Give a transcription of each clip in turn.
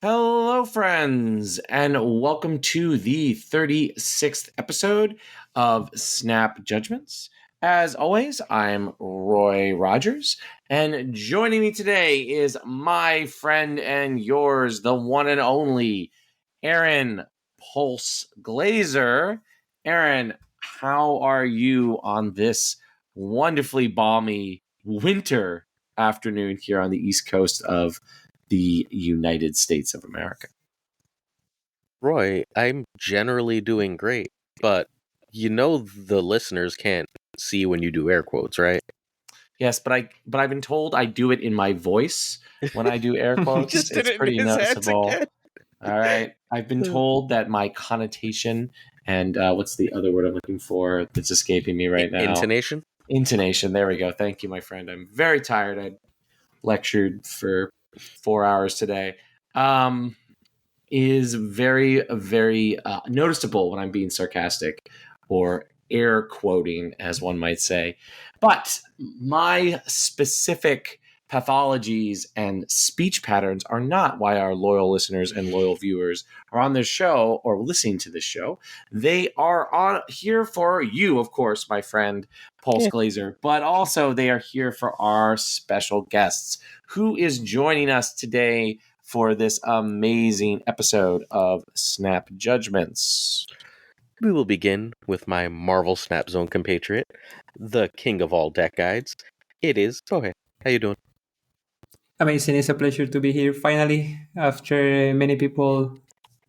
Hello, friends, and welcome to the 36th episode of Snap Judgments. As always, I'm Roy Rogers, and joining me today is my friend and yours, the one and only Aaron Pulse Glazer. Aaron, how are you on this wonderfully balmy winter afternoon here on the East Coast of the United States of America? Roy, I'm generally doing great, but the listeners can't see when you do air quotes, right? Yes, but I've been told I do it in my voice when I do air quotes. Just did It's it in pretty his hands noticeable. again. All right. I've been told that my connotation and what's the other word I'm looking for that's escaping me right now? Intonation? Intonation. There we go. Thank you, my friend. I'm very tired. I lectured for 4 hours today. Is very, very noticeable when I'm being sarcastic or air quoting, as one might say. But my specific pathologies and speech patterns are not why our loyal listeners and loyal viewers are on this show or listening to this show. They are on here for you, of course, my friend Pulse Glazer, but also they are here for our special guests. Who is joining us today for this amazing episode of Snap Judgments? We will begin with my Marvel Snap Zone compatriot, the king of all deck guides. It is Bohe. How you doing? Amazing. It's a pleasure to be here finally after many people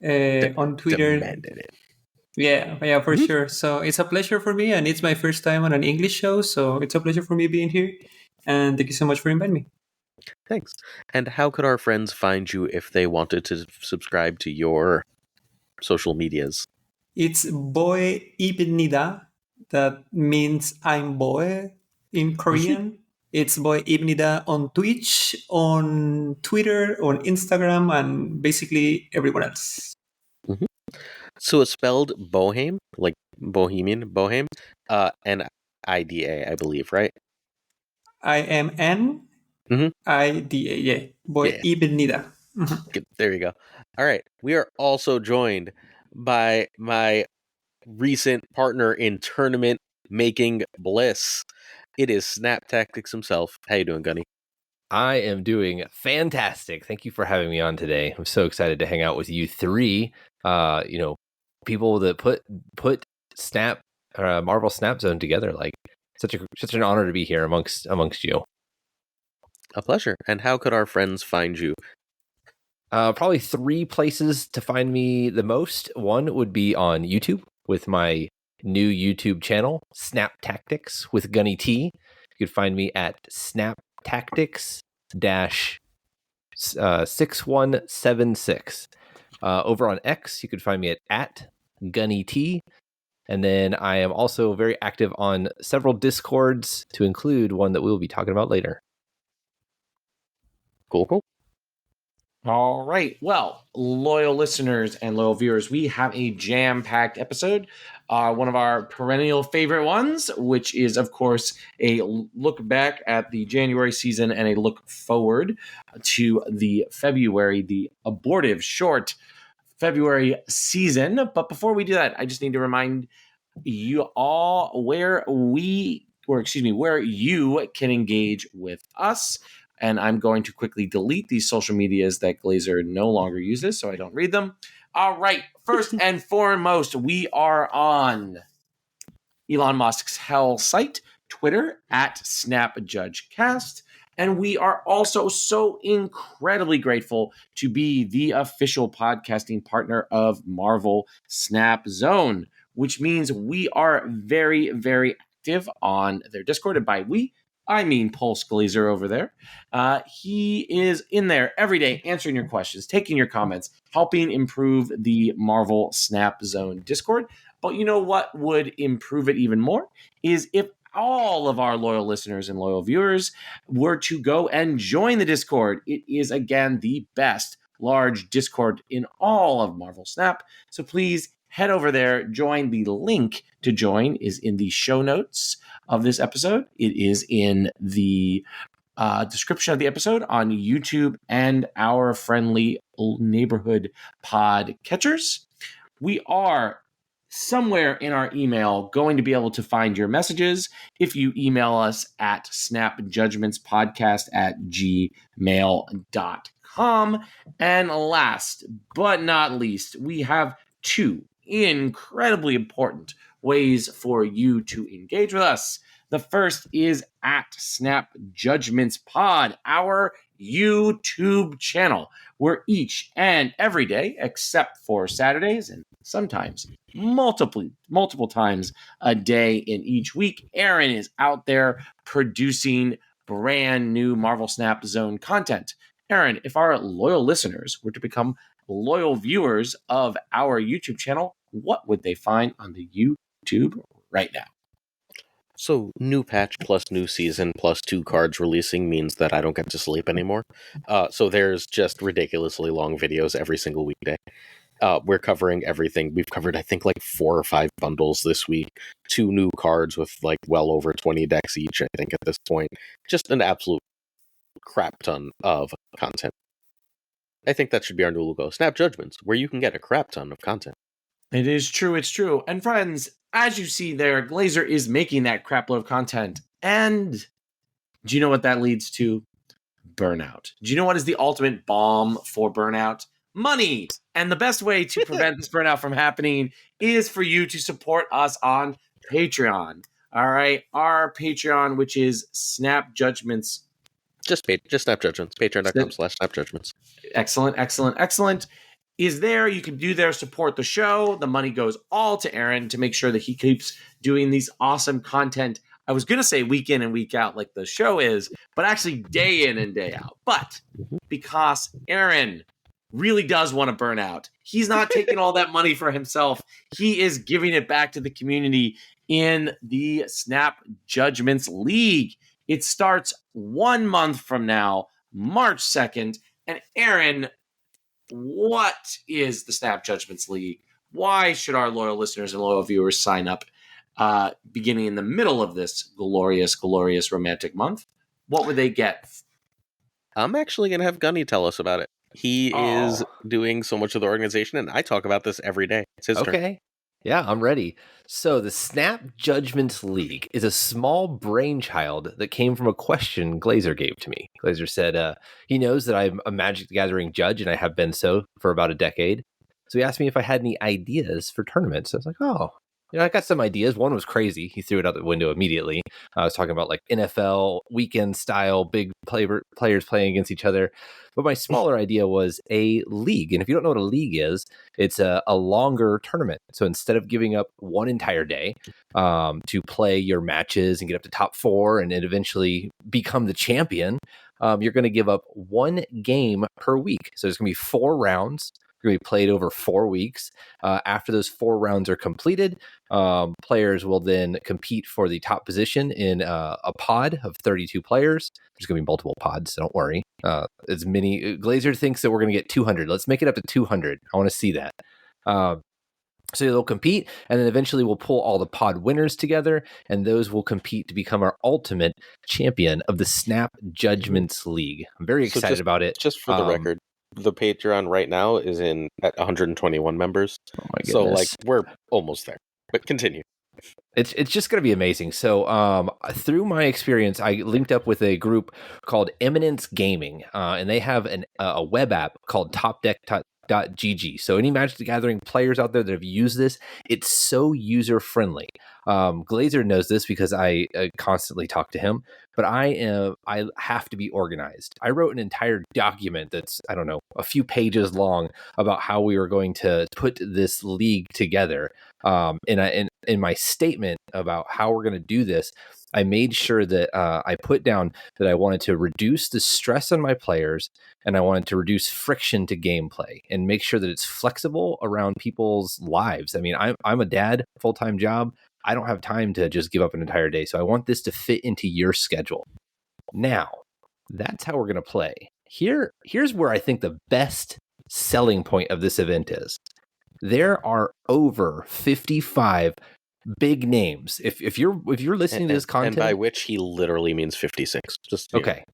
on Twitter. Demanded it. Yeah, for sure. So it's a pleasure for me, and it's my first time on an English show. So it's a pleasure for me being here. And thank you so much for inviting me. Thanks. And how could our friends find you if they wanted to subscribe to your social medias? It's Bohe Ibnida. That means I'm boy in Korean. It's Bohe Ibnida on Twitch, on Twitter, on Instagram, and basically everywhere else. So it's spelled Bohem, like Bohemian, Bohem, and IDA, I believe, right? IMNIDA. Yeah. Bohe Ibnida. There you go. All right. We are also joined by my recent partner in tournament making bliss. It is Snap Tactics himself. How you doing, Gunny? I am doing fantastic. Thank you for having me on today. I'm so excited to hang out with you three. People that put Snap Marvel Snap Zone together. Like such an honor to be here amongst you. A pleasure. And how could our friends find you? Probably three places to find me the most. One would be on YouTube with my new YouTube channel, Snap Tactics with GunnyT. You could find me at Snap Tactics 6176. Over on X, you could find me at GunnyT. And then I am also very active on several Discords, to include one that we'll be talking about later. Cool. All right. Well, loyal listeners and loyal viewers, we have a jam-packed episode. One of our perennial favorite ones, which is, of course, a look back at the January season and a look forward to the abortive short February season. But before we do that, I just need to remind you all where you can engage with us. And I'm going to quickly delete these social medias that Glazer no longer uses, so I don't read them. All right. First and foremost, we are on Elon Musk's hell site, Twitter, at SnapJudgeCast. And we are also so incredibly grateful to be the official podcasting partner of Marvel Snap Zone, which means we are very, very active on their Discord. And by we, I mean Pulse Glazer over there. He is in there every day answering your questions, taking your comments, helping improve the Marvel Snap Zone Discord. But you know what would improve it even more is if all of our loyal listeners and loyal viewers were to go and join the Discord. It is, again, the best large Discord in all of Marvel Snap. So please head over there, join. The link to join is in the show notes of this episode. It is in the description of the episode on YouTube and our friendly neighborhood pod catchers. We are somewhere in our email going to be able to find your messages if you email us at snapjudgmentspodcast@gmail.com. And last but not least, we have two incredibly important ways for you to engage with us. The first is at Snap Judgments Pod, our YouTube channel, where each and every day, except for Saturdays and sometimes multiple times a day in each week, Aaron is out there producing brand new Marvel Snap Zone content. Aaron, if our loyal listeners were to become loyal viewers of our YouTube channel, what would they find on the YouTube right now? So, new patch plus new season plus 2 cards releasing means that I don't get to sleep anymore. So there's just ridiculously long videos every single weekday. We're covering everything. We've covered, I think, like 4 or 5 bundles this week. 2 new cards with like well over 20 decks each, I think, at this point. Just an absolute crap ton of content. I think that should be our new logo. Snap Judgments, where you can get a crap ton of content. It is true, it's true. And friends, as you see there, Glazer is making that crap load of content. And do you know what that leads to? Burnout. Do you know what is the ultimate balm for burnout? Money. And the best way to prevent this burnout from happening is for you to support us on Patreon. All right. Our Patreon, which is Snap Judgments. Just Snap Judgments. Patreon.com/Snap Judgments. Excellent. Is there. You can do there, support the show. The money goes all to Aaron to make sure that he keeps doing these awesome content. I was going to say week in and week out like the show is, but actually day in and day out. But because Aaron really does want to burn out, he's not taking all that money for himself. He is giving it back to the community in the Snap Judgments League. It starts 1 month from now, March 2nd. And Aaron, what is the Snap Judgments League? Why should our loyal listeners and loyal viewers sign up beginning in the middle of this glorious romantic month? What would they get? I'm actually going to have Gunny tell us about it. He is doing so much of the organization, and I talk about this every day. It's his turn. Okay. Yeah, I'm ready. So the Snap Judgments League is a small brainchild that came from a question Glazer gave to me. Glazer said he knows that I'm a Magic the Gathering judge, and I have been so for about a decade. So he asked me if I had any ideas for tournaments. I was like, I got some ideas. One was crazy. He threw it out the window immediately. I was talking about like NFL weekend style, big players playing against each other. But my smaller idea was a league. And if you don't know what a league is, it's a longer tournament. So instead of giving up one entire day to play your matches and get up to top 4 and then eventually become the champion, you're going to give up 1 game per week. So there's going to be 4 rounds. Going to be played over 4 weeks. After those 4 rounds are completed, players will then compete for the top position in a pod of 32 players. There's going to be multiple pods, so don't worry. As many. Glazer thinks that we're going to get 200. Let's make it up to 200. I want to see that. So they'll compete, and then eventually we'll pull all the pod winners together, and those will compete to become our ultimate champion of the Snap Judgments League. I'm very excited about it. Just for the record, the Patreon right now is at 121 members. Oh my goodness. So like we're almost there. But continue. It's just going to be amazing. So through my experience, I linked up with a group called Eminence Gaming, and they have a web app called TopDeck.gg. So any Magic the Gathering players out there that have used this, it's so user friendly. Glazer knows this because I constantly talk to him, but I have to be organized. I wrote an entire document that's, I don't know, a few pages long about how we were going to put this league together. In my statement about how we're going to do this, I made sure that I put down that I wanted to reduce the stress on my players, and I wanted to reduce friction to gameplay and make sure that it's flexible around people's lives. I mean, I'm a dad, full-time job. I don't have time to just give up an entire day. So I want this to fit into your schedule. Now, that's how we're going to play. Here's where I think the best selling point of this event is. There are over 55 big names. If you're listening to this content, and by which he literally means 56. Just okay.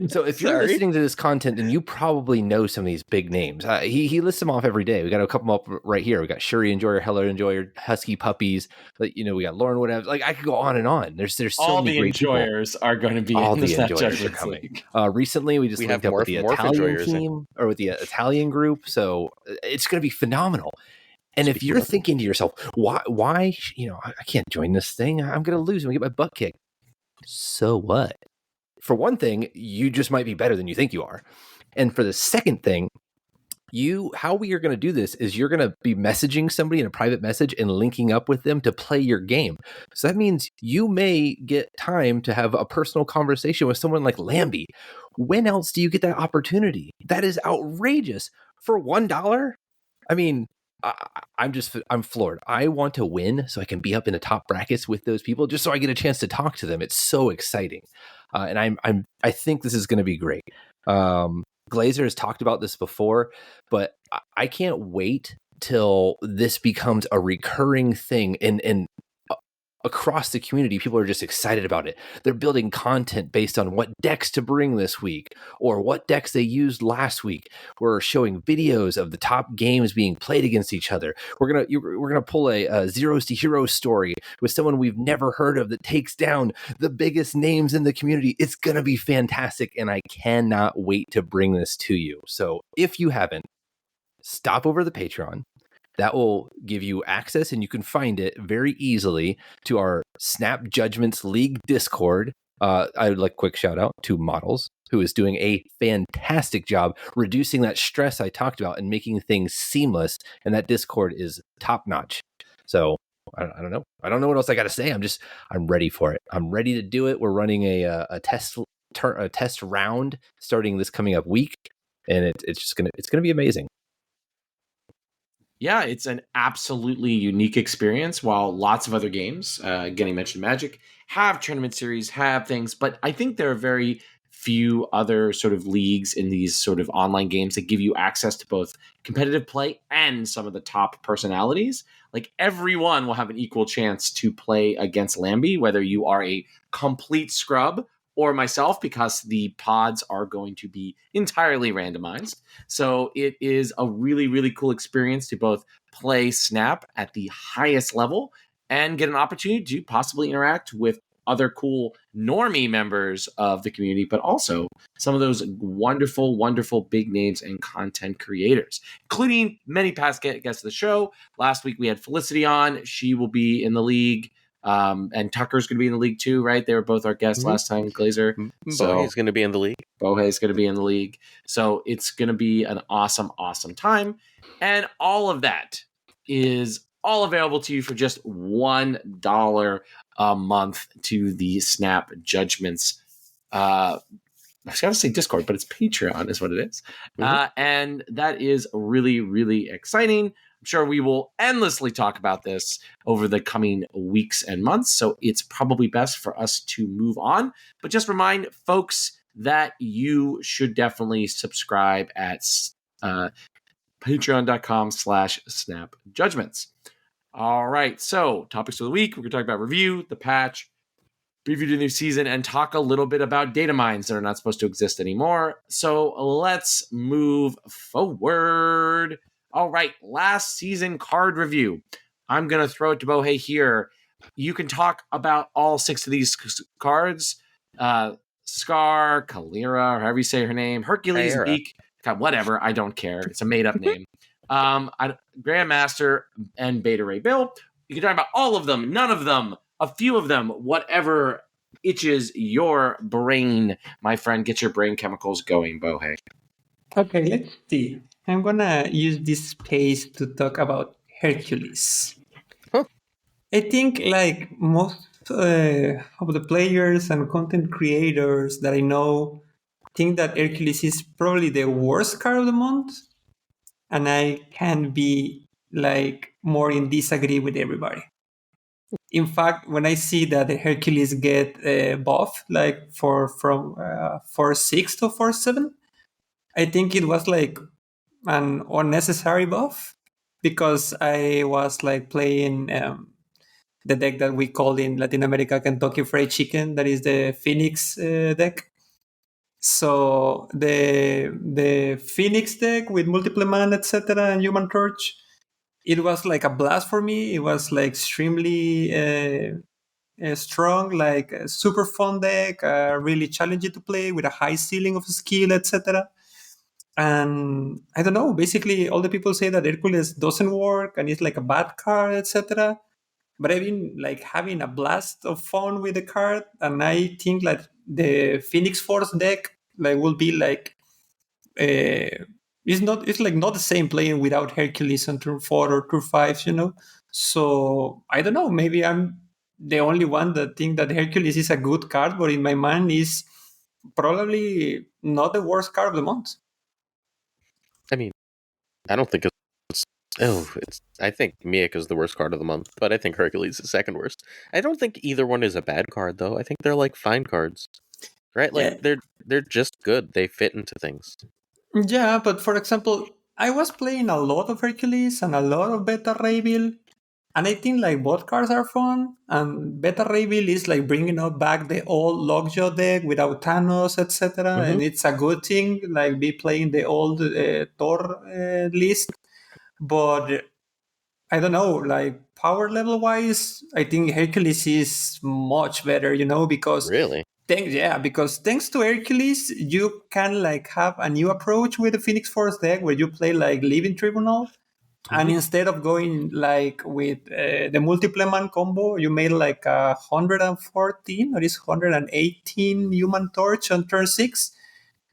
So if you're Sorry. listening to this content, then you probably know some of these big names. He lists them off every day. We got a couple up right here. We got Shuri Enjoyer, Heller Enjoyer, Husky Puppies. Like, you know, we got Lauren. Whatever. Like I could go on and on. There's so All many the great people. enjoyers are going to be All in the the Snap enjoyers are Judgments coming. League. Recently, we We linked have up with the morph Italian enjoyers in. team or with the Italian group. So it's going to be phenomenal. And if Speaking you're of- thinking to yourself, why, you know, I can't join this thing. I'm going to lose. I'm going to get my butt kicked. So what? For one thing, you just might be better than you think you are. And for the second thing, how we are going to do this is you're going to be messaging somebody in a private message and linking up with them to play your game. So that means you may get time to have a personal conversation with someone like Lambie. When else do you get that opportunity? That is outrageous. For $1? I mean, I'm floored. I want to win so I can be up in the top brackets with those people, just so I get a chance to talk to them. It's so exciting, and I think this is going to be great. Glazer has talked about this before, but I can't wait till this becomes a recurring thing and across the community. People are just excited about it. They're building content based on what decks to bring this week or what decks they used last week. We're showing videos of the top games being played against each other. We're gonna pull a Zeros to Heroes story with someone we've never heard of that takes down the biggest names in the community. It's gonna be fantastic, and I cannot wait to bring this to you. So if you haven't, stop over the Patreon. That will give you access, and you can find it very easily to our Snap Judgments League Discord. I would like a quick shout out to Models, who is doing a fantastic job reducing that stress I talked about and making things seamless. And that Discord is top notch. So I don't know. I don't know what else I got to say. I'm ready for it. I'm ready to do it. We're running a test round starting this coming up week, and it's gonna be amazing. Yeah, it's an absolutely unique experience. While lots of other games, again, you mentioned Magic, have tournament series, have things, but I think there are very few other sort of leagues in these sort of online games that give you access to both competitive play and some of the top personalities. Like everyone will have an equal chance to play against Lambie, whether you are a complete scrub or myself, because the pods are going to be entirely randomized. So it is a really, really cool experience to both play Snap at the highest level and get an opportunity to possibly interact with other cool normie members of the community, but also some of those wonderful, wonderful big names and content creators, including many past guests of the show. Last week we had Felicity on. She will be in the league. And Tucker's going to be in the league too, right? They were both our guests last time, Glazer. So Bohe's going to be in the league. Bohe's going to be in the league. So it's going to be an awesome, awesome time. And all of that is all available to you for just $1 a month to the Snap Judgments. I was going to say Discord, but it's Patreon is what it is. And that is really, really exciting. I'm sure we will endlessly talk about this over the coming weeks and months. So it's probably best for us to move on. But just remind folks that you should definitely subscribe at patreon.com/snapjudgments. All right. So topics of the week. We're going to talk about review, the patch, preview the new season, and talk a little bit about Datamines that are not supposed to exist anymore. So let's move forward. All right, last season card review. I'm going to throw it to Bohe here. You can talk about all 6 of these cards. Scar, Kalira, or however you say her name, Hercules, Kyra. Beak, God, whatever, I don't care. It's a made-up name. Grandmaster, and Beta Ray Bill. You can talk about all of them, none of them, a few of them, whatever itches your brain, my friend. Get your brain chemicals going, Bohe. Okay, let's see. I'm gonna use this space to talk about Hercules. Huh. I think, like most of the players and content creators that I know, think that Hercules is probably the worst card of the month, and I can be like more in disagree with everybody. In fact, when I see that the Hercules get buff like from 4/6 to 4/7, I think it was like an unnecessary buff because I was like playing the deck that we call in Latin America Kentucky Fried Chicken, that is the Phoenix deck. So the Phoenix deck with multiple mana, etc., and Human Torch, it was like a blast for me. It was like extremely strong, like a super fun deck, really challenging to play with a high ceiling of skill, etc. And I don't know. Basically, all the people say that Hercules doesn't work and it's like a bad card, etc. But I've been like having a blast of fun with the card, and I think like the Phoenix Force deck like will be like it's like not the same playing without Hercules on turn 4 or turn 5, So I don't know, maybe I'm the only one that think that Hercules is a good card, but in my mind is probably not the worst card of the month. I mean, I don't think it's. Oh, I think Miek is the worst card of the month, but I think Hercules is second worst. I don't think either one is a bad card, though. I think they're like fine cards, right? Like Yeah, they're just good. They fit into things. yeah, but for example, I was playing a lot of Hercules and a lot of Beta Ray Bill, and I think like both cards are fun. And Beta Ray Bill is like bringing up back the old Lockjaw deck without Thanos, etc. Mm-hmm. And it's a good thing, like be playing the old Thor list. But I don't know, like power level wise, I think Hercules is much better, because Really? thanks to Hercules, you can like have a new approach with the Phoenix Force deck where you play like Living Tribunal, and instead of going like with the multiple man combo, you made like 114 or is 118 Human Torch on turn 6.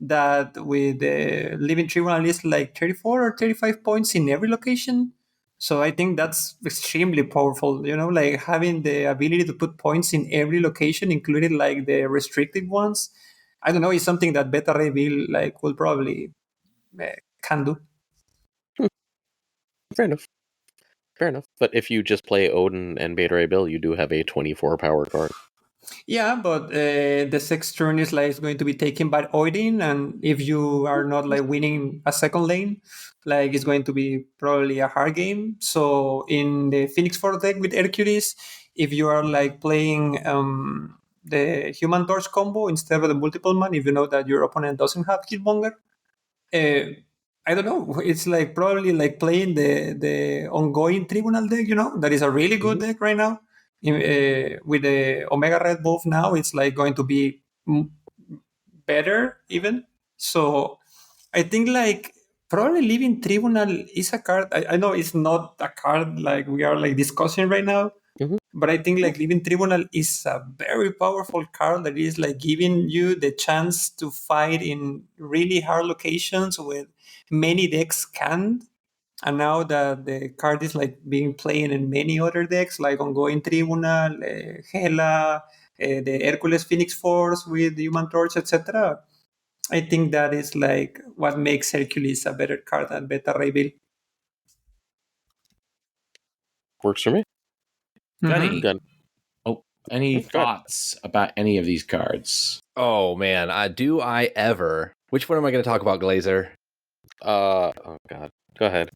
That with the Living Tribunal is like 34 or 35 points in every location. So I think that's extremely powerful, like having the ability to put points in every location, including like the restricted ones. I don't know, it's something that Beta Ray Bill like will probably uh, can do. Fair enough. Fair enough. But if you just play Odin and Beta Ray Bill, you do have a 24 power card. Yeah, but the sixth turn is like going to be taken by Odin, and if you are not like winning a second lane, like it's going to be probably a hard game. So in the Phoenix Force deck with Hercules, if you are like playing the Human Torch combo instead of the multiple man, if you know that your opponent doesn't have Killmonger, uh, I don't know. It's like probably like playing the ongoing Tribunal deck. That is a really good deck right now. With the Omega Red buff now, it's like going to be better even. So I think like probably leaving Tribunal is a card. I know it's not a card like we are like discussing right now, Mhm. but I think like leaving Tribunal is a very powerful card that is like giving you the chance to fight in really hard locations where many decks can't. And now that the card is like being played in many other decks, like ongoing Tribunal, Hela, the Hercules Phoenix Force with Human Torch, etc. I think that is like what makes Hercules a better card than Beta Ray Bill. Works for me. Gunny, Gun. oh, any Go ahead. thoughts about any of these cards? Oh man, do I ever? Which one am I going to talk about, Glazer? Oh god. Go ahead.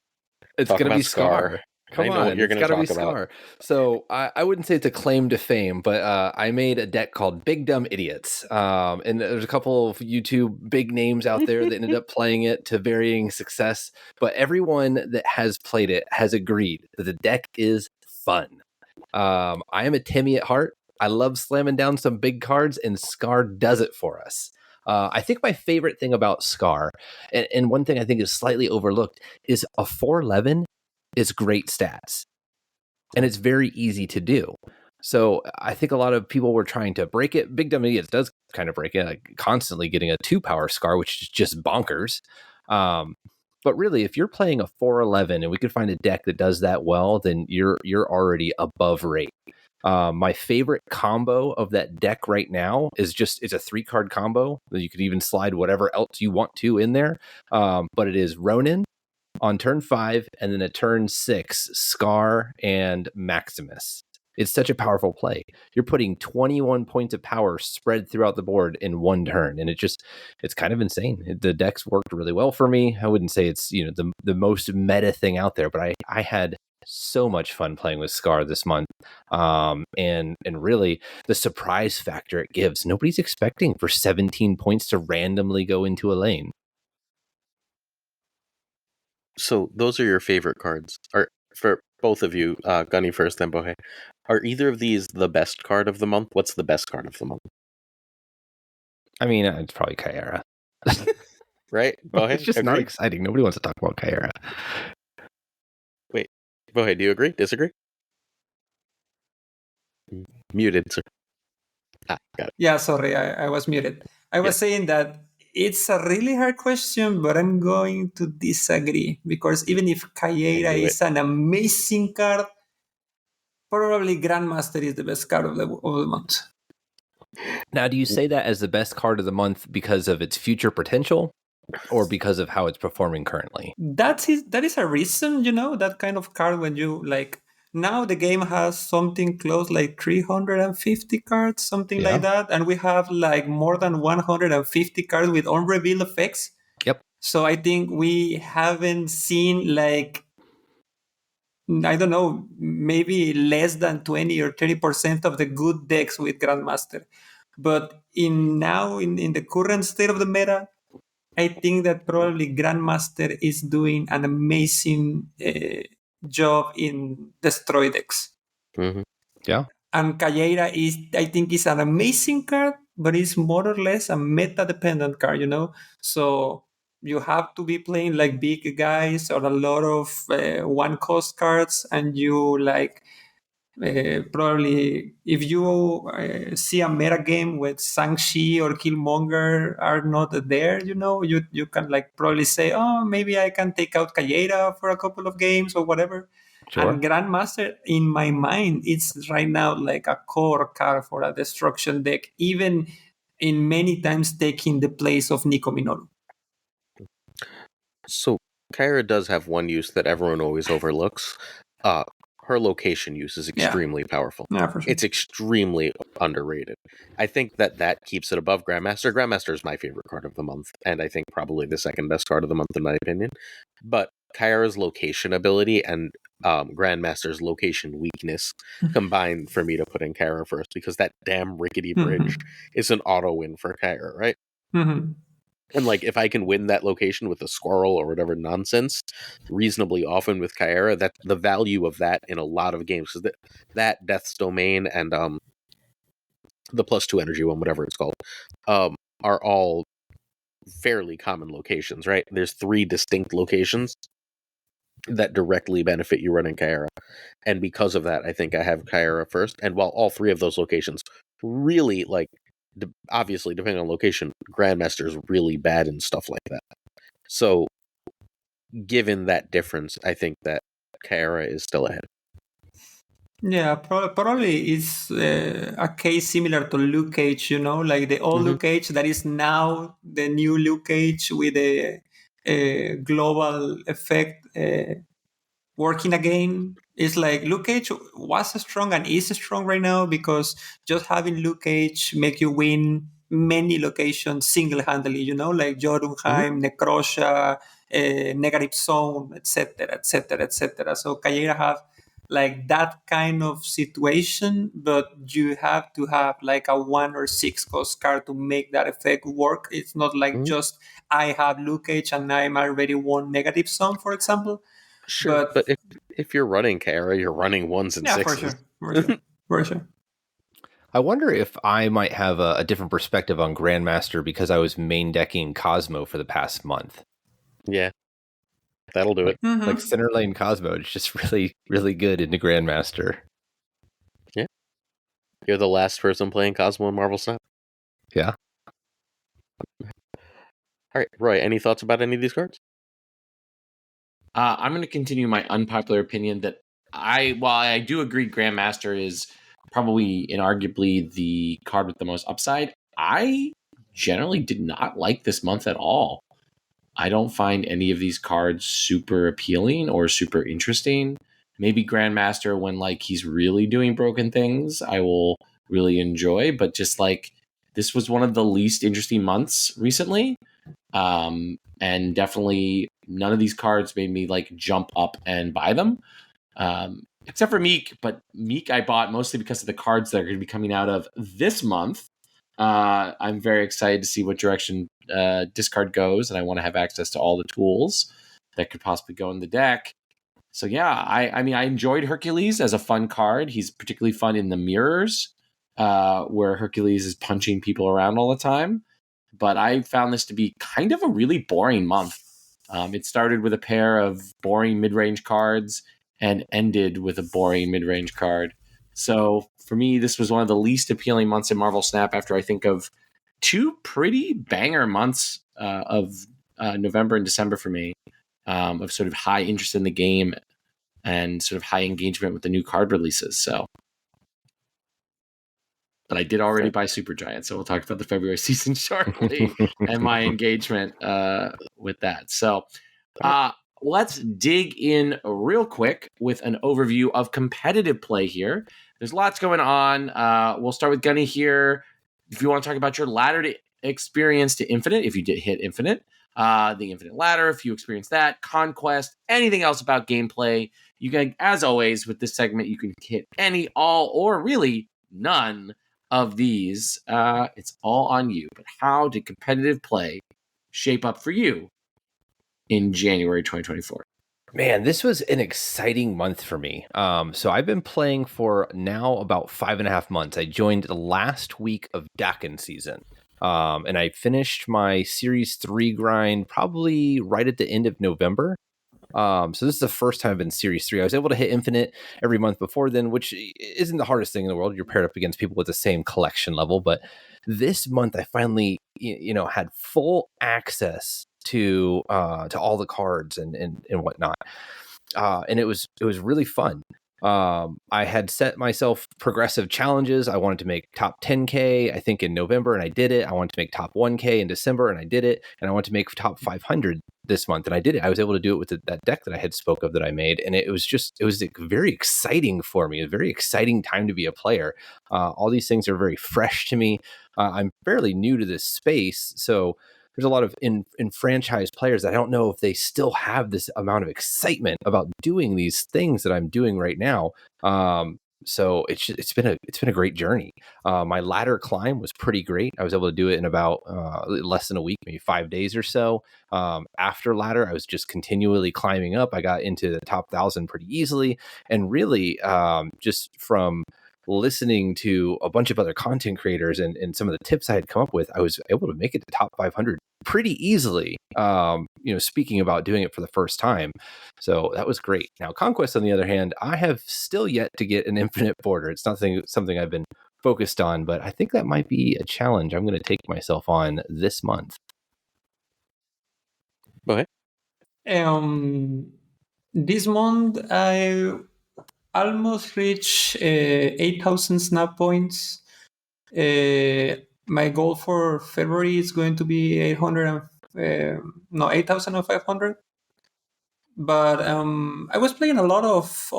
It's Talk going to about be Scar. Scar. Come I know on, what you're it's going to got to be talk about. Scar. So I wouldn't say it's a claim to fame, but I made a deck called Big Dumb Idiots. And there's a couple of YouTube big names out there that ended up playing it to varying success. But everyone that has played it has agreed that the deck is fun. I am a Timmy at heart. I love slamming down some big cards, and Scar does it for us. I think my favorite thing about Scar, and one thing I think is slightly overlooked, is a 4/11 is great stats, and it's very easy to do. So I think a lot of people were trying to break it. Big Dumb Idiots does kind of break it, like constantly getting a 2-power Scar, which is just bonkers. But really, if you're playing a 4/11 and we could find a deck that does that well, then you're already above rate. My favorite combo of that deck right now is it's a 3-card combo that you could even slide whatever else you want to in there. But it is Ronin on turn 5, and then at turn 6, Scar and Maximus. It's such a powerful play. You're putting 21 points of power spread throughout the board in one turn, and it's kind of insane. The decks worked really well for me. I wouldn't say it's the most meta thing out there, but I had so much fun playing with Scar this month. And really the surprise factor it gives. Nobody's expecting for 17 points to randomly go into a lane. So those are your favorite cards. Are for both of you, Gunny first, then Bohe. Are either of these the best card of the month? What's the best card of the month? I mean, it's probably Kyara. Right, Bohe? It's just not exciting. Nobody wants to talk about Kyara. Wait, Bohe, do you agree? Disagree? Muted, sir. Got it. Yeah, sorry, I was muted. I was saying that it's a really hard question, but I'm going to disagree because even if Kaeira is an amazing card, probably Grandmaster is the best card of the month. Now, do you say that as the best card of the month because of its future potential or because of how it's performing currently? That is a reason, that kind of card when you like. Now the game has something close like 350 cards, something like that. And we have like more than 150 cards with unrevealed effects. Yep. So I think we haven't seen like, I don't know, maybe less than 20 or 30% of the good decks with Grandmaster. But in the current state of the meta, I think that probably Grandmaster is doing an amazing job in destroy decks. Mm-hmm. Yeah. And Kaeira I think, is an amazing card, but it's more or less a meta-dependent card, So you have to be playing like big guys or a lot of one-cost cards, and you like probably if you see a meta game with Shang-Chi or Killmonger are not there, you can like probably say, oh, maybe I can take out Kaeira for a couple of games or whatever. Sure. And Grandmaster, in my mind, it's right now like a core card for a destruction deck, even in many times taking the place of Nico Minoru. So Kyra does have one use that everyone always overlooks. Her location use is extremely powerful. Yeah, for sure. It's extremely underrated. I think that keeps it above Grandmaster. Grandmaster is my favorite card of the month, and I think probably the second best card of the month in my opinion. But Kyra's location ability and Grandmaster's location weakness combined for me to put in Kyra first, because that damn rickety bridge is an auto win for Kyra, right? Mm-hmm. And like, if I can win that location with a squirrel or whatever nonsense reasonably often with Kyra, that the value of that in a lot of games, because that Death's Domain and the +2 energy one, whatever it's called, are all fairly common locations, right? There's 3 distinct locations that directly benefit you running Kyra. And because of that, I think I have Kyra first. And while all 3 of those locations really, like, obviously, depending on location, Grandmaster is really bad and stuff like that. So, given that difference, I think that Kyra is still ahead. Yeah, probably is a case similar to Luke Cage, like the old Luke Cage that is now the new Luke Cage with a global effect working again. It's like Luke Cage was strong and is strong right now because just having Luke Cage make you win many locations single-handedly, like Jotunheim, Necrosha, Negative Zone, etc., etc., etc. So Kaeira have like that kind of situation, but you have to have like a 1 or 6 cost card to make that effect work. It's not like just I have Luke Cage and I'm already won Negative Zone, for example. Sure, but if you're running Kyra, you're running 1s and 6s. For sure. I wonder if I might have a different perspective on Grandmaster because I was main decking Cosmo for the past month. Yeah, that'll do it. Like center lane Cosmo, it's just really, really good into Grandmaster. Yeah. You're the last person playing Cosmo in Marvel Snap. Yeah. All right, Roy, any thoughts about any of these cards? I'm going to continue my unpopular opinion that while I do agree Grandmaster is probably inarguably the card with the most upside, I generally did not like this month at all. I don't find any of these cards super appealing or super interesting. Maybe Grandmaster, when like he's really doing broken things, I will really enjoy, but just like this was one of the least interesting months recently. And definitely none of these cards made me like jump up and buy them. except for Meek. But Meek I bought mostly because of the cards that are going to be coming out of this month. I'm very excited to see what direction discard goes, and I want to have access to all the tools that could possibly go in the deck. So yeah, I mean, I enjoyed Hercules as a fun card. He's particularly fun in the mirrors, where Hercules is punching people around all the time. But I found this to be kind of a really boring month. It started with a pair of boring mid-range cards and ended with a boring mid-range card. So for me, this was one of the least appealing months in Marvel Snap after I think of two pretty banger months of November and December for me, of sort of high interest in the game and sort of high engagement with the new card releases. So, but I did already buy Supergiant, so we'll talk about the February season shortly and my engagement with that. So, let's dig in real quick with an overview of competitive play here. There's lots going on. We'll start with Gunny here. If you want to talk about your ladder experience to Infinite, if you did hit Infinite, the Infinite Ladder, if you experienced that, Conquest, anything else about gameplay, you can, as always, with this segment, you can hit any, all, or really none of these. It's all on you. But how did competitive play shape up for you in January 2024? Man, this was an exciting month for me. So I've been playing for now about 5.5 months. I joined the last week of Dakin season. And I finished my Series 3 grind probably right at the end of November. So this is the first time I've been Series 3. I was able to hit Infinite every month before then, which isn't the hardest thing in the world. You're paired up against people with the same collection level. But this month I finally, had full access to all the cards and whatnot. And it was really fun. I had set myself progressive challenges. I wanted to make top 10K, I think, in November, and I did it. I wanted to make top 1K in December, and I did it. And I wanted to make top 500 this month, and I did it. I was able to do it with that deck that I had spoke of that I made, and it was very exciting for me. A very exciting time to be a player. All these things are very fresh to me. I'm fairly new to this space, so there's a lot of enfranchised players that I don't know if they still have this amount of excitement about doing these things that I'm doing right now. So it's been a great journey. My ladder climb was pretty great. I was able to do it in about less than a week, maybe 5 days or so. After ladder, I was just continually climbing up. I got into the top 1,000 pretty easily, and really just from listening to a bunch of other content creators and some of the tips I had come up with, I was able to make it to top 500 pretty easily. Speaking about doing it for the first time. So that was great. Now, Conquest, on the other hand, I have still yet to get an infinite border. It's not something I've been focused on, but I think that might be a challenge I'm going to take myself on this month. Go ahead. This month I almost reached 8,000 snap points. My goal for February is going to be 8,500. But I was playing a lot of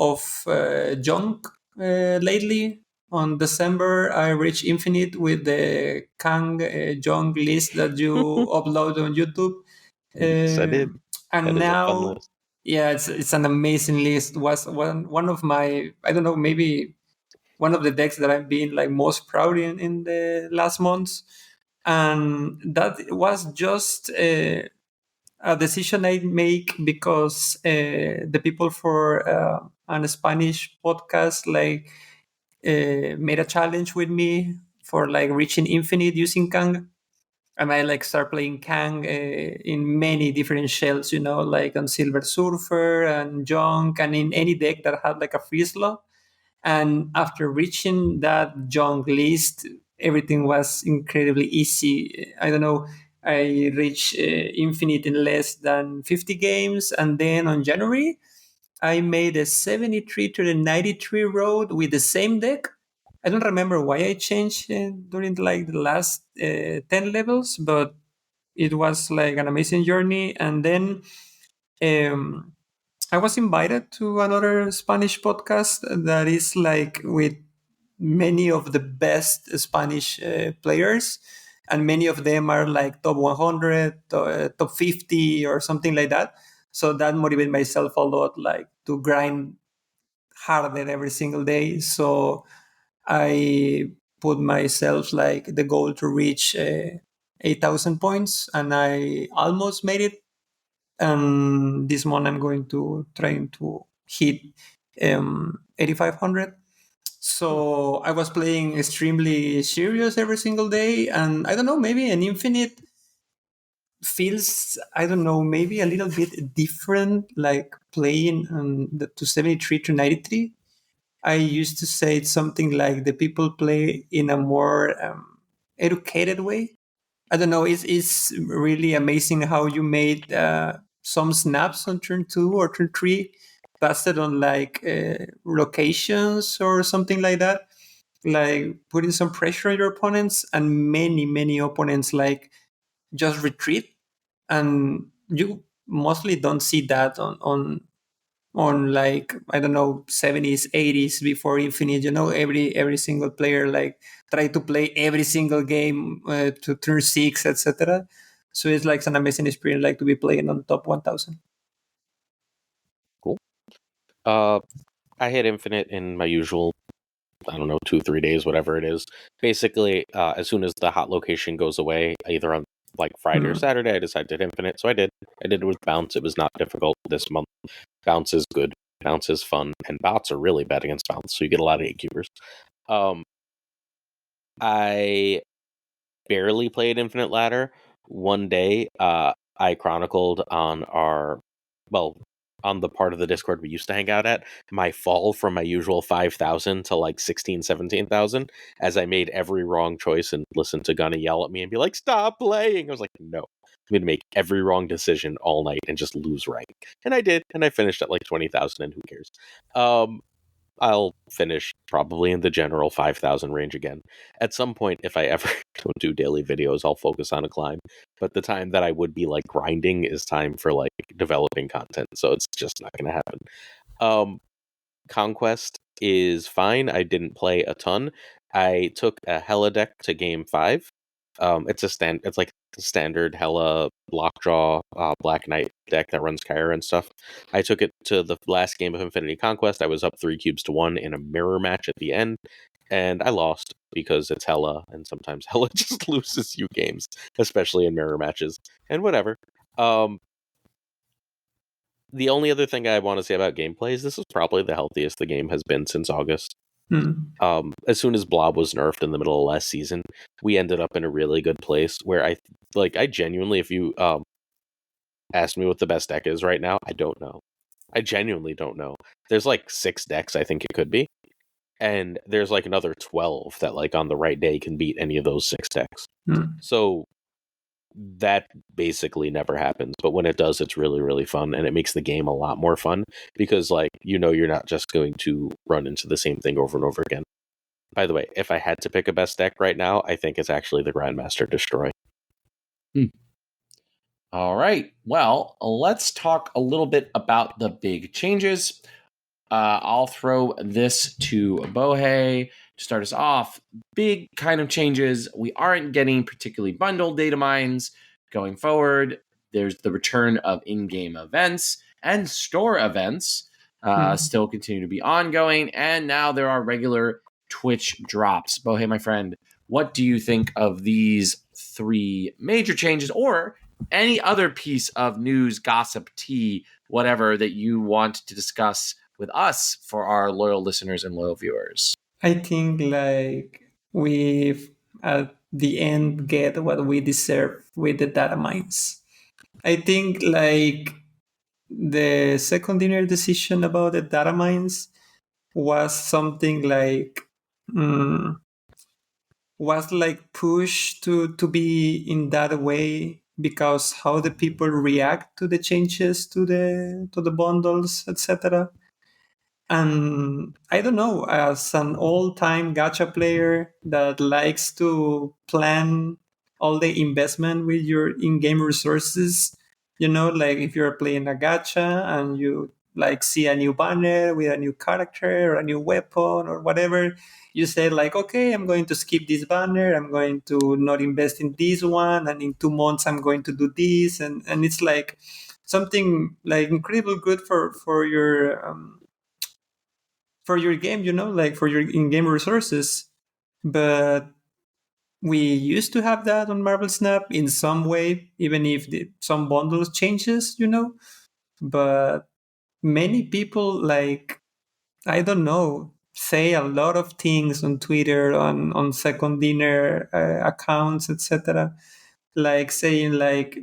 junk lately. On December, I reached Infinite with the Kang junk list that you upload on YouTube. Yes, I did. And That is a fun now, list. yeah, it's an amazing list. Was one of my, I don't know, maybe one of the decks that I've been like most proud in the last months. And that was just a decision I make because the people for a Spanish podcast made a challenge with me for like reaching infinite using Kang. And I like start playing Kang in many different shells, like on Silver Surfer and Junk and in any deck that had like a free slot. And after reaching that junk list, everything was incredibly easy. I don't know. I reached infinite in less than 50 games. And then on January, I made a 73 to the 93 road with the same deck. I don't remember why I changed during like the last 10 levels, but it was like an amazing journey. And then I was invited to another Spanish podcast that is like with many of the best Spanish players, and many of them are like top 100, top 50, or something like that. So that motivated myself a lot, like to grind harder every single day. So I put myself like the goal to reach 8,000 points, and I almost made it. And this month I'm going to try to hit 8,500. So I was playing extremely serious every single day, and I don't know, maybe an infinite feels, I don't know, maybe a little bit different, like playing the 273 to 93. I used to say it's something like the people play in a more educated way. I don't know. It's really amazing how you made some snaps on turn 2 or turn 3, based on like locations or something like that, like putting some pressure on your opponents, and many opponents like just retreat, and you mostly don't see that on like, I don't know, 70s 80s before infinite. Every single player like try to play every single game to turn 6, etc. So it's like an amazing experience, like to be playing on top 1000. Cool. I hit infinite in my usual, I don't know, 2-3 days, whatever it is. Basically, as soon as the hot location goes away, either on like Friday or Saturday, I decided to hit infinite. So I did it with bounce. It was not difficult this month. Bounce is good. Bounce is fun, and bots are really bad against bounce, so you get a lot of 8-cubers. I barely played Infinite Ladder. One day, I chronicled on on the part of the Discord we used to hang out at, my fall from my usual 5,000 to like 16, 17,000, as I made every wrong choice and listened to Gunny yell at me and be like, stop playing. I was like, no, I'm going to make every wrong decision all night and just lose rank. And I did, and I finished at like 20,000, and who cares? I'll finish probably in the general 5,000 range again. At some point, if I ever don't do daily videos, I'll focus on a climb. But the time that I would be like grinding is time for like developing content, so it's just not going to happen. Conquest is fine. I didn't play a ton. I took a Hella deck to game 5. It's like a standard Hella Lockjaw Black Knight deck that runs Kyra and stuff. I took it to the last game of Infinity Conquest. I was up 3 cubes to 1 in a mirror match at the end, and I lost because it's Hella, and sometimes Hella just loses you games, especially in mirror matches. And whatever. The only other thing I want to say about gameplay is this is probably the healthiest the game has been since August. As soon as Blob was nerfed in the middle of last season, we ended up in a really good place where I genuinely, if you asked me what the best deck is right now, I don't know. I genuinely don't know. There's like 6 decks I think it could be, and there's like another 12 that like on the right day can beat any of those 6 decks. So that basically never happens, but when it does, it's really, really fun, and it makes the game a lot more fun because like, you're not just going to run into the same thing over and over again. By the way, if I had to pick a best deck right now, I think it's actually the Grandmaster Destroy. All right. Well, let's talk a little bit about the big changes. I'll throw this to Bohe to start us off. Big kind of changes. We aren't getting particularly bundled Datamines going forward. There's the return of in-game events and store events still continue to be ongoing. And now there are regular Twitch drops. Bohe, my friend, what do you think of these 3 major changes, or any other piece of news, gossip, tea, whatever that you want to discuss with us for our loyal listeners and loyal viewers? I think like we at the end get what we deserve with the Datamines. I think like the second dinner decision about the Datamines was something like was like pushed to be in that way because how the people react to the changes to the bundles, etc. And I don't know, as an old-time gacha player that likes to plan all the investment with your in-game resources, like if you're playing a gacha and you like see a new banner with a new character or a new weapon or whatever, you say like, okay, I'm going to skip this banner, I'm going to not invest in this one, and in 2 months I'm going to do this, and it's like something like incredibly good for your for your game, like for your in-game resources. But we used to have that on Marvel Snap in some way, even if some bundles changes, But many people, like, I don't know, say a lot of things on Twitter, on second dinner accounts, etc. Like saying like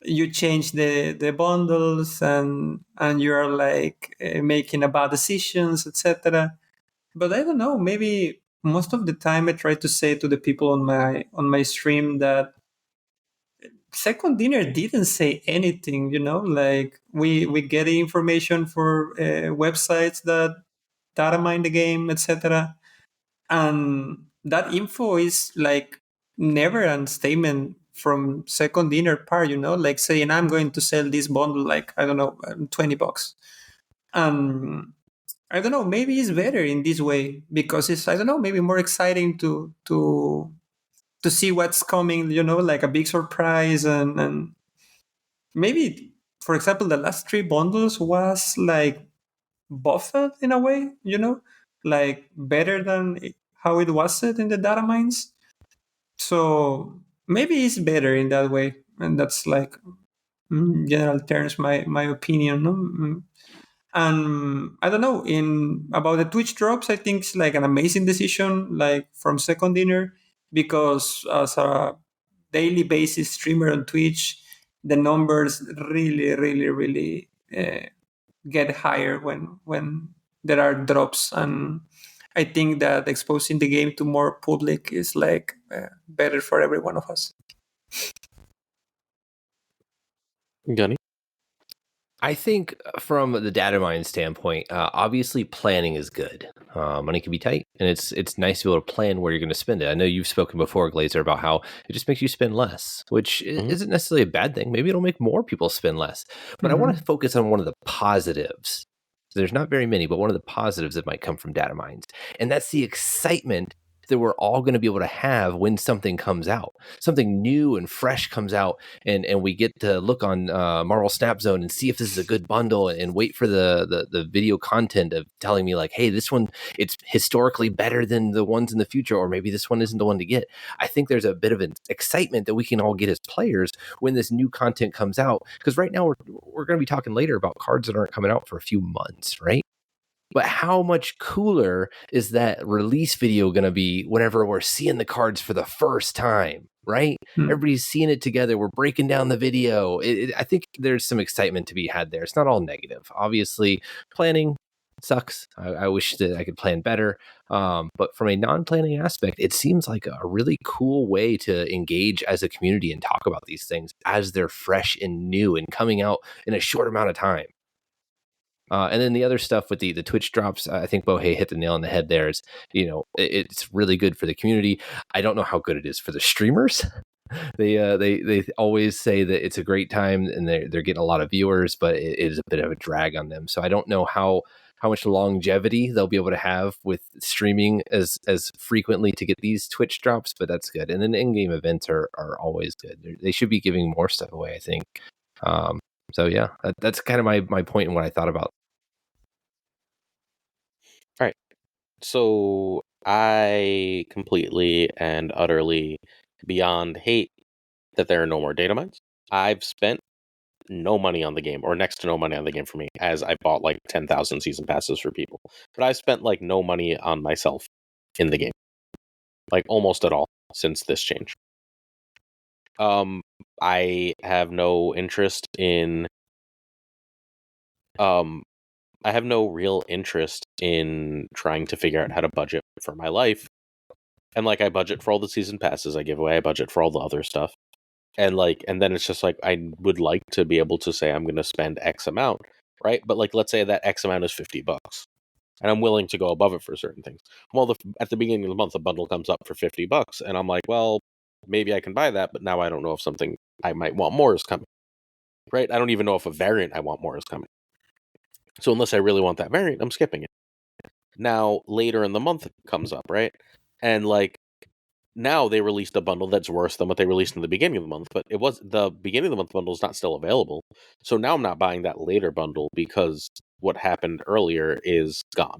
you change the bundles and you're like making a bad decisions, etc. But I don't know, maybe most of the time I try to say to the people on my stream that second dinner didn't say anything, like we get the information for websites that data mine the game, etc. And that info is like never a statement from second dinner part, like saying I'm going to sell this bundle, like, I don't know, $20. I don't know, maybe it's better in this way because it's, I don't know, maybe more exciting to see what's coming, like a big surprise. And maybe, for example, the last three bundles was like buffet in a way, like better than how it was set in the data mines. So maybe it's better in that way. And that's like, general terms, my opinion. No? And I don't know, in about the Twitch drops, I think it's like an amazing decision, like from second dinner, because as a daily basis streamer on Twitch, the numbers really, really, really get higher when there are drops. And I think that exposing the game to more public is like better for every one of us. Gunny? I think from the data mine standpoint, obviously planning is good. Money can be tight, and it's nice to be able to plan where you're going to spend it. I know you've spoken before, Glazer, about how it just makes you spend less, which isn't necessarily a bad thing. Maybe it'll make more people spend less. But I want to focus on one of the positives. There's not very many, but one of the positives that might come from data mines, and that's the excitement that we're all going to be able to have when something comes out, something new and fresh comes out, and we get to look on Marvel Snap Zone and see if this is a good bundle, and wait for the video content of telling me like, hey, this one, it's historically better than the ones in the future, or maybe this one isn't the one to get. I think there's a bit of an excitement that we can all get as players when this new content comes out, because right now we're going to be talking later about cards that aren't coming out for a few months, right? But how much cooler is that release video going to be whenever we're seeing the cards for the first time, right? Everybody's seeing it together. We're breaking down the video. I think there's some excitement to be had there. It's not all negative. Obviously, planning sucks. I wish that I could plan better. But from a non-planning aspect, it seems like a really cool way to engage as a community and talk about these things as they're fresh and new and coming out in a short amount of time. And then the other stuff with the Twitch drops, I think Bohe hit the nail on the head there. Is, it's really good for the community. I don't know how good it is for the streamers. They always say that it's a great time and they're getting a lot of viewers, but it is a bit of a drag on them. So I don't know how much longevity they'll be able to have with streaming as frequently to get these Twitch drops, but that's good. And then in-game events are always good. They should be giving more stuff away, I think. So yeah, that's kind of my point and what I thought about. All right. So I completely and utterly beyond hate that there are no more data mines. I've spent no money on the game, or next to no money on the game for me, as I bought like 10,000 season passes for people. But I've spent like no money on myself in the game, like almost at all since this change. I have no interest in I have no real interest in trying to figure out how to budget for my life. And like, I budget for all the season passes I give away, I budget for all the other stuff. And then it's just like, I would like to be able to say I'm going to spend X amount, right? But like, let's say that X amount is $50, and I'm willing to go above it for certain things. Well, at the beginning of the month, a bundle comes up for $50, and I'm like, well, maybe I can buy that, but now I don't know if something I might want more is coming, right? I don't even know if a variant I want more is coming. So unless I really want that variant, I'm skipping it. Now, later in the month it comes up, right? And like, now they released a bundle that's worse than what they released in the beginning of the month, but it was the beginning of the month bundle is not still available. So now I'm not buying that later bundle because what happened earlier is gone.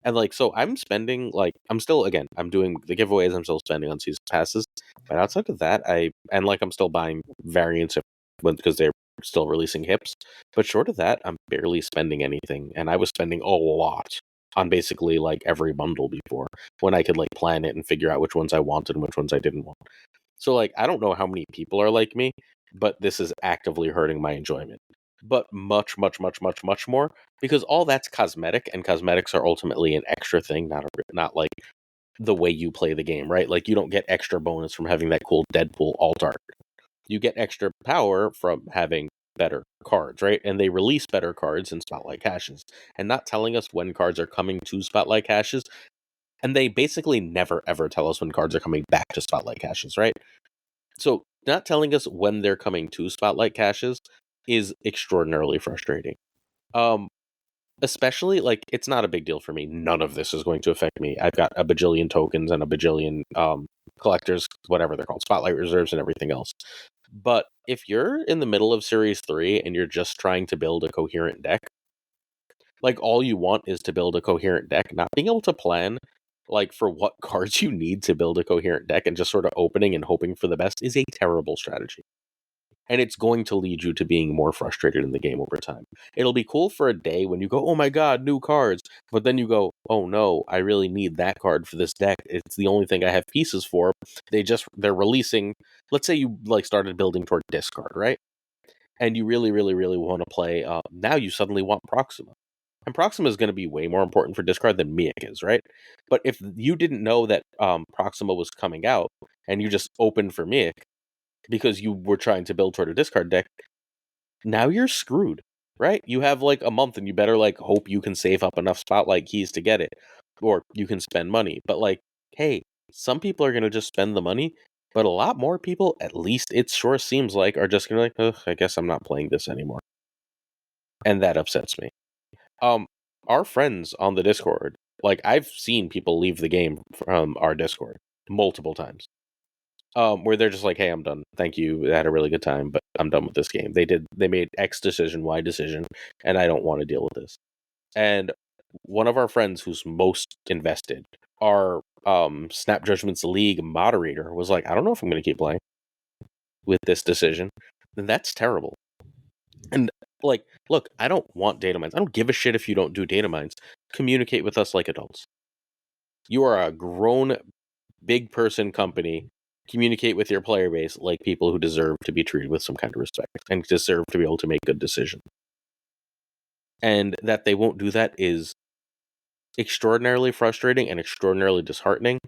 And like, so I'm spending like, I'm still, again, I'm doing the giveaways, I'm still spending on season passes. But outside of that, I'm still buying variants because they're still releasing hips. But short of that, I'm barely spending anything. And I was spending a lot on basically like every bundle before, when I could like plan it and figure out which ones I wanted and which ones I didn't want. So like, I don't know how many people are like me, but this is actively hurting my enjoyment. But much, much, much, much, much more, because all that's cosmetic, and cosmetics are ultimately an extra thing, not like the way you play the game, right? Like, you don't get extra bonus from having that cool Deadpool alt art. You get extra power from having better cards, right? And they release better cards in Spotlight Caches, and not telling us when cards are coming to Spotlight Caches. And they basically never ever tell us when cards are coming back to Spotlight Caches, right? So not telling us when they're coming to Spotlight Caches is extraordinarily frustrating. Especially, like, it's not a big deal for me. None of this is going to affect me. I've got a bajillion tokens and a bajillion collectors, whatever they're called, spotlight reserves and everything else. But if you're in the middle of Series 3 and you're just trying to build a coherent deck, like, all you want is to build a coherent deck, not being able to plan, like, for what cards you need to build a coherent deck and just sort of opening and hoping for the best is a terrible strategy. And it's going to lead you to being more frustrated in the game over time. It'll be cool for a day when you go, oh my god, new cards, but then you go, oh no, I really need that card for this deck. It's the only thing I have pieces for. They're releasing, let's say you like started building toward discard, right? And you really, really, really want to play, now you suddenly want Proxima. And Proxima is going to be way more important for discard than Miak is, right? But if you didn't know that Proxima was coming out, and you just opened for Miak, because you were trying to build toward a discard deck, now you're screwed, right? You have like a month and you better like hope you can save up enough spotlight keys to get it, or you can spend money. But like, hey, some people are going to just spend the money, but a lot more people, at least it sure seems like, are just going to like, I guess I'm not playing this anymore. And that upsets me. Our friends on the Discord, like, I've seen people leave the game from our Discord multiple times. Where they're just like, hey, I'm done. Thank you. I had a really good time, but I'm done with this game. They made X decision, Y decision, and I don't want to deal with this. And one of our friends who's most invested, our Snap Judgments League moderator, was like, I don't know if I'm going to keep playing with this decision. And that's terrible. And like, look, I don't want data mines. I don't give a shit if you don't do data mines. Communicate with us like adults. You are a grown, big person company. Communicate with your player base like people who deserve to be treated with some kind of respect and deserve to be able to make good decisions. And that they won't do that is extraordinarily frustrating and extraordinarily disheartening.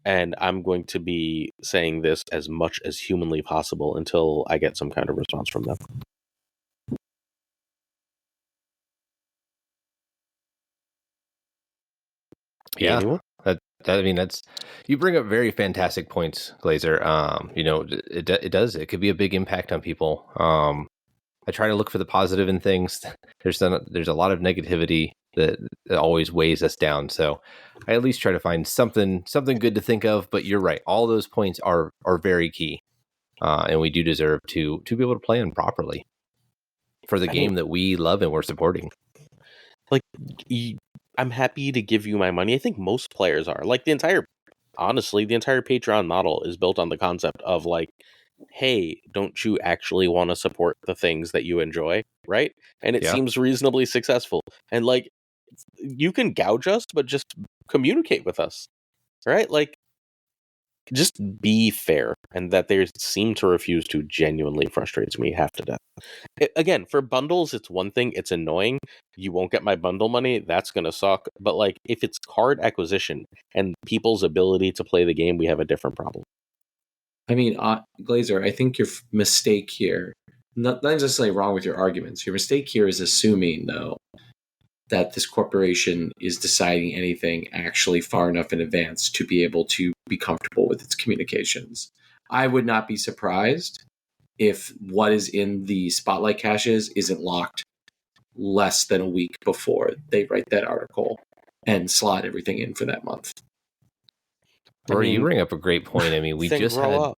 And I'm going to be saying this as much as humanly possible until I get some kind of response from them. Yeah. Anyone? I mean, that's, you bring up very fantastic points, Glazer. It could be a big impact on people. I try to look for the positive in things. There's a lot of negativity that always weighs us down. So I at least try to find something good to think of. But you're right, all those points are very key, and we do deserve to be able to play them properly for the game that we love and we're supporting. Like, I'm happy to give you my money. I think most players are. Like, the entire Patreon model is built on the concept of like, hey, don't you actually want to support the things that you enjoy, right? And it seems reasonably successful. And like, you can gouge us, but just communicate with us, right? Like, just be fair. And that they seem to refuse to genuinely frustrates me half to death. Again, for bundles, it's one thing. It's annoying. You won't get my bundle money. That's going to suck. But like, if it's card acquisition and people's ability to play the game, we have a different problem. I mean, Glazer, I think your mistake here, not necessarily wrong with your arguments. Your mistake here is assuming, though, that this corporation is deciding anything actually far enough in advance to be able to be comfortable with its communications. I would not be surprised if what is in the Spotlight caches isn't locked less than a week before they write that article and slot everything in for that month. Rory, you bring up a great point. I mean, we just had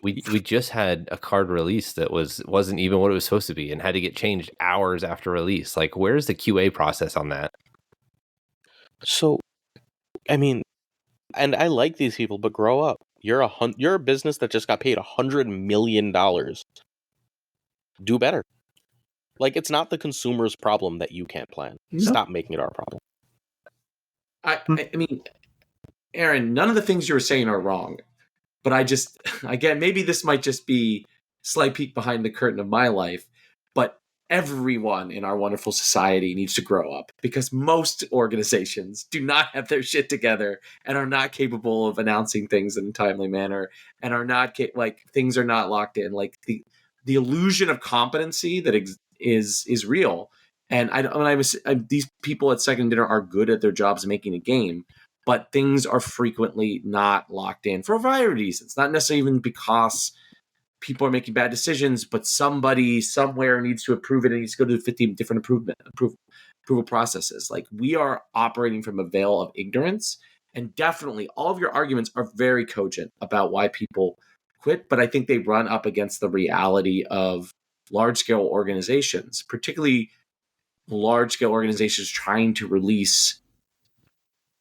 we just had a card release that wasn't even what it was supposed to be and had to get changed hours after release. Like, where's the QA process on that? So, I mean, and I like these people, but grow up. You're a business that just got paid $100 million. Do better. Like, it's not the consumer's problem that you can't plan. No. Stop making it our problem. I mean, Aaron, none of the things you were saying are wrong, but again, maybe this might just be a slight peek behind the curtain of my life, but everyone in our wonderful society needs to grow up, because most organizations do not have their shit together and are not capable of announcing things in a timely manner, and are not like, things are not locked in. Like, the illusion of competency that is real. And these people at Second Dinner are good at their jobs making a game, but things are frequently not locked in for a variety of reasons. Not necessarily even because people are making bad decisions, but somebody somewhere needs to approve it and needs to go to 50 different approval processes. Like, we are operating from a veil of ignorance, and definitely all of your arguments are very cogent about why people quit, but I think they run up against the reality of large-scale organizations, particularly large-scale organizations trying to release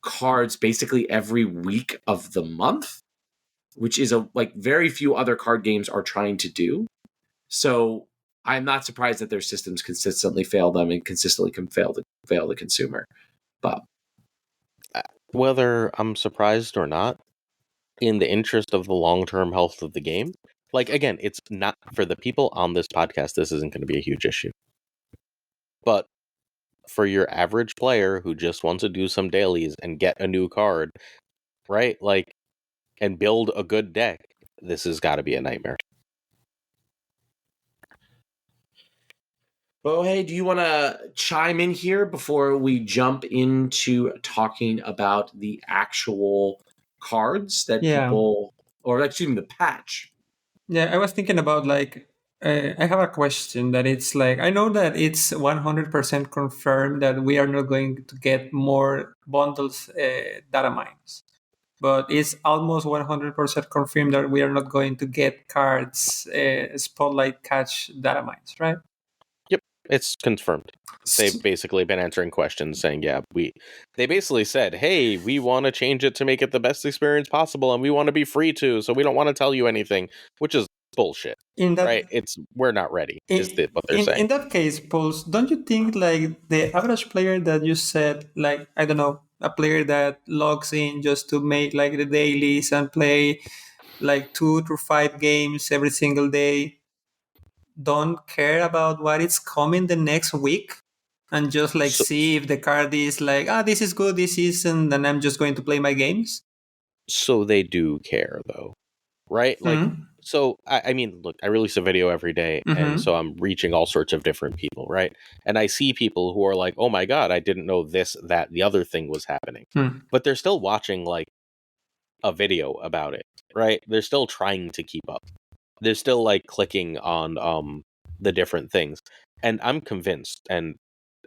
cards basically every week of the month, which is like very few other card games are trying to do. So I'm not surprised that their systems consistently fail them and consistently can fail the consumer. But whether I'm surprised or not, in the interest of the long-term health of the game, like, again, it's not for the people on this podcast, this isn't going to be a huge issue. But for your average player who just wants to do some dailies and get a new card, right? Like, and build a good deck, this has got to be a nightmare. Bohe, do you want to chime in here before we jump into talking about the actual cards that people, or excuse me, the patch? Yeah, I was thinking about, like, I have a question that it's like, I know that it's 100% confirmed that we are not going to get more bundles Datamines, but it's almost 100% confirmed that we are not going to get cards Spotlight Catch Datamines, right? Yep, it's confirmed. They've basically been answering questions saying, yeah, they basically said, hey, we want to change it to make it the best experience possible, and we want to be free to, so we don't want to tell you anything, which is bullshit. Right? We're not ready, what they're saying. In that case, Pauls, don't you think, like, the average player that you said, like, I don't know, a player that logs in just to make, like, the dailies and play, like, 2 to 5 games every single day, don't care about what is coming the next week, and just, like, see if the card is like, this is good, this isn't, and I'm just going to play my games? So they do care, though, right? Like, so, I mean, look, I release a video every day, and so I'm reaching all sorts of different people, right? And I see people who are like, oh my god, I didn't know this, that, the other thing was happening. But they're still watching, like, a video about it, right? They're still trying to keep up. They're still, like, clicking on the different things. And I'm convinced, and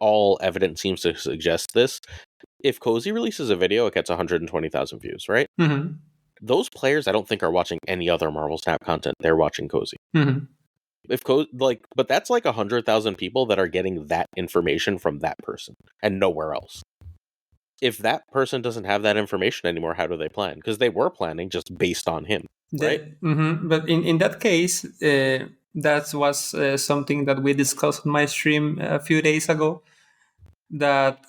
all evidence seems to suggest this, if Cozy releases a video, it gets 120,000 views, right? Those players, I don't think, are watching any other Marvel Snap content. They're watching Cozy. But that's like 100,000 people that are getting that information from that person and nowhere else. If that person doesn't have that information anymore, how do they plan? Because they were planning just based on him, right? But in that case, that was something that we discussed on my stream a few days ago, that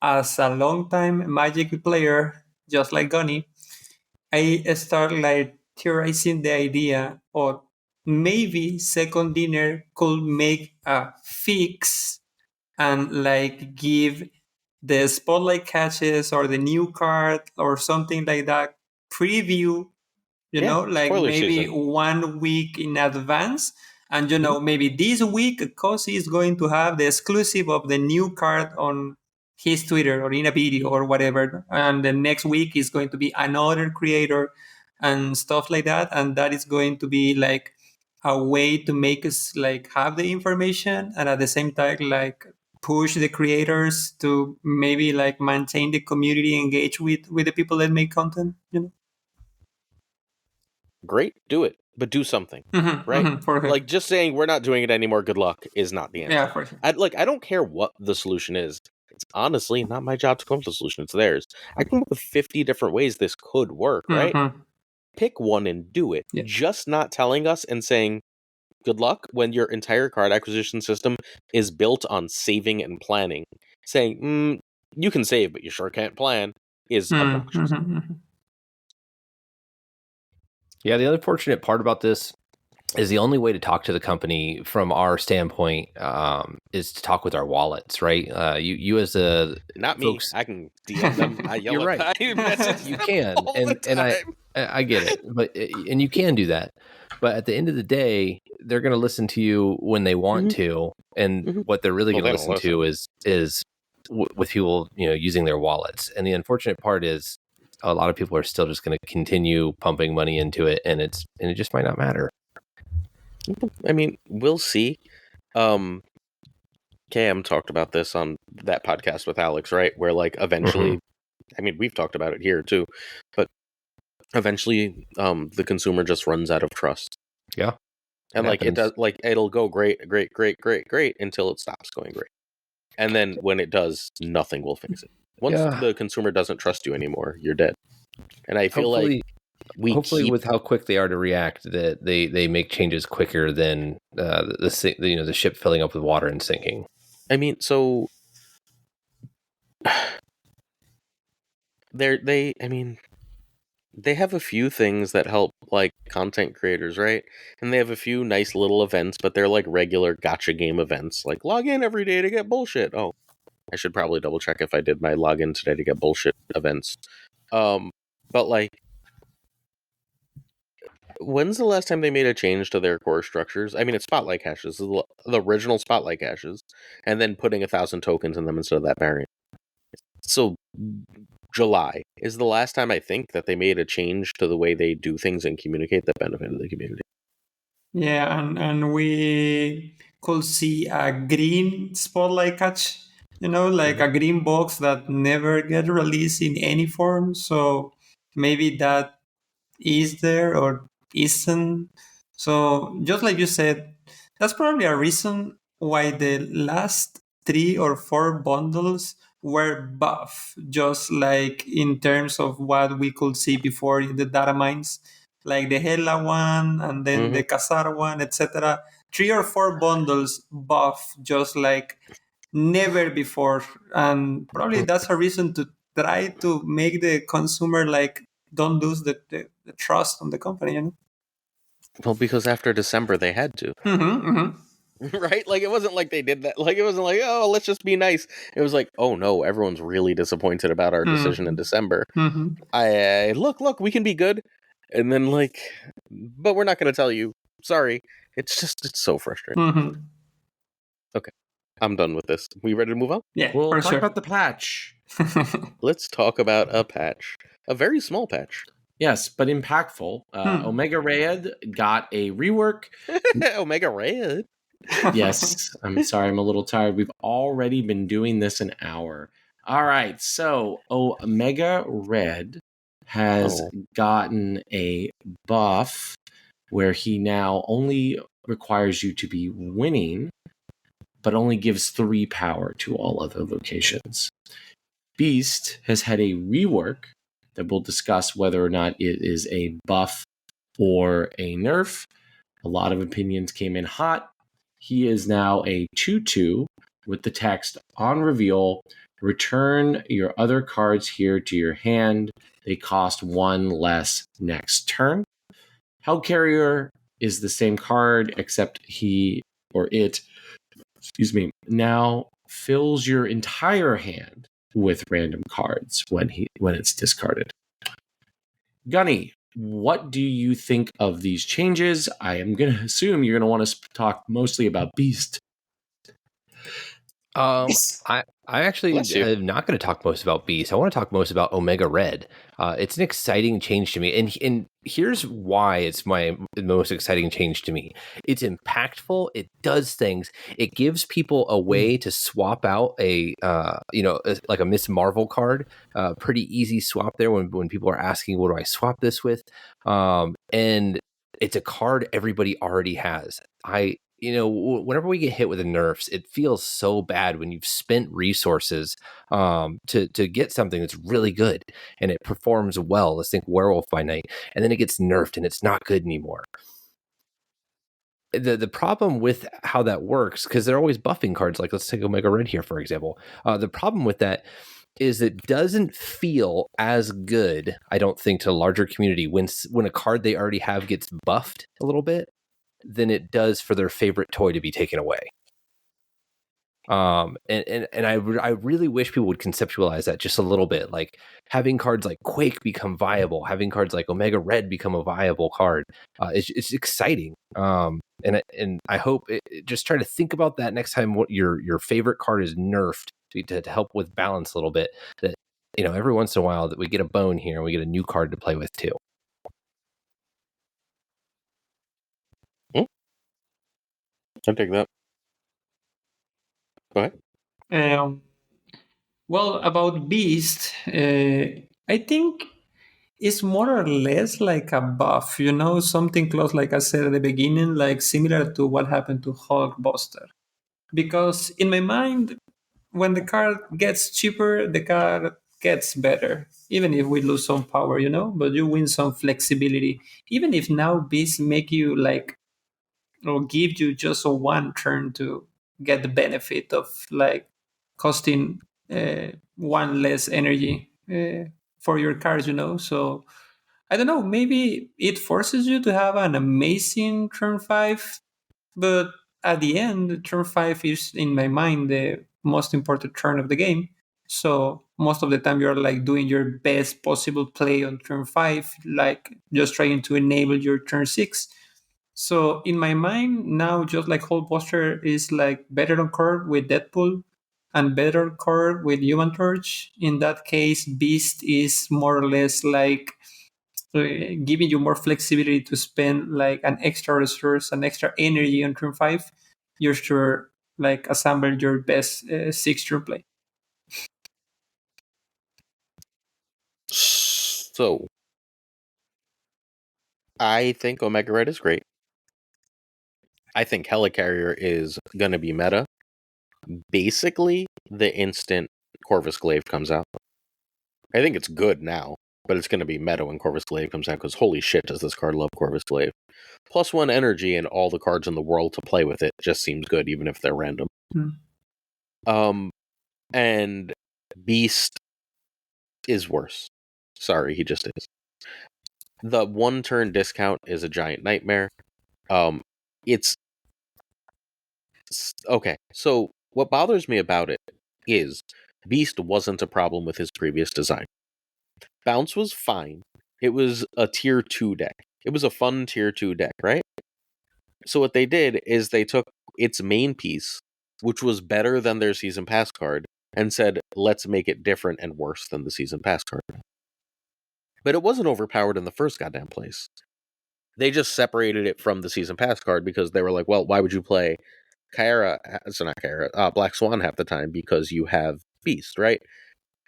as a long-time Magic player, just like Gunny, I started, like, theorizing the idea, or maybe Second Dinner could make a fix and, like, give the Spotlight Catches or the new card or something like that preview, like, maybe season. 1 week in advance. And, maybe this week, Cozy is going to have the exclusive of the new card on his Twitter or in a video or whatever. And the next week is going to be another creator and stuff like that. And that is going to be, like, a way to make us, like, have the information, and at the same time, like, push the creators to maybe, like, maintain the community engaged with the people that make content, Great, do it, but do something, right? For sure. Like, just saying we're not doing it anymore, good luck, is not the answer. Yeah, for sure. I don't care what the solution is. It's honestly not my job to come up with a solution. It's theirs. I come up with 50 different ways this could work, right? Mhm. Pick one and do it. Yeah. Just not telling us and saying, good luck when your entire card acquisition system is built on saving and planning. Saying, you can save, but you sure can't plan, is obnoxious. Mhm. Yeah, the unfortunate part about this is the only way to talk to the company from our standpoint is to talk with our wallets, right? You as a Not folks, me. I can DM them. I yell You're at right. I message You them can, all the and time. I get it, but and you can do that, but at the end of the day, they're going to listen to you when they want to, and what they're really Well, going to they listen don't to is with people using their wallets. And the unfortunate part is a lot of people are still just going to continue pumping money into it, and it just might not matter. I mean, we'll see. Cam talked about this on that podcast with Alex, right? Where like eventually, I mean, we've talked about it here too, but eventually, the consumer just runs out of trust. Yeah, and like it does, like it'll go great until it stops going great, and then when it does, nothing will fix it. Once the consumer doesn't trust you anymore, you're dead. And I feel like hopefully with how quick they are to react, that they make changes quicker than the ship filling up with water and sinking. I mean, so they have a few things that help like content creators, right? And they have a few nice little events, but they're like regular gotcha game events, like log in every day to get bullshit. Oh, I should probably double check if I did my login today to get bullshit events. But like, when's the last time they made a change to their core structures? I mean, it's spotlight caches, the original spotlight caches, and then putting 1,000 tokens in them instead of that variant. So July is the last time I think that they made a change to the way they do things and communicate that benefited the community. Yeah, and we could see a green spotlight catch, like a green box that never get released in any form. So maybe that is there or isn't. So just like you said, that's probably a reason why the last 3 or 4 bundles were buff, just like in terms of what we could see before in the Datamines, like the Hela one and then the Kazar one, etc. 3 or 4 bundles buff, just like never before, and probably that's a reason to try to make the consumer like don't lose the trust on the company. Well, because after December they had to. Right? Like, it wasn't like they did that. Like, it wasn't like, oh, let's just be nice. It was like, oh no, everyone's really disappointed about our decision in December. I look, we can be good. And then like, but we're not going to tell you. Sorry. It's so frustrating. Okay. I'm done with this. We ready to move on? Yeah, we'll talk about the patch. Let's talk about a patch. A very small patch. Yes, but impactful. Omega Red got a rework. Omega Red? Yes, I'm sorry, I'm a little tired. We've already been doing this an hour. All right, so Omega Red has gotten a buff where he now only requires you to be winning, but only gives 3 power to all other locations. Beast has had a rework that we'll discuss whether or not it is a buff or a nerf. A lot of opinions came in hot. He is now a 2/2 with the text on reveal, return your other cards here to your hand. They cost 1 less next turn. Hellcarrier is the same card, except he or it, now fills your entire hand with random cards when it's discarded. Gunny, what do you think of these changes? I am going to assume you're going to want to talk mostly about Beast. I actually am not going to talk most about Beast. I want to talk most about Omega Red. It's an exciting change to me, and here's why it's my most exciting change to me. It's impactful. It does things. It gives people a way to swap out like a Miss Marvel card. Pretty easy swap there when people are asking, what do I swap this with? And it's a card everybody already has. I whenever we get hit with the nerfs, it feels so bad when you've spent resources to get something that's really good and it performs well. Let's think Werewolf by Night, and then it gets nerfed and it's not good anymore. The problem with how that works, because they're always buffing cards, like let's take Omega Red here, for example. The problem with that is it doesn't feel as good, I don't think, to the larger community when a card they already have gets buffed a little bit than it does for their favorite toy to be taken away. And I really wish people would conceptualize that just a little bit, like having cards like Quake become viable, having cards like Omega Red become a viable card. It's exciting. And I hope just try to think about that next time what your favorite card is nerfed to help with balance a little bit. That every once in a while that we get a bone here and we get a new card to play with too. I'll take that. Go ahead. Well, about Beast, I think it's more or less like a buff, something close, like I said at the beginning, like similar to what happened to Hulkbuster. Because in my mind, when the card gets cheaper, the card gets better. Even if we lose some power, but you win some flexibility. Even if now Beast make you like, or give you just a one turn to get the benefit of like costing one less energy for your cards, So I don't know, maybe it forces you to have an amazing turn 5, but at the end, turn 5 is, in my mind, the most important turn of the game. So most of the time you're like doing your best possible play on turn 5, like just trying to enable your turn 6. So in my mind now, just like Hulkbuster is like better on card with Deadpool and better card with Human Torch. In that case, Beast is more or less like giving you more flexibility to spend like an extra resource, an extra energy on turn 5, just to like assemble your best 6 turn play. So, I think Omega Red is great. I think Helicarrier is going to be meta. Basically, the instant Corvus Glaive comes out. I think it's good now, but it's going to be meta when Corvus Glaive comes out, because holy shit does this card love Corvus Glaive. +1 energy and all the cards in the world to play with it just seems good, even if they're random. And Beast is worse. Sorry, he just is. The 1-turn discount is a giant nightmare. It's okay. So what bothers me about it is Beast wasn't a problem with his previous design. Bounce was fine. It was a tier 2 deck. It was a fun tier 2 deck, right? So what they did is they took its main piece, which was better than their Season Pass card, and said, let's make it different and worse than the Season Pass card. But it wasn't overpowered in the first goddamn place. They just separated it from the Season Pass card because they were like, well, why would you play Black Swan half the time? Because you have Beast, right?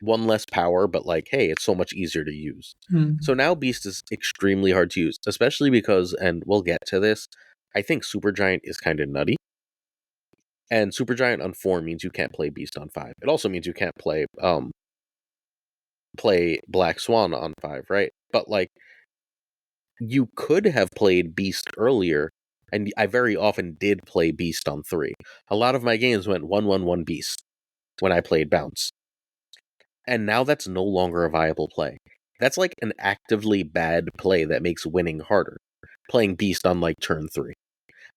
One less power, but like, hey, it's so much easier to use. So now Beast is extremely hard to use, especially because, and we'll get to this, I think Supergiant is kind of nutty. And Supergiant on 4 means you can't play Beast on 5. It also means you can't play Black Swan on 5, right? But like, you could have played Beast earlier, and I very often did play Beast on 3. A lot of my games went 1-1-1 Beast when I played Bounce. And now that's no longer a viable play. That's like an actively bad play that makes winning harder. Playing Beast on like turn 3.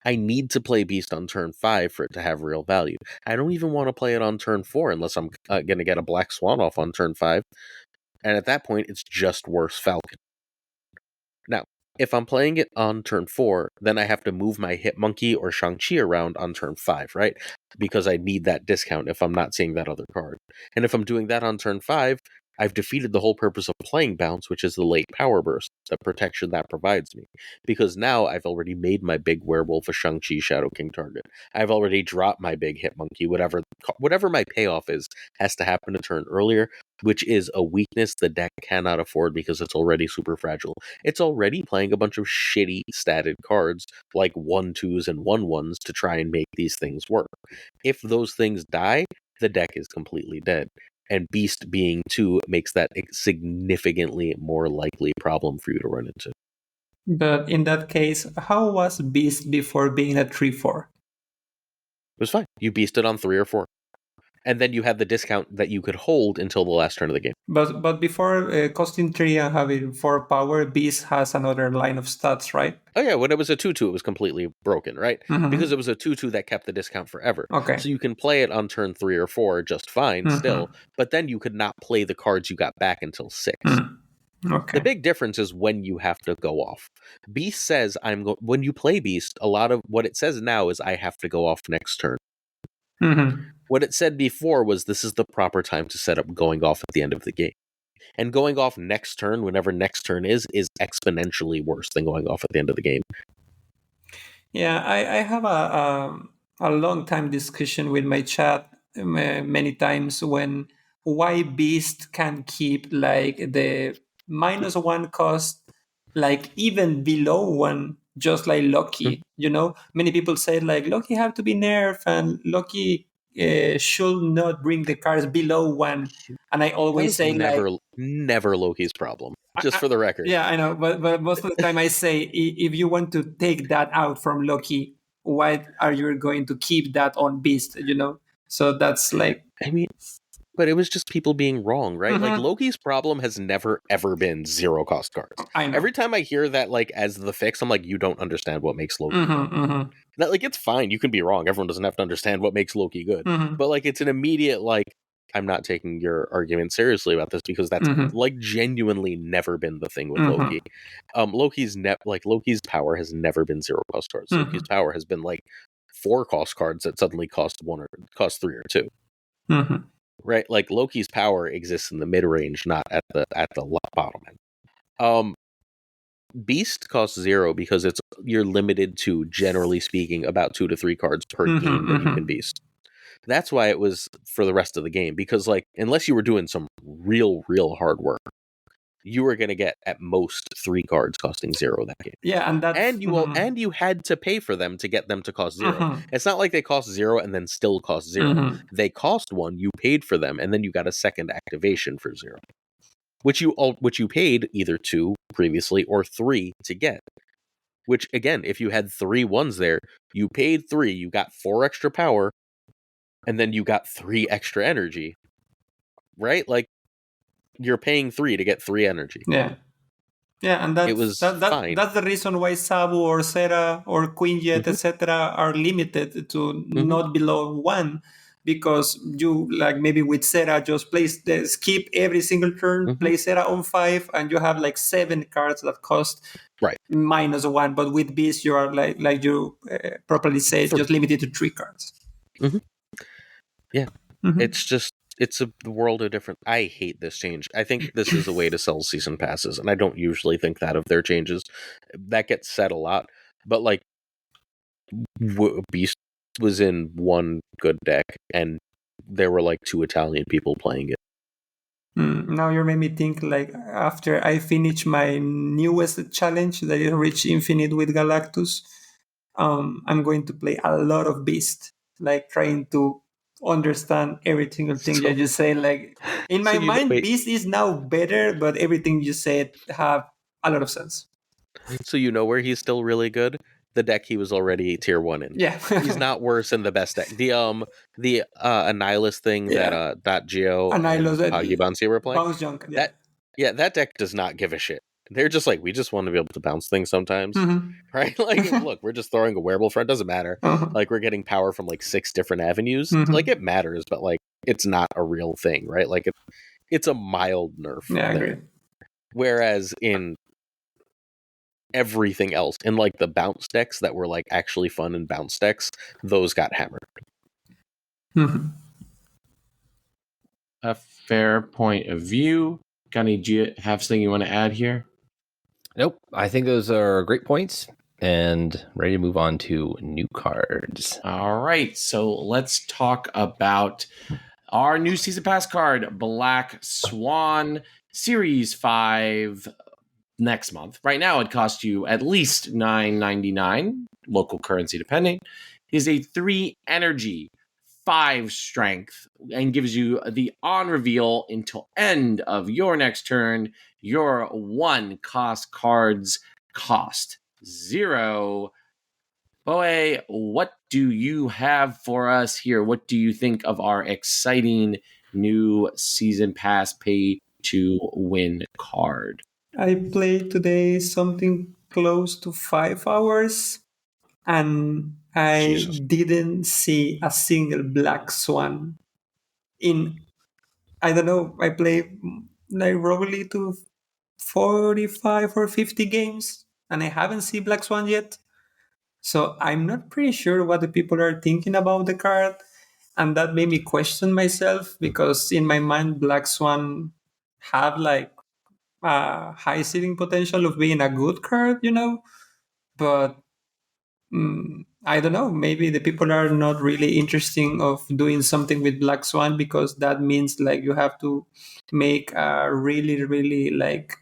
I need to play Beast on turn 5 for it to have real value. I don't even want to play it on turn 4 unless I'm going to get a Black Swan off on turn 5. And at that point, it's just worse Falcon. Now, if I'm playing it on turn 4, then I have to move my Hitmonkey or Shang-Chi around on turn 5, right? Because I need that discount if I'm not seeing that other card. And if I'm doing that on turn 5, I've defeated the whole purpose of playing Bounce, which is the late power burst, the protection that provides me. Because now I've already made my big werewolf a Shang-Chi Shadow King target. I've already dropped my big Hitmonkey. Whatever my payoff is has to happen a turn earlier, which is a weakness the deck cannot afford because it's already super fragile. It's already playing a bunch of shitty statted cards like 1/2s and 1/1s to try and make these things work. If those things die, the deck is completely dead. And Beast being 2 makes that a significantly more likely problem for you to run into. But in that case, how was Beast before being a 3/4? It was fine. You beasted on 3 or 4. And then you had the discount that you could hold until the last turn of the game. But before costing 3 and having 4 power, Beast has another line of stats, right? Oh yeah, when it was a 2/2, it was completely broken, right? Mhm. Because it was a 2/2 that kept the discount forever. Okay. So you can play it on turn 3 or 4 just fine Mhm. still, but then you could not play the cards you got back until 6. Okay. The big difference is when you have to go off. Beast says when you play Beast, a lot of what it says now is I have to go off next turn. Mhm. What it said before was this is the proper time to set up going off at the end of the game. And going off next turn, whenever next turn is exponentially worse than going off at the end of the game. Yeah, I have a long time discussion with my chat many times when why Beast can keep like the -1 cost like even below 1, just like Loki. You know, many people say like Loki have to be nerfed and Loki should not bring the cards below 1. And I That always was say like never Loki's problem, just for the record. yeah, I know, but most of the time I say if you want to take that out from Loki, why are you going to keep that on Beast? You know, so that's like I mean, but it was just people being wrong, right? Like Mhm. Loki's problem has never ever been 0 cost cards. I know. Every time I hear that like as the fix, I'm like, you don't understand what makes Loki good. Mhm. That like it's fine, you can be wrong. Everyone doesn't have to understand what makes Loki good. Mhm. But like it's an immediate like I'm not taking your argument seriously about this because that's Mhm. like genuinely never been the thing with Mhm. Loki. Loki's power has never been 0 cost cards. Mhm. Loki's power has been like 4 cost cards that suddenly cost 1 or cost 3 or 2. Mhm. Right? Like Loki's power exists in the mid range, not at the bottom end. Beast costs 0 because you're limited to, generally speaking, about 2 to 3 cards per Mhm. game that you Mhm. can beast. That's why it was for the rest of the game, because like unless you were doing some real hard work, you were going to get at most 3 cards costing 0 that game. Yeah, and that's And you had to pay for them to get them to cost 0. Mhm. It's not like they cost 0 and then still cost 0. Mhm. They cost 1, you paid for them, and then you got a second activation for 0. Which you paid either 2 previously or 3 to get. Which again, if you had 3 1s there, you paid 3, you got 4 extra power, and then you got 3 extra energy. Right? Like you're paying 3 to get 3 energy. Yeah. Yeah, and It was fine. that's the reason why Sabu or Sera or Queen Jet, Mhm. etc., are limited to Mhm. not below 1, because you like maybe with Sera just skip every single turn, Mhm. play Sera on 5, and you have like 7 cards that cost Right. -1. But with Beast, you are like you properly said, 3. just limited to 3 cards. Yeah. Mhm. It's a world of different. I hate this change. I think this is a way to sell season passes, and I don't usually think that of their changes. That gets said a lot, but like Beast was in one good deck, and there were like 2 Italian people playing it. Now you made me think like after I finish my newest challenge that is Reach Infinite with Galactus, I'm going to play a lot of Beast, like trying to understand every single thing that you say. Like in my mind, Wait, Beast is now better, but everything you said have a lot of sense. so you know where he's still really good? The deck he was already tier 1 in. Yeah, He's not worse than the best deck. The Annihilus thing Yeah. that Geo and Annihilus, Poggy Bouncy were playing. Bounce Junk. Yeah. That deck does not give a shit. They're just like, we just want to be able to bounce things sometimes. Mhm. Right? Like, look, we're just throwing a werewolf front, doesn't matter. Uh-huh. Like, we're getting power from like 6 different avenues. Mhm. Like, it matters, but like, it's not a real thing, right? Like, it's a mild nerf Yeah, I there. agree. Whereas in everything else, in like the bounce decks that were like actually fun and bounce decks, those got hammered. Mhm. A fair point of view. Gunny, do you have something you want to add here? Nope. I think those are great points, and ready to move on to new cards. All right, so let's talk about our new season pass card, Black Swan Series 5, next month. Right now, it costs you at least $9.99, local currency depending. Is a 3 energy, 5 strength, and gives you the on reveal until end of your next turn. Your 1 cost cards cost 0. Boe, what do you have for us here? What do you think of our exciting new season pass pay to win card? I played today something close to 5 hours, and I Jesus. didn't see a single black swan. In I don't know, I play like roughly to 45 or 50 games, and I haven't seen black swan yet. So I'm not pretty sure what the people are thinking about the card, and that made me question myself because in my mind, Black Swan have like a high seeding potential of being a good card, But I don't know. Maybe the people are not really interesting of doing something with Black Swan because that means like you have to make a really, really like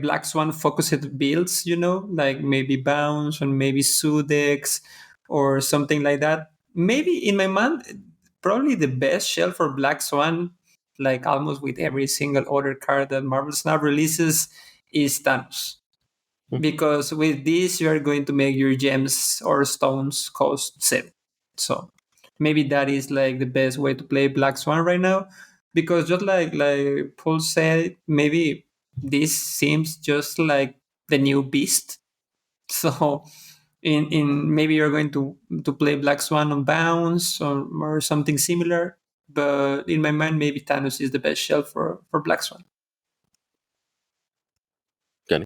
Black Swan focused builds, like maybe bounce or maybe Sudex or something like that. Maybe in my mind, probably the best shell for Black Swan, like almost with every single other card that Marvel Snap releases, is Thanos. Because with this, you are going to make your gems or stones cost 7. So maybe that is like the best way to play Black Swan right now. Because just like Paul said, maybe this seems just like the new beast. So in maybe you're going to play Black Swan on bounce or something similar. But in my mind, maybe Thanos is the best shell for Black Swan. Gunny.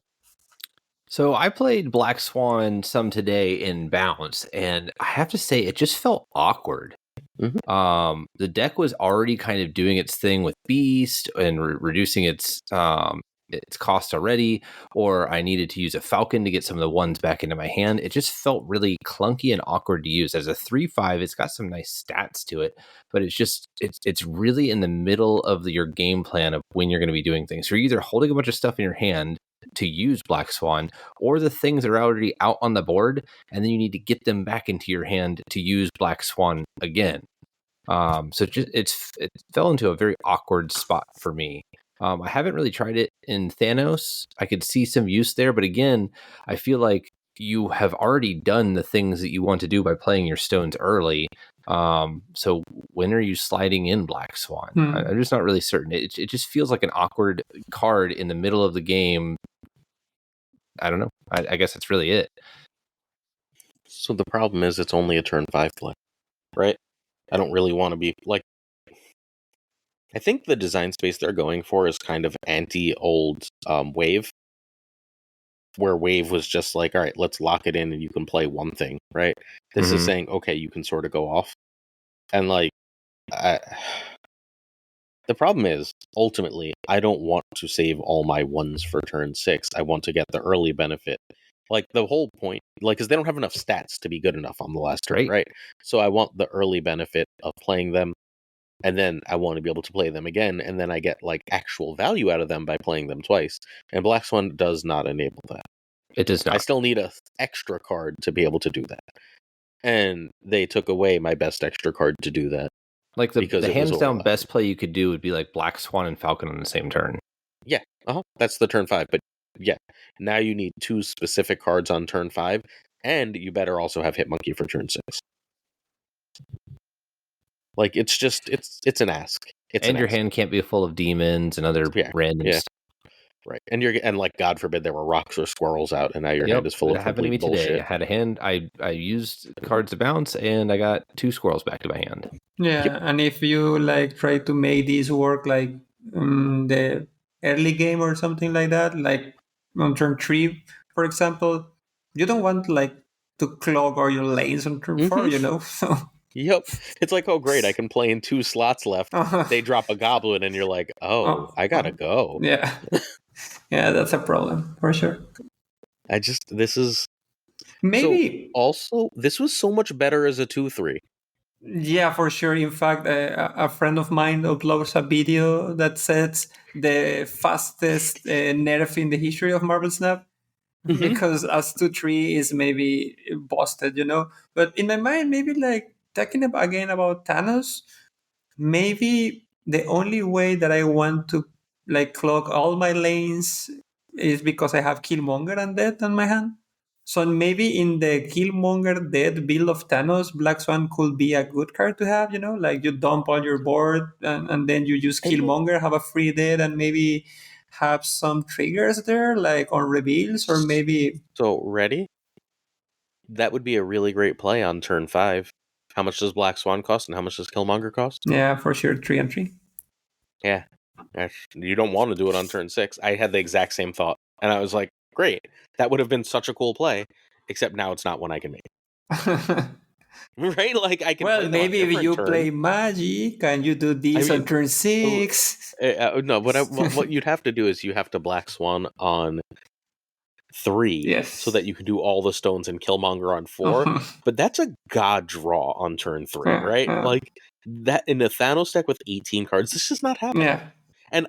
So I played Black Swan some today in Bounce, and I have to say it just felt awkward. The deck was already kind of doing its thing with Beast and reducing its cost already, or I needed to use a Falcon to get some of the ones back into my hand. It just felt really clunky and awkward to use. As a 3/5, it's got some nice stats to it, but it's really in the middle of your game plan of when you're going to be doing things. So you're either holding a bunch of stuff in your hand to use Black Swan, or the things are already out on the board, and then you need to get them back into your hand to use Black Swan again. So it fell into a very awkward spot for me. I haven't really tried it in Thanos. I could see some use there, but again, I feel like you have already done the things that you want to do by playing your stones early. So when are you sliding in Black Swan? I'm just not really certain. It just feels like an awkward card in the middle of the game. I don't know. I guess that's really it. So the problem is it's only a turn 5 play, right? I don't really want to be like. I think the design space they're going for is kind of anti-old Wave, where Wave was just like, all right, let's lock it in and you can play one thing, right? This is saying, okay, you can sort of go off. And like, the problem is, ultimately, I don't want to save all my ones for turn 6. I want to get the early benefit. Like, the whole point, like, because they don't have enough stats to be good enough on the last turn, right? So I want the early benefit of playing them, and then I want to be able to play them again, and then I get, like, actual value out of them by playing them twice. And Black Swan does not enable that. It does not. I still need a extra card to be able to do that. And they took away my best extra card to do that. Like the hands down best play you could do would be like Black Swan and Falcon on the same turn. Yeah, that's the turn 5. But yeah, now you need 2 specific cards on turn 5, and you better also have Hit Monkey for turn 6. Like, it's just, it's an ask. Your hand can't be full of demons and other random stuff. Right. And like, God forbid there were rocks or squirrels out, and now your hand is full of complete bullshit. Today. I had a hand, I used cards to bounce, and I got 2 squirrels back to my hand. Yeah, and if you like try to make this work like the early game or something like that, like on turn 3, for example, you don't want like to clog all your lanes on turn 4, So Yep. It's like, oh great, I can play in 2 slots left. They drop a goblin, and you're like, I gotta go. Yeah. Yeah, that's a problem for sure. This is maybe also, this was so much better as a 2/3. Yeah, for sure. In fact, a friend of mine uploads a video that says the fastest nerf in the history of Marvel Snap because as 2-3 is maybe busted, But in my mind, maybe like talking again about Thanos, maybe the only way that I want to like clog all my lanes is because I have Killmonger and Death on my hand. So maybe in the Killmonger Death build of Thanos, Black Swan could be a good card to have, like you dump all your board and then you use Killmonger, have a free Death, and maybe have some triggers there, like on reveals, or maybe. So, ready? That would be a really great play on turn 5. How much does Black Swan cost and how much does Killmonger cost? Yeah, for sure, 3 and 3. Yeah. You don't want to do it on turn 6. I had the exact same thought. And I was like, great. That would have been such a cool play. Except now it's not one I can make. Right? Like, I can play Well, them maybe on if you turn. play Magic and you do this on turn 6. No, what you'd have to do is you have to Black Swan on 3, Yes. so that you can do all the stones and Killmonger on 4. But that's a god draw on turn 3, right? Like that in a Thanos deck with 18 cards, this is not happening. Yeah. And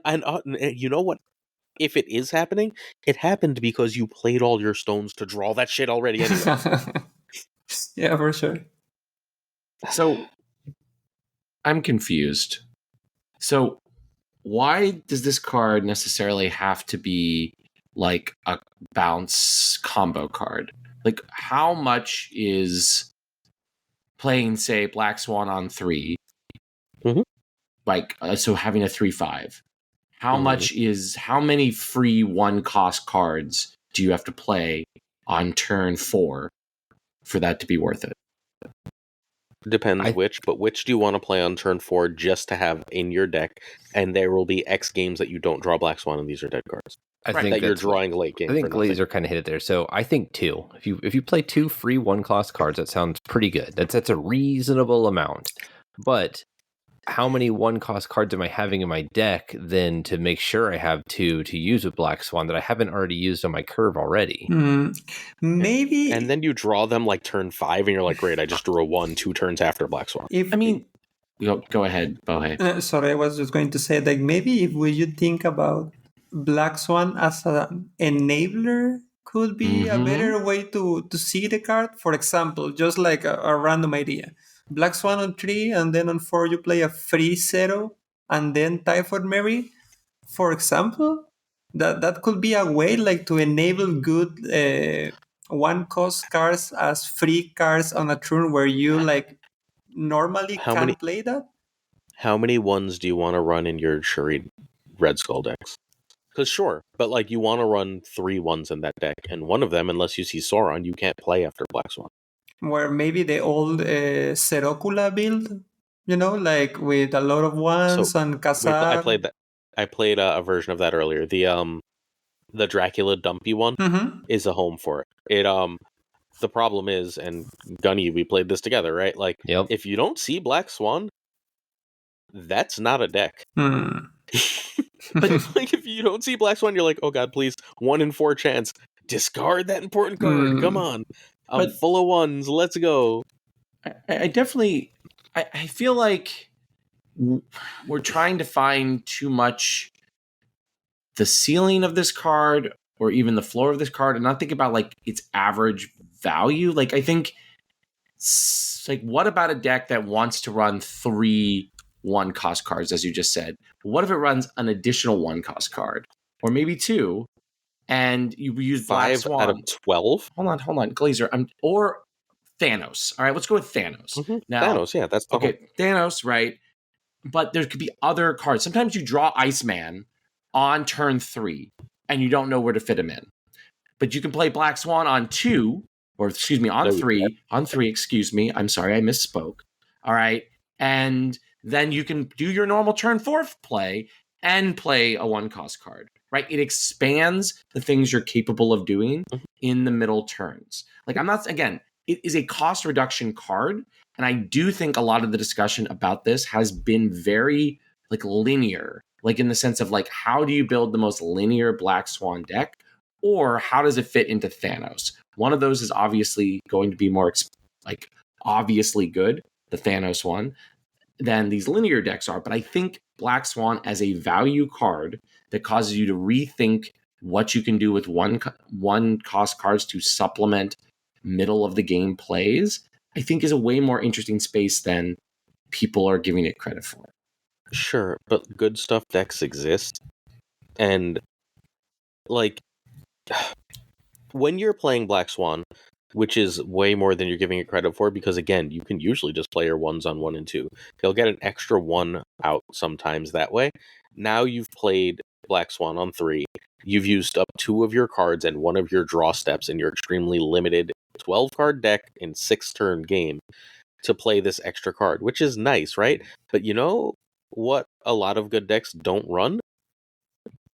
you know what? If it is happening, it happened because you played all your stones to draw that shit already anyway. Yeah, for sure. So I'm confused. So why does this card necessarily have to be like a bounce combo card? Like, how much is playing, say, Black Swan on 3? Mhm. Like, so having a 3/5. How much is, how many free 1-cost cards do you have to play on turn 4 for that to be worth it? Depends which do you want to play on turn 4 just to have in your deck, and there will be X games that you don't draw Black Swan and these are dead cards. I think that you're drawing late game. I think Glazer kind of hit it there. So I think 2. If you play 2 free 1-cost cards, that sounds pretty good. That's a reasonable amount. But how many 1-cost cards am I having in my deck then to make sure I have 2 to use with Black Swan that I haven't already used on my curve already? Maybe. And then you draw them like turn 5 and you're like, great, I just drew a 1 2 turns after Black Swan. Go ahead, Bohe. Sorry, I was just going to say, like, maybe if you think about Black Swan as an enabler could be a better way to see the card. For example, just like a random idea. Black Swan on 3, and then on 4 you play a free Zero, and then Typhoid Mary, for example. That could be a way like to enable good 1-cost cards as free cards on a turn where you like normally can't play that. How many ones do you want to run in your Shuri Red Skull decks? Because sure, but like you want to run 3 ones in that deck, and one of them, unless you see Sauron, you can't play after Black Swan. Where maybe the old Serocula build, like with a lot of ones and Khazar. I played a version of that earlier. The Dracula Dumpy one is a home for it. The problem is, and Gunny, we played this together, right? Like, if you don't see Black Swan, that's not a deck. But like, if you don't see Black Swan, you're like, oh god, please, 1 in 4 chance, discard that important card. Come on, I'm full of ones. Let's go. I definitely, I feel like we're trying to find too much the ceiling of this card or even the floor of this card and not think about like its average value. Like, I think like, what about a deck that wants to run 3 1-cost cards, as you just said? What if it runs an additional 1-cost card, or maybe 2, and you use Black Swan 5 out of 12? Hold on, Glazer. Or Thanos. All right, let's go with Thanos. Now, Thanos, yeah, that's the okay. Thanos, right? But there could be other cards. Sometimes you draw Iceman on turn 3, and you don't know where to fit him in. But you can play Black Swan on 2, or excuse me, on 3. On 3, excuse me. I'm sorry, I misspoke. All right, and then you can do your normal turn 4 play and play a 1-cost card. Right? It expands the things you're capable of doing in the middle turns. Like, I'm not, again, it is a cost reduction card. And I do think a lot of the discussion about this has been very like linear, like in the sense of like, how do you build the most linear Black Swan deck? Or how does it fit into Thanos? One of those is obviously going to be more like obviously good. the Thanos one, than these linear decks are. But I think Black Swan as a value card that causes you to rethink what you can do with one cost cards to supplement middle of the game plays, I think is a way more interesting space than people are giving it credit for. Sure, but good stuff decks exist. And like when you're playing Black Swan, which is way more than you're giving it credit for, because again, you can usually just play your 1s on 1 and 2. You'll get an extra 1 out sometimes that way. Now you've played Black Swan on 3. You've used up 2 of your cards and 1 of your draw steps in your extremely limited 12-card deck in 6-turn game to play this extra card, which is nice, right? But you know what a lot of good decks don't run?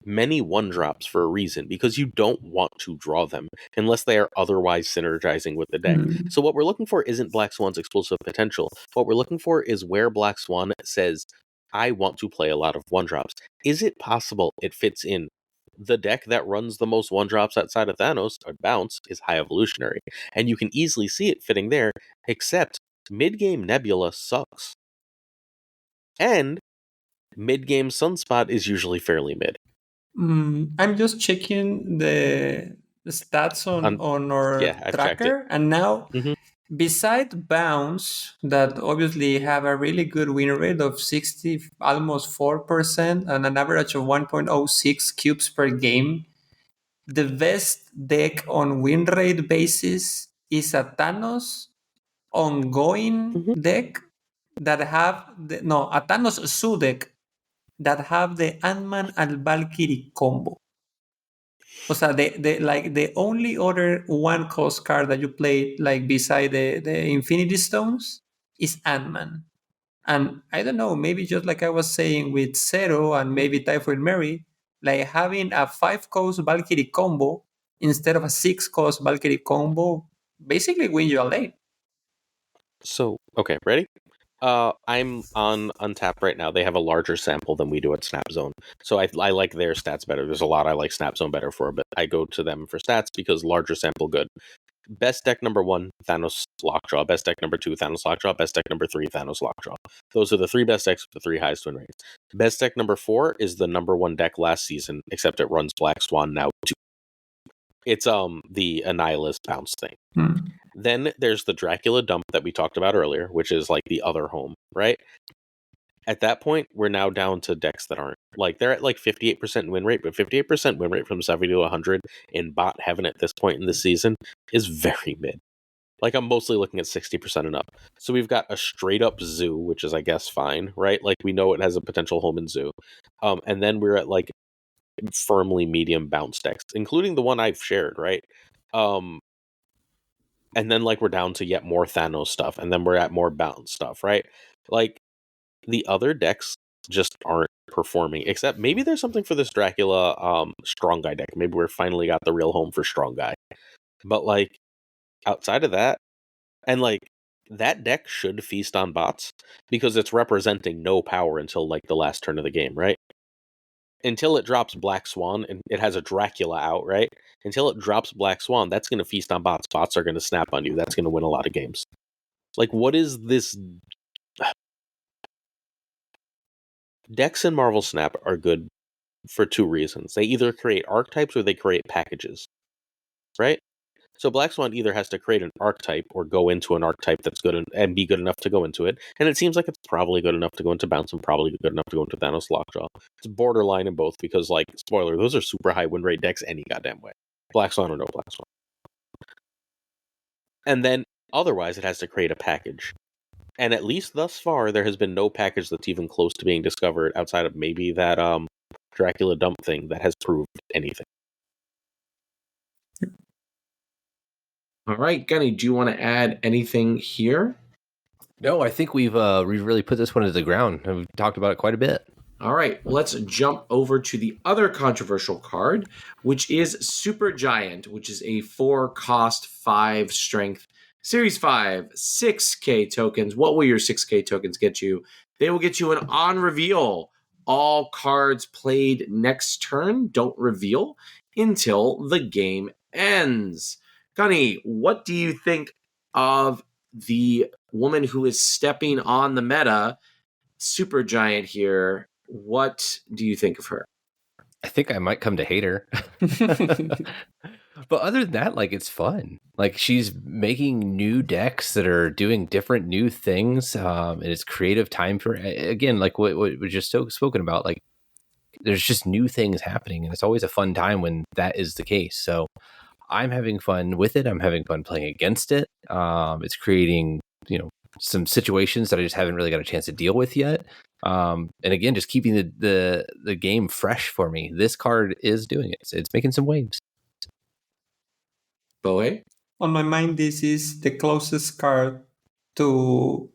Many 1-drops for a reason, because you don't want to draw them unless they are otherwise synergizing with the deck. So what we're looking for isn't Black Swan's explosive potential. What we're looking for is where Black Swan says, I want to play a lot of 1-drops. Is it possible it fits in? The deck that runs the most 1-drops outside of Thanos, or Bounce, is High Evolutionary. And you can easily see it fitting there, except mid-game Nebula sucks. And mid-game Sunspot is usually fairly mid. I'm just checking the stats on our I've tracker, and now Mhm. beside Bounce, that obviously have a really good win rate of 60, almost 4%, and an average of 1.06 cubes per game, the best deck on win rate basis is a Thanos ongoing deck that have a Thanos Su deck that have the Ant-Man and Valkyrie combo. O sea, the only other 1-cost card that you play like beside the Infinity Stones is Ant-Man. And I don't know, maybe just like I was saying with Zero and maybe Typhoid Mary, like having a 5-cost Valkyrie combo instead of a 6-cost Valkyrie combo basically wins you a lane. So, okay, ready? I'm on Untap right now. They have a larger sample than we do at Snapzone. So I like their stats better. There's a lot I like Snapzone better for, but I go to them for stats because larger sample good. Best deck number 1, Thanos Lockjaw. Best deck number 2, Thanos Lockjaw. Best deck number 3, Thanos Lockjaw. Those are the 3 best decks with the 3 highest win rates. Best deck number 4 is the number 1 deck last season, except it runs Black Swan now too. It's the Annihilus bounce thing. Then there's the Dracula dump that we talked about earlier, which is like the other home, right? At that point, we're now down to decks that aren't like they're at like 58% win rate, but 58% win rate from 70 to 100 in bot heaven at this point in the season is very mid. Like I'm mostly looking at 60% and up. So we've got a straight up zoo, which is I guess fine, right? Like we know it has a potential home in zoo. And then we're at like firmly medium bounce decks, including the one I've shared, right? And then like we're down to yet more Thanos stuff, and then we're at more bounce stuff, right? Like the other decks just aren't performing, except maybe there's something for this Dracula strong guy deck. Maybe we're finally got the real home for strong guy. But like outside of that, and like that deck should feast on bots because it's representing no power until like the last turn of the game, right? Until it drops Black Swan and it has a Dracula out, right? Until it drops Black Swan, that's going to feast on bots. Bots are going to snap on you. That's going to win a lot of games. Like, what is this? Decks in Marvel Snap are good for 2 reasons. They either create archetypes or they create packages, right? So Black Swan either has to create an archetype or go into an archetype that's good and be good enough to go into it. And it seems like it's probably good enough to go into Bounce and probably good enough to go into Thanos Lockjaw. It's borderline in both because, like, spoiler, those are super high win rate decks any goddamn way. Black Swan or no Black Swan. And then otherwise it has to create a package. And at least thus far, there has been no package that's even close to being discovered outside of maybe that Dracula dump thing that has proved anything. All right, Gunny, do you want to add anything here? No, I think we've really put this one to the ground. We've talked about it quite a bit. All right, let's jump over to the other controversial card, which is Super Giant, which is a 4-cost, 5-strength, Series 5, 6K tokens. What will your 6K tokens get you? They will get you an on reveal. All cards played next turn don't reveal until the game ends. Gunny, what do you think of the woman who is stepping on the meta, Supergiant here. What do you think of her? I think I might come to hate her. But other than that, like, it's fun. Like, she's making new decks that are doing different new things. And it's creative time for, again, like what we just spoken about. Like, there's just new things happening, and it's always a fun time when that is the case. So I'm having fun with it. I'm having fun playing against it. It's creating, some situations that I just haven't really got a chance to deal with yet. And again, just keeping the game fresh for me. This card is doing it. It's making some waves. Bohe? On my mind, this is the closest card to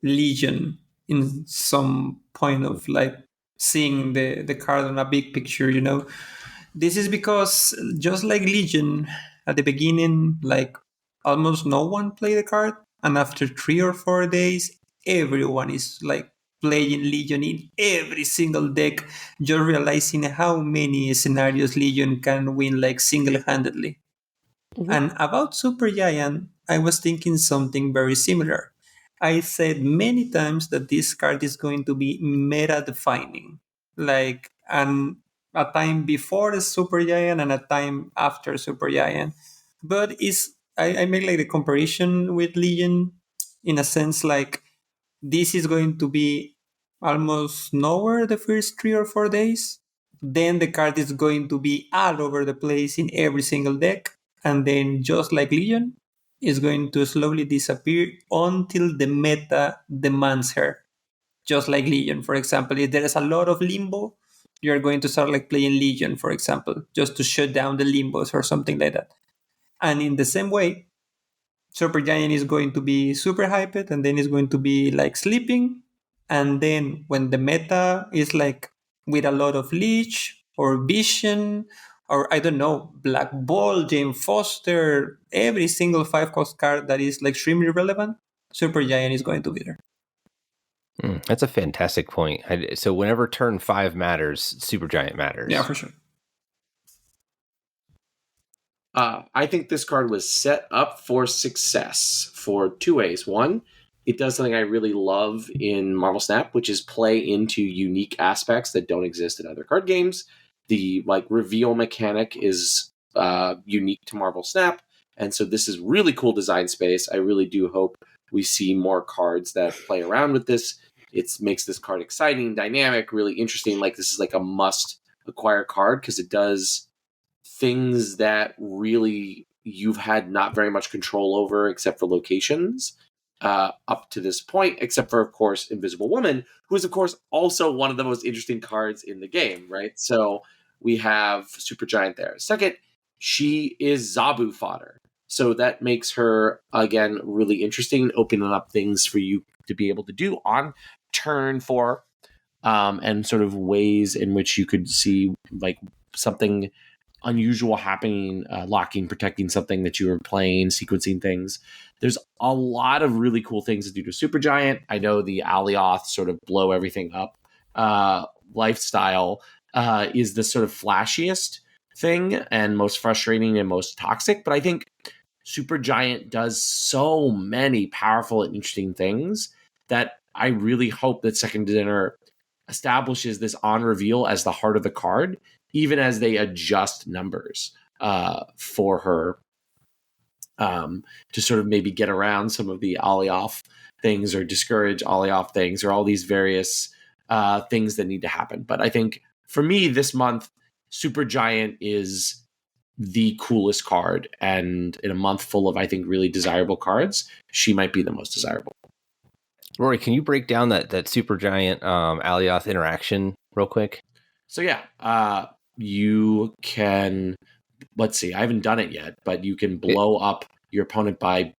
Legion in some point of like seeing the card on a big picture, This is because just like Legion, at the beginning, like almost no one played the card, and after 3 or 4 days, everyone is like playing Legion in every single deck, just realizing how many scenarios Legion can win like single-handedly. And about Supergiant, I was thinking something very similar. I said many times that this card is going to be meta defining, like a time before the Supergiant and a time after Supergiant. But I make like the comparison with Legion in a sense like this is going to be almost nowhere the first 3 or 4 days. Then the card is going to be all over the place in every single deck. And then, just like Legion, is going to slowly disappear until the meta demands her. Just like Legion, for example, if there is a lot of limbo, you're going to start like playing Legion, for example, just to shut down the limbos or something like that. And in the same way, Supergiant is going to be super hyped, and then it's going to be like sleeping. And then when the meta is like with a lot of Leech or Vision, or I don't know, Black Ball, Jane Foster, every single 5-cost card that is like extremely relevant, Supergiant is going to be there. That's a fantastic point. So whenever turn 5 matters, Supergiant matters. Yeah, for sure. I think this card was set up for success for 2 ways. One, it does something I really love in Marvel Snap, which is play into unique aspects that don't exist in other card games. The reveal mechanic is unique to Marvel Snap, and so this is really cool design space. I really do hope we see more cards that play around with this. It makes this card exciting, dynamic, really interesting. Like, this is like a must acquire card because it does things that really you've had not very much control over except for locations up to this point, except for, of course, Invisible Woman, who is, of course, also one of the most interesting cards in the game, right? So we have Supergiant there. Second, she is Zabu fodder. So that makes her, again, really interesting, opening up things for you to be able to do on turn 4, and sort of ways in which you could see like something unusual happening, locking, protecting something that you were playing, sequencing things. There's a lot of really cool things to do to Supergiant. I know the Alioth sort of blow everything up lifestyle is the sort of flashiest thing and most frustrating and most toxic, but I think Supergiant does so many powerful and interesting things that I really hope that Second Dinner establishes this on reveal as the heart of the card, even as they adjust numbers for her to sort of maybe get around some of the Alioth things or discourage Alioth things or all these various things that need to happen. But I think for me this month, Supergiant is the coolest card, and in a month full of, I think, really desirable cards, she might be the most desirable. Rory, can you break down that Supergiant Alioth interaction real quick? So yeah, you can, let's see, I haven't done it yet, but you can blow up your opponent by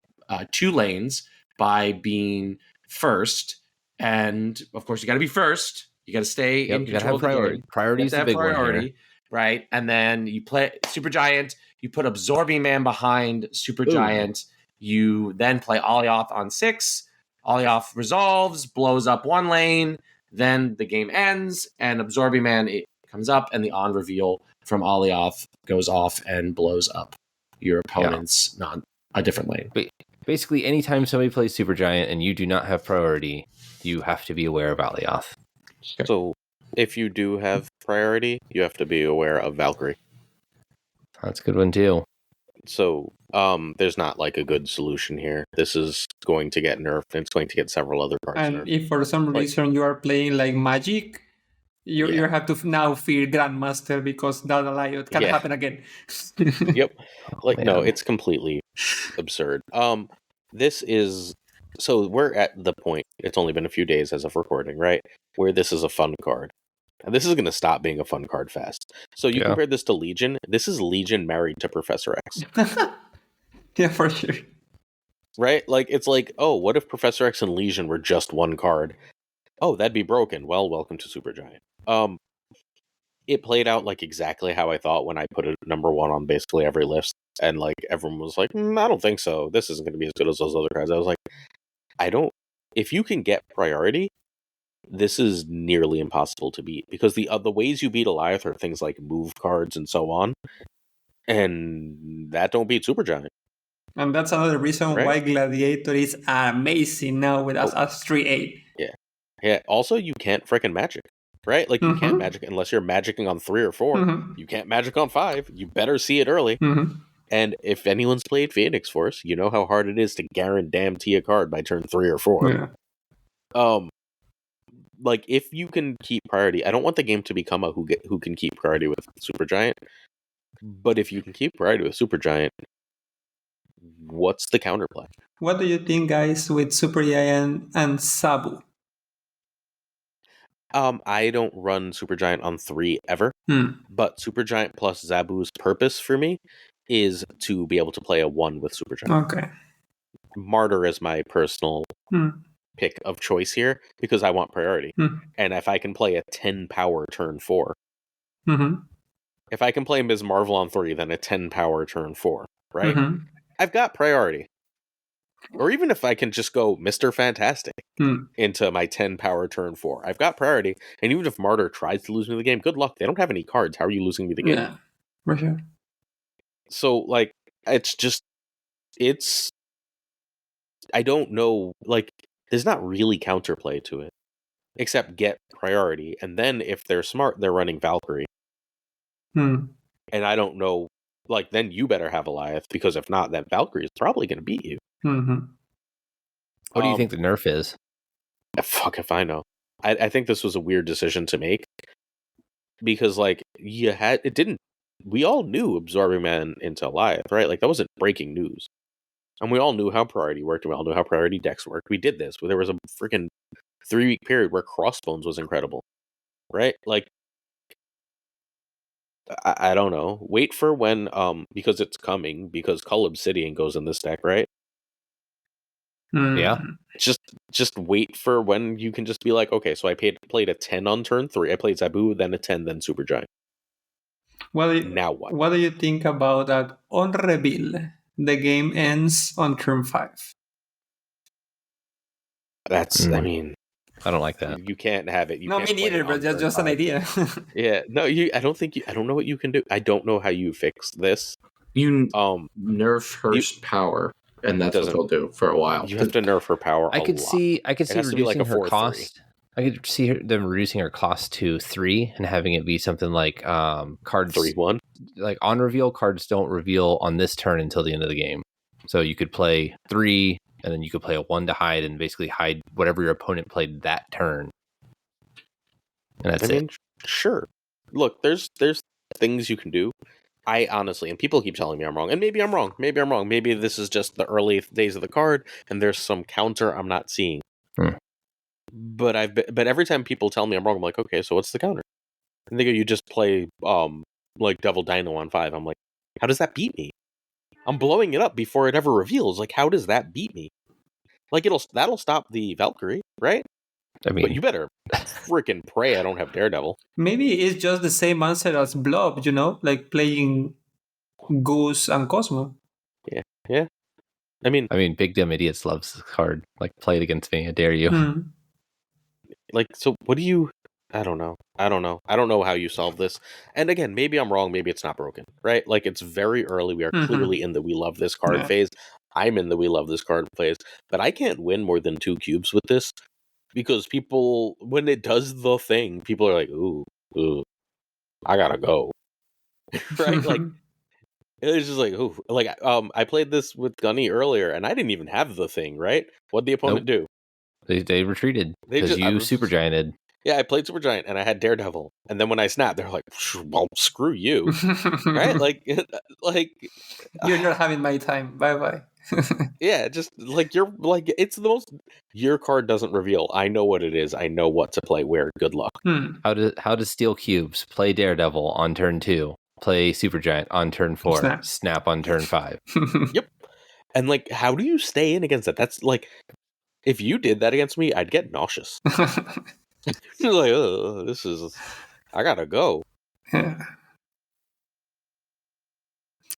2 lanes by being first. And of course, you got to be first. You got to stay in control of the game. Priority is the big one here. Right? And then you play Supergiant, you put Absorbing Man behind Supergiant. You then play Alioth on 6. Alioth resolves, blows up 1 lane, then the game ends, and Absorbing Man comes up, and the on reveal from Alioth goes off and blows up your opponent's a different lane. basically anytime somebody plays Supergiant and you do not have priority, you have to be aware of Alioth. So if you do have priority, you have to be aware of Valkyrie. That's a good one too. So there's not like a good solution here. This is going to get nerfed, and it's going to get several other cards And nerfed. if for some Like- reason you are playing like Magic, you have to now fear Grandmaster because that Alliot can happen again. Yep. Like no, man. it's completely absurd. This is so we're at the point. It's only been a few days as of recording, right? Where this is a fun card. And this is going to stop being a fun card fast. So you compare this to Legion. This is Legion married to Professor X. Yeah, for sure. Right? Like, it's like, oh, what if Professor X and Legion were just one card? Oh, that'd be broken. Well, welcome to Supergiant. It played out like exactly how I thought when I put it number one on basically every list. And like everyone was like, I don't think so. This isn't going to be as good as those other cards. I was like, if you can get priority, this is nearly impossible to beat because the ways you beat Alioth are things like move cards and so on, and that don't beat Supergiant. And that's another reason Right? why Gladiator is amazing now with us as 3-8. Yeah. Also, you can't frickin' magic, right? Like you can't magic unless you're magicking on 3 or 4. You can't magic on 5. You better see it early. And if anyone's played Phoenix Force, you know how hard it is to guarantee a card by turn 3 or 4. Yeah. Like if you can keep priority, I don't want the game to become a who can keep priority with Supergiant, but if you can keep priority with Supergiant, what's the counterplay? What do you think, guys, with Supergiant and Sabu? I don't run Supergiant on 3 ever, but Supergiant plus Zabu's purpose for me is to be able to play a 1 with Supergiant. Okay. Martyr is my personal pick of choice here because I want priority. And if I can play a 10 power turn 4, if I can play Ms. Marvel on 3, then a 10 power turn 4, right? I've got priority. Or even if I can just go Mr. Fantastic into my 10 power turn 4, I've got priority. And even if Martyr tries to lose me the game, good luck. They don't have any cards. How are you losing me the game? Yeah, for sure. So, like, I don't know, like, there's not really counterplay to it. Except get priority. And then if they're smart, they're running Valkyrie. And I don't know, like, then you better have Alioth, because if not, that Valkyrie is probably going to beat you. What do you think the nerf is? Fuck if I know. I think this was a weird decision to make. Because, like, we all knew Absorbing Man into Alioth, right? Like, that wasn't breaking news. And we all knew how priority worked, and we all knew how priority decks worked. We did this. There was a freaking 3-week period where Crossbones was incredible. Right? Like, I don't know. Wait for when, because it's coming, because Cull Obsidian goes in this deck, right? Yeah. Just wait for when you can just be like, okay, so I played a 10 on turn 3. I played Zabu, then a 10, then Supergiant. Now what? What do you think about that on reveal? The game ends on turn 5. That's, I mean, I don't like that. You can't have it. No, me neither, but that's just an idea. Yeah, no, I don't know what you can do. I don't know how you fix this. You nerf her power, and that's what they'll do for a while. You have to nerf her power. I could see reducing her cost. I could see them reducing her cost to 3 and having it be something like cards 3-1. Like on reveal, cards don't reveal on this turn until the end of the game. So you could play 3, and then you could play a 1 to hide, and basically hide whatever your opponent played that turn. And that's it. Sure. Look, there's things you can do. I honestly, and people keep telling me I'm wrong, and maybe I'm wrong. Maybe this is just the early days of the card, and there's some counter I'm not seeing. But every time people tell me I'm wrong, I'm like, okay, so what's the counter? And they go, you just play like Devil Dino on 5. I'm like, how does that beat me? I'm blowing it up before it ever reveals. Like, how does that beat me? Like, that'll stop the Valkyrie, right? I mean, but you better freaking pray I don't have Daredevil. Maybe it's just the same answer as Blob, like playing Goose and Cosmo. Yeah. I mean, Big Dumb Idiots loves this card. Like, play it against me. I dare you. Like, so what do you... I don't know. I don't know how you solve this. And again, maybe I'm wrong. Maybe it's not broken, right? Like, it's very early. We are clearly in the we love this card phase. I'm in the We Love This Card phase, but I can't win more than 2 cubes with this because people, when it does the thing, people are like, ooh, I gotta go. Right? Like, it's just like, ooh. Like, I played this with Gunny earlier, and I didn't even have the thing, right? What'd the opponent do? They retreated They because just- you supergianted. Yeah, I played Supergiant, and I had Daredevil, and then when I snapped, they're like, well, screw you. Right? Like, You're not having my time. Bye bye. yeah, just like you're like it's the most. Your card doesn't reveal. I know what it is. I know what to play where. Good luck. How to steal cubes? Play Daredevil on turn 2. Play Supergiant on turn 4. Snap on turn 5. Yep. And like, how do you stay in against that? That's like, if you did that against me, I'd get nauseous. You're like, oh, this is. I gotta go. All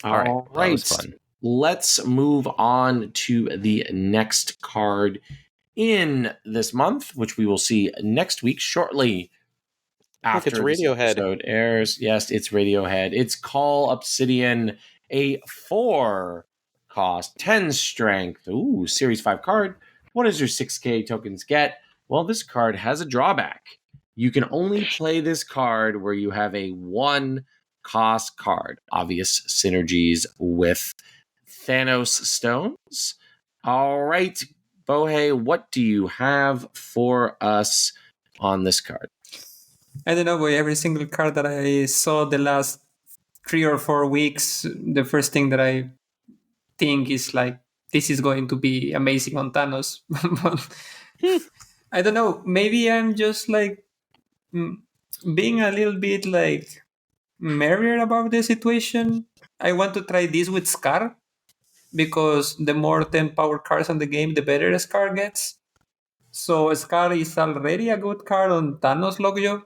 right. That was fun. Let's move on to the next card in this month, which we will see next week shortly after it's this Radiohead. episode airs. Yes, it's Radiohead. It's Call Obsidian, a 4 cost, 10 strength. Ooh, Series 5 card. What does your 6K tokens get? Well, this card has a drawback. You can only play this card where you have a 1 cost card. Obvious synergies with Thanos stones. All right, Bohe, what do you have for us on this card? I don't know, boy. Every single card that I saw the last 3 or 4 weeks, the first thing that I think is like, this is going to be amazing on Thanos. I don't know. Maybe I'm just like being a little bit like merrier about the situation. I want to try this with Scar because the more 10 power cards on the game, the better Scar gets. So Scar is already a good card on Thanos Lockjaw.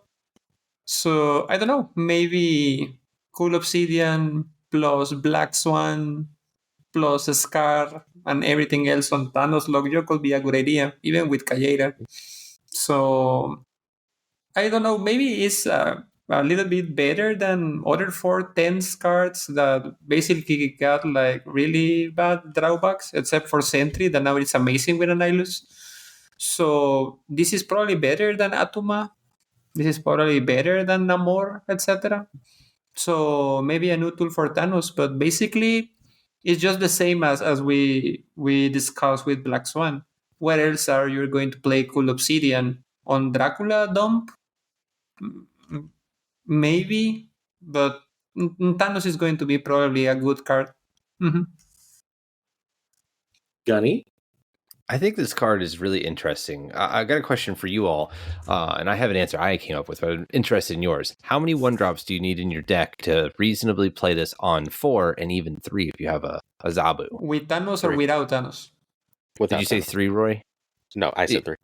So I don't know, maybe Cool Obsidian plus Black Swan plus Scar and everything else on Thanos Lockjaw could be a good idea, even with Kajera. So I don't know, maybe it's a little bit better than other 4/10 cards that basically got like really bad drawbacks, except for Sentry, that now it's amazing with Annihilus. So this is probably better than Atuma. This is probably better than Namor, etc. So maybe a new tool for Thanos, but basically it's just the same as we discussed with Black Swan. Where else are you going to play Cool Obsidian? On Dracula Dump? Maybe, but Thanos is going to be probably a good card. Gunny? I think this card is really interesting. I got a question for you all, and I have an answer I came up with, but I'm interested in yours. How many 1-drops do you need in your deck to reasonably play this on 4 and even 3 if you have a Zabu? With Thanos 3. or without Thanos? Did you say 3, Roy? No, I said 3.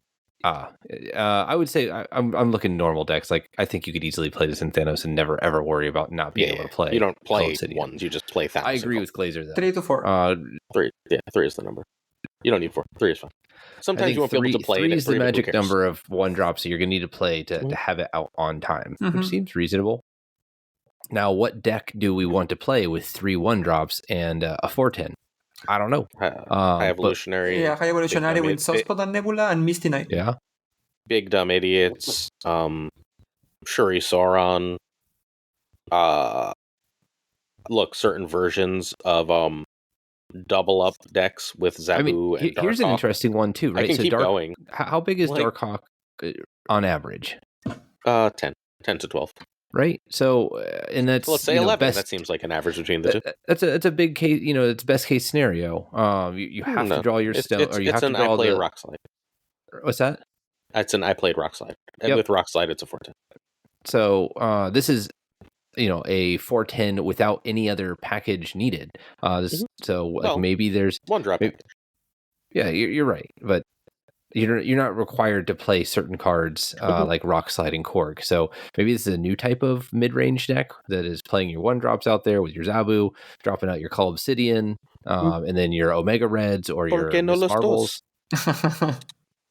I would say I'm looking normal decks. Like, I think you could easily play this in Thanos and never ever worry about not being able to play. You don't play Obsidian. ones, you just play Thanos. I agree with Glazer though. 3 to 4. 3. Yeah, 3 is the number. You don't need 4. 3 is fine. Sometimes you won't be able to play 3 it. is the magic number of 1-drops that you're going to need to play to have it out on time, which seems reasonable. Now, what deck do we want to play with 3 1-drops and a 4/10? I don't know. High Evolutionary. High Evolutionary with Sunspot and Nebula and Misty Knight. Yeah. Big Dumb Idiots. Shuri Sauron. Look, certain versions of double up decks with Zabu and Darkhawk. Here's an interesting one too, right? I can keep going. How big is Darkhawk on average? 10 to 12. Right. So, and that's let's say 11. That seems like an average between the two. It's a big case. It's best case scenario. You have to draw your stone, or you have to draw the Rock Slide. What's that? It's an I played Rock Slide, and with Rock Slide, it's a 4/10. So this is a 4/10 without any other package needed. So maybe there's 1-drop. Yeah, you're right, but you're not required to play certain cards like Rock Slide and Korg. So maybe this is a new type of mid-range deck that is playing your 1-drops out there with your Zabu, dropping out your Call Obsidian, and then your Omega Reds or your Miss Marvels.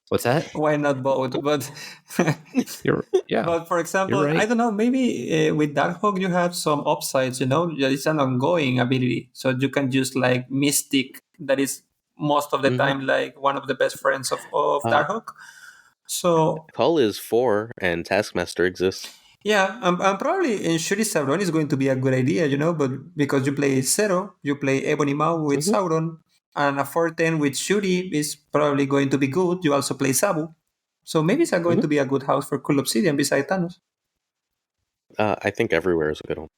What's that? Why not both? But But for example, right. I don't know. Maybe with Darkhawk you have some upsides. It's an ongoing ability, so you can just like Mystic that is most of the time like one of the best friends of Darkhawk. So Cull is 4 and Taskmaster exists. yeah, I'm probably in Shuri Sauron is going to be a good idea, but because you play Zero, you play Ebony Maw with Sauron, and a 410 with Shuri is probably going to be good. You also play Sabu. So maybe it's going to be a good house for Cool Obsidian beside Thanos. I think everywhere is a good one.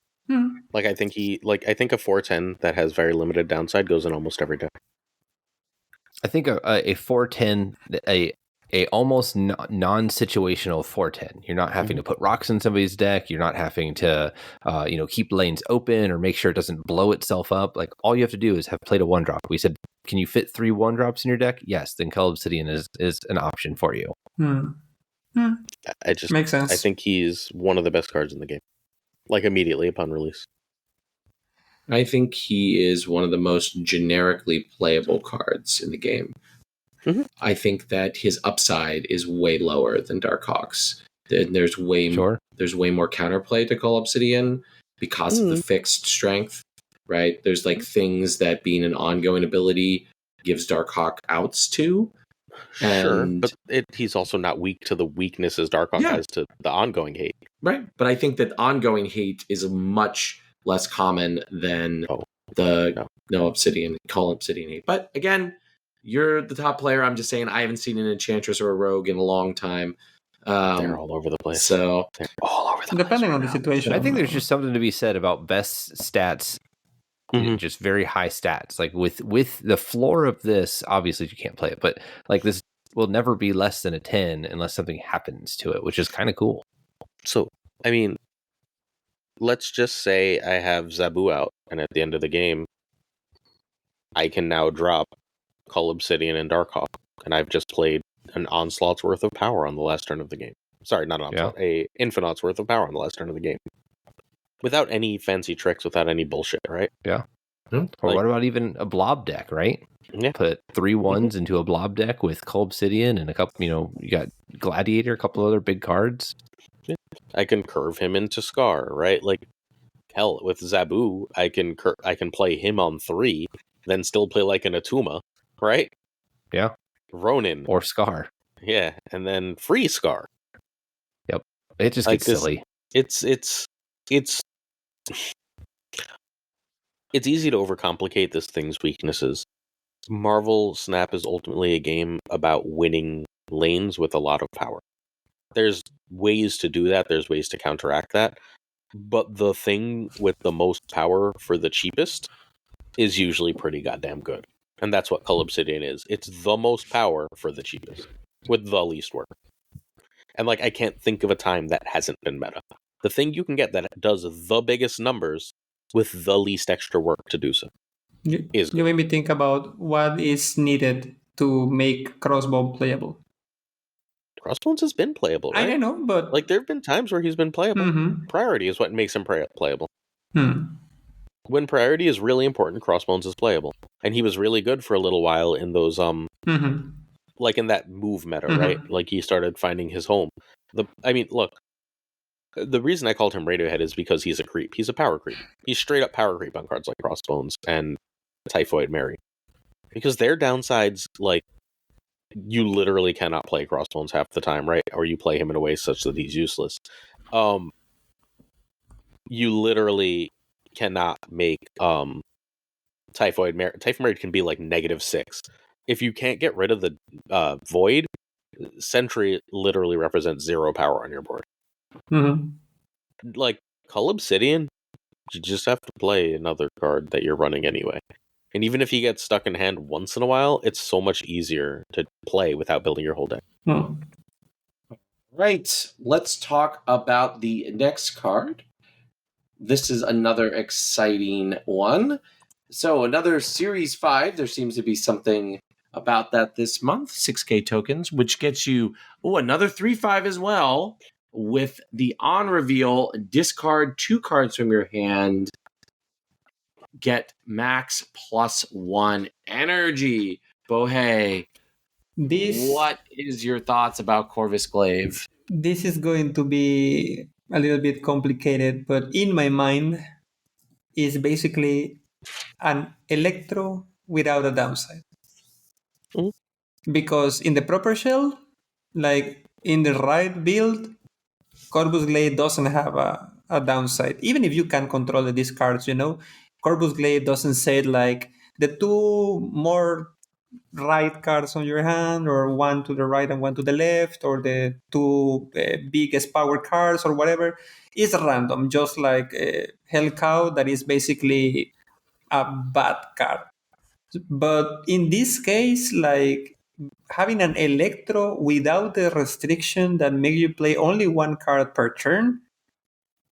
Like I think a 410 that has very limited downside goes in almost every deck. I think a 410, a almost non-situational 410. You're not having to put rocks in somebody's deck. You're not having to, keep lanes open or make sure it doesn't blow itself up. Like all you have to do is have played a 1-drop. We said, can you fit 3 1-drops in your deck? Yes. Then Cull Obsidian is an option for you. Makes sense. I think he's one of the best cards in the game. Like immediately upon release. I think he is one of the most generically playable cards in the game. I think that his upside is way lower than Darkhawk's. There's way more counterplay to Cull Obsidian because of the fixed strength, right? There's like things that being an ongoing ability gives Darkhawk outs to. Sure, but he's also not weak to the weaknesses Darkhawk has to the ongoing hate. Right, but I think that ongoing hate is much less common than no Obsidian, Cull Obsidian hate. But again, you're the top player. I'm just saying I haven't seen an Enchantress or a Rogue in a long time. They're all over the place. So they're all over the place. Depending on the situation. I think there's just something to be said about best stats, just very high stats. Like with the floor of this, obviously you can't play it, but like this will never be less than a 10 unless something happens to it, which is kind of cool. So, I mean, let's just say I have Zabu out, and at the end of the game, I can now drop Cull Obsidian and Darkhawk, and I've just played an onslaught's worth of power on the last turn of the game. Sorry, not an onslaught, a infinite's worth of power on the last turn of the game. Without any fancy tricks, without any bullshit, right? Yeah. Or what about even a blob deck, right? Yeah. Put 3 1s into a blob deck with Cull Obsidian and a couple, you got Gladiator, a couple other big cards. Yeah. I can curve him into Scar, right? Like, hell, with Zabu, I can play him on 3, then still play like an Atuma, right? Yeah. Ronin. Or Scar. Yeah, and then free Scar. Yep. It just gets silly. It's easy to overcomplicate this thing's weaknesses. Marvel Snap is ultimately a game about winning lanes with a lot of power. There's ways to do that, there's ways to counteract that, but the thing with the most power for the cheapest is usually pretty goddamn good. And that's what Cull Obsidian is. It's the most power for the cheapest, with the least work. And like, I can't think of a time that hasn't been meta. The thing you can get that does the biggest numbers with the least extra work to do so. You made me think about what is needed to make Crossbone playable. Crossbones has been playable, right? I know, but like there have been times where he's been playable. Priority is what makes him playable. When priority is really important, Crossbones is playable, and he was really good for a little while in those like in that move meta, right? Like he started finding his home. Look, the reason I called him Radiohead is because he's a creep. He's a power creep. He's straight up power creep on cards like Crossbones and Typhoid Mary, because their downsides, like, you literally cannot play Crossbones half the time, right? Or you play him in a way such that he's useless. You literally cannot make Typhoid Mary. Typhoid Mary can be like -6. If you can't get rid of the Void, Sentry literally represents 0 power on your board. Like Cull Obsidian, you just have to play another card that you're running anyway. And even if he gets stuck in hand once in a while, it's so much easier to play without building your whole deck. Right. Let's talk about the next card. This is another exciting one. So another Series 5. There seems to be something about that this month. 6K tokens, which gets you another 3/5 as well. With the on reveal, discard 2 cards from your hand. Get max +1 energy. Bohe, what is your thoughts about Corvus Glaive? This is going to be a little bit complicated, but in my mind, is basically an Electro without a downside. Mhm. Because in the proper shell, like in the right build, Corvus Glaive doesn't have a downside. Even if you can control the discards, Corvus Glaive doesn't say like the two more right cards on your hand, or one to the right and one to the left, or the two biggest power cards, or whatever. It's random, just like Hell Cow, that is basically a bad card. But in this case, like having an Electro without the restriction that makes you play only one card per turn,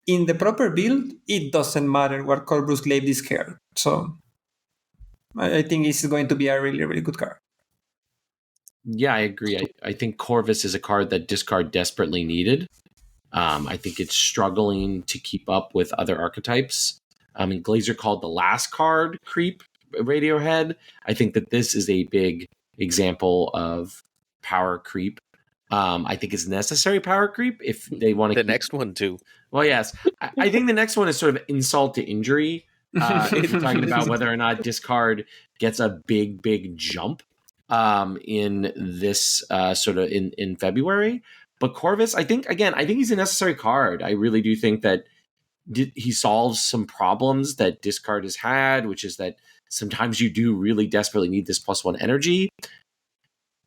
in the proper build, it doesn't matter what Corvus Glaive discard. So I think it's going to be a really, really good card. Yeah, I agree. I think Corvus is a card that discard desperately needed. I think it's struggling to keep up with other archetypes. And Glazer called the last card creep Radiohead. I think that this is a big example of power creep. I think it's necessary power creep if they want to. The next one too. Well, yes. I think the next one is sort of insult to injury. If you're talking about whether or not discard gets a big jump in this sort of in February. But Corvus, I think he's a necessary card. I really do think that he solves some problems that discard has had, which is that sometimes you do really desperately need this +1 energy.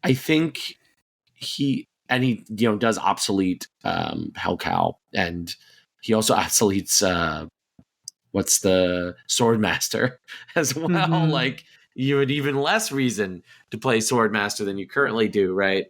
I think he does obsolete Hell Cow, and he also obsoletes what's the Swordmaster as well. Mhm. Like you had even less reason to play Swordmaster than you currently do, right?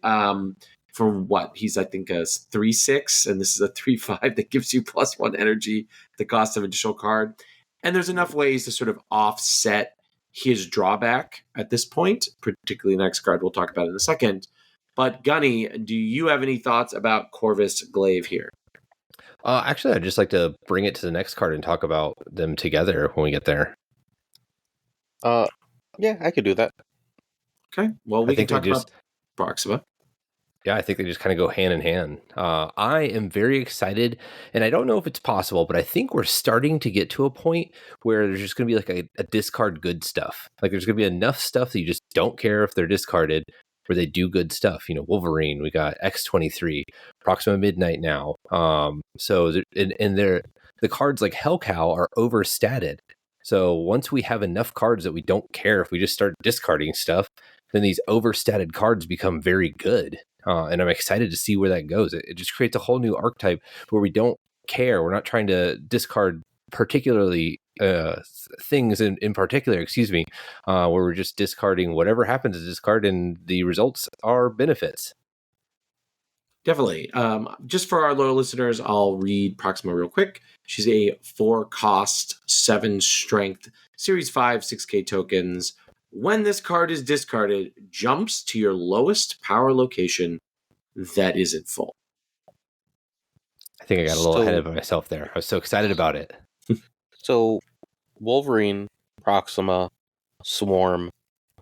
For what he's, I think, a 3/6, and this is a 3/5 that gives you +1 energy, the cost of additional card. And there's enough ways to sort of offset his drawback at this point, particularly the next card we'll talk about in a second. But Gunny, do you have any thoughts about Corvus Glaive here? Actually, I'd just like to bring it to the next card and talk about them together when we get there. Yeah, I could do that. Okay. Well, we can talk about Proxima. Yeah, I think they just kind of go hand in hand. I am very excited, and I don't know if it's possible, but I think we're starting to get to a point where there's just going to be like a discard good stuff. Like there's going to be enough stuff that you just don't care if they're discarded, where they do good stuff. Wolverine, we got X-23, Proxima Midnight now. The cards like Hell Cow are overstated. So once we have enough cards that we don't care if we just start discarding stuff, then these overstated cards become very good. And I'm excited to see where that goes. It just creates a whole new archetype where we don't care. We're not trying to discard particularly things in particular, where we're just discarding whatever happens to discard, and the results are benefits. Definitely. Just for our loyal listeners, I'll read Proxima real quick. She's a 4-cost, 7-strength, Series 5, 6K tokens. When this card is discarded, jumps to your lowest power location that isn't full. I think I got a little ahead of myself there. I was so excited about it. So, Wolverine, Proxima, Swarm,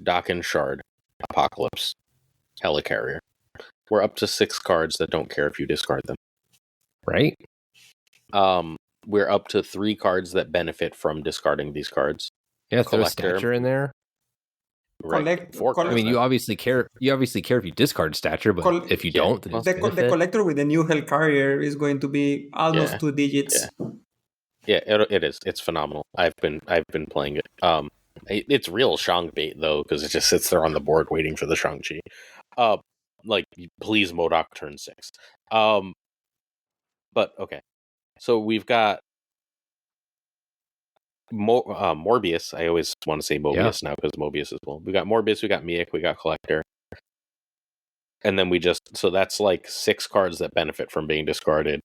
Dock and Shard, Apocalypse, Helicarrier. We're up to 6 cards that don't care if you discard them. Right? We're up to 3 cards that benefit from discarding these cards. Yeah, throw a stature in there. Right. 4 cards. I mean, you obviously care. You obviously care if you discard stature, but if you don't, then the collector with the new Helicarrier is going to be almost 2 digits. Yeah, it is. It's phenomenal. I've been playing it. It's real Shang bait though, because it just sits there on the board waiting for the Shang-Chi. Like please MODOK turn 6. But okay. So we've got Morbius. I always want to say Mobius now because Mobius is cool. We got Morbius, we got Miek, we got Collector. And then so that's like 6 cards that benefit from being discarded.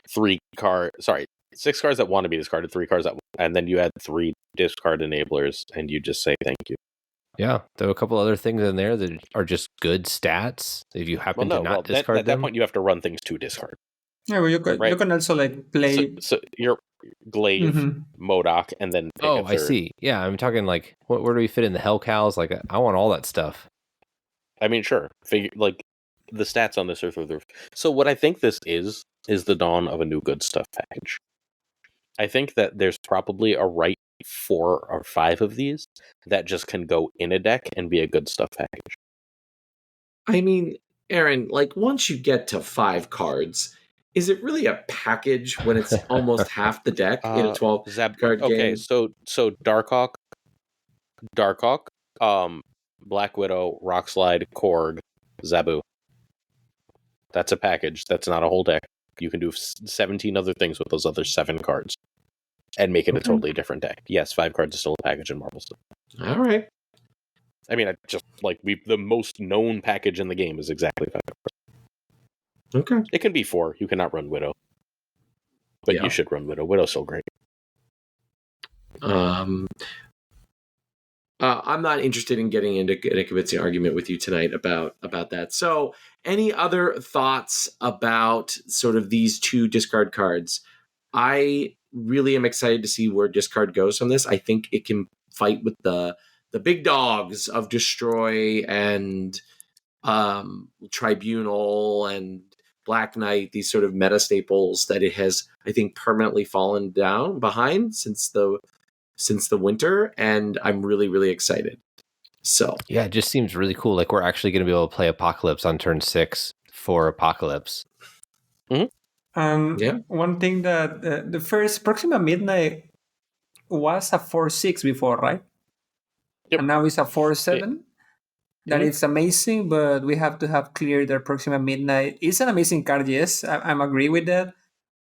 6 cards that want to be discarded, 3 cards and then you add 3 discard enablers and you just say thank you. Yeah, there are a couple other things in there that are just good stats. If you happen to not discard them, at that point you have to run things to discard. Yeah, well, you can also like play. So you're Glaive, MODOK, and then pick a third. I see. Yeah, I'm talking like where do we fit in the Hell Cows? Like I want all that stuff. I mean, sure. Like the stats on this are through the roof. So what I think this is the dawn of a new good stuff package. I think that there's probably a right 4 or 5 of these that just can go in a deck and be a good stuff package. I mean, Aaron, like once you get to 5 cards, is it really a package when it's almost half the deck in a 12 card okay, game? so Darkhawk, Black Widow, Rockslide, Korg, Zabu. That's a package. That's not a whole deck. You can do 17 other things with those other 7 cards and make it a totally different deck. Yes, 5 cards is still a package in Marvel stuff. All right. I mean, the most known package in the game is exactly 5 cards. Okay. It can be 4. You cannot run Widow. But you should run Widow. Widow's so great. I'm not interested in getting into a convincing argument with you tonight about that. So, any other thoughts about sort of these 2 discard cards? I really am excited to see where discard goes from this. I think it can fight with the big dogs of Destroy and Tribunal and Black Knight, these sort of meta staples that it has, I think, permanently fallen down behind since the winter, and I'm really, really excited. So yeah, it just seems really cool. Like we're actually going to be able to play Apocalypse on turn 6 for Apocalypse. One thing that the first Proxima Midnight was a 4/6 before, right? Yep. And now it's a 4/7. That is amazing, but we have to have clear that Proxima Midnight is an amazing card. Yes, I'm agree with that,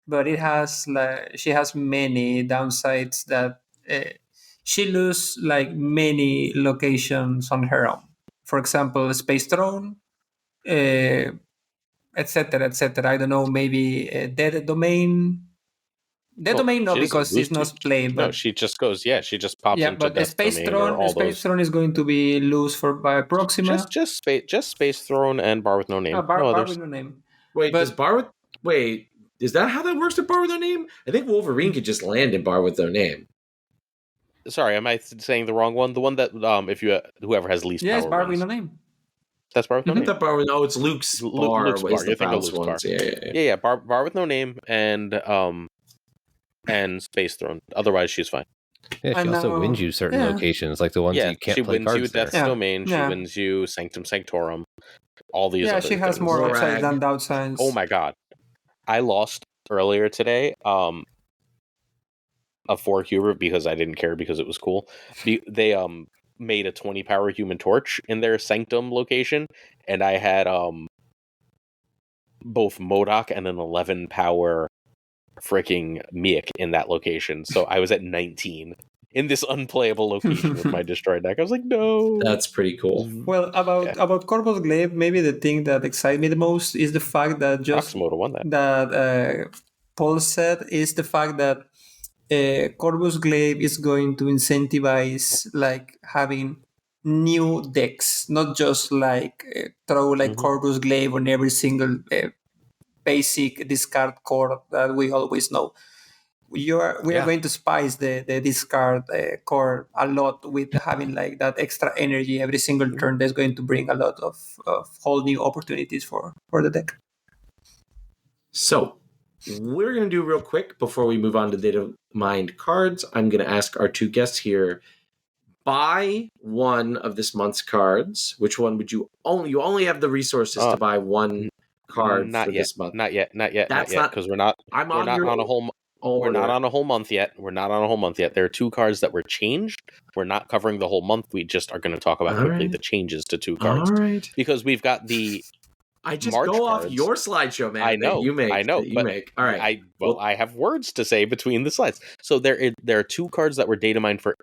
but it has she has many downsides that she lose like many locations on her own. For example, Space Throne, etc., etc. I don't know, maybe Dead Domain. Dead Domain, no, because it's not played. But no, she just goes. Yeah, she just pops into but Death Space Domain Throne, or all Space those. Throne is going to be loose by Proxima. Just Space Throne and Bar with no name. Bar with no name. Wait, is that how that works with Bar with no name? I think Wolverine could just land in Bar with no name. Sorry, am I saying the wrong one? The one that if you whoever has least power. It's Bar with no name. That's Bar with no name. It's Luke's bar. Luke's bar. You think of Luke's bar? Yeah. Bar with no name and Space Throne. Otherwise, she's fine. Yeah, she also wins you certain locations, like the ones that you can't play cards. She wins you Death's Domain. She wins you Sanctum Sanctorum. All these. Yeah, she has more upsides than downsides. Oh my god! I lost earlier today. A 4-cuber because I didn't care because it was cool. They made a 20 power Human Torch in their Sanctum location, and I had both MODOK and an 11 power freaking Miek in that location. So I was at 19 in this unplayable location with my destroyed deck. I was like, no. That's pretty cool. Well, about Corvus Glaive, maybe the thing that excites me the most is the fact that Paul said is the fact that Corvus Glaive is going to incentivize like having new decks, not just like throw like Corvus Glaive on every single basic discard core that we always know. We are going to spice the discard core a lot with having like that extra energy every single turn. That's going to bring a lot of whole new opportunities for the deck. So we're going to do real quick before we move on to Datamine cards. I'm going to ask our 2 guests here, buy one of this month's cards. Which one would you only have the resources to buy one card for this month? Not yet, because we're not on a whole We're not on a whole month yet. There are 2 cards that were changed. We're not covering the whole month. We just are going to talk about quickly the changes to 2 cards. All right. Because we've got the I just March go cards. off your slideshow, man. I know. All right. I have words to say between the slides. So there are 2 cards that were data mined for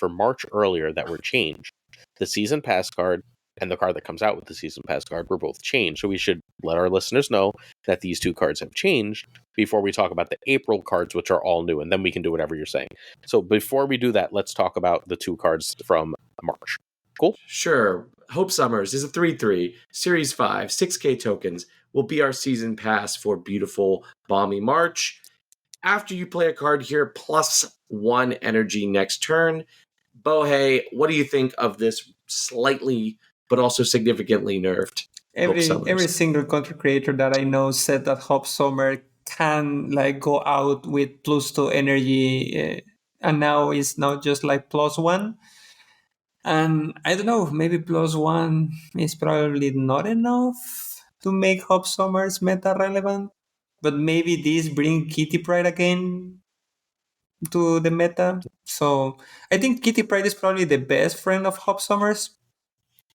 March earlier that were changed. The season pass card and the card that comes out with the season pass card were both changed. So we should let our listeners know that these 2 cards have changed before we talk about the April cards, which are all new, and then we can do whatever you're saying. So before we do that, let's talk about the 2 cards from March. Cool? Sure. Hope Summers is a 3/3, Series 5, 6K tokens, will be our season pass for beautiful, balmy March. After you play a card here, +1 energy next turn. Bohe, what do you think of this slightly but also significantly nerfed every single content creator that I know said that Hope Summer can like go out with +2 energy and now it's not just like +1. And I don't know, maybe +1 is probably not enough to make Hop Summers meta relevant. But maybe this bring Kitty Pride again to the meta. So I think Kitty Pride is probably the best friend of Hop Summers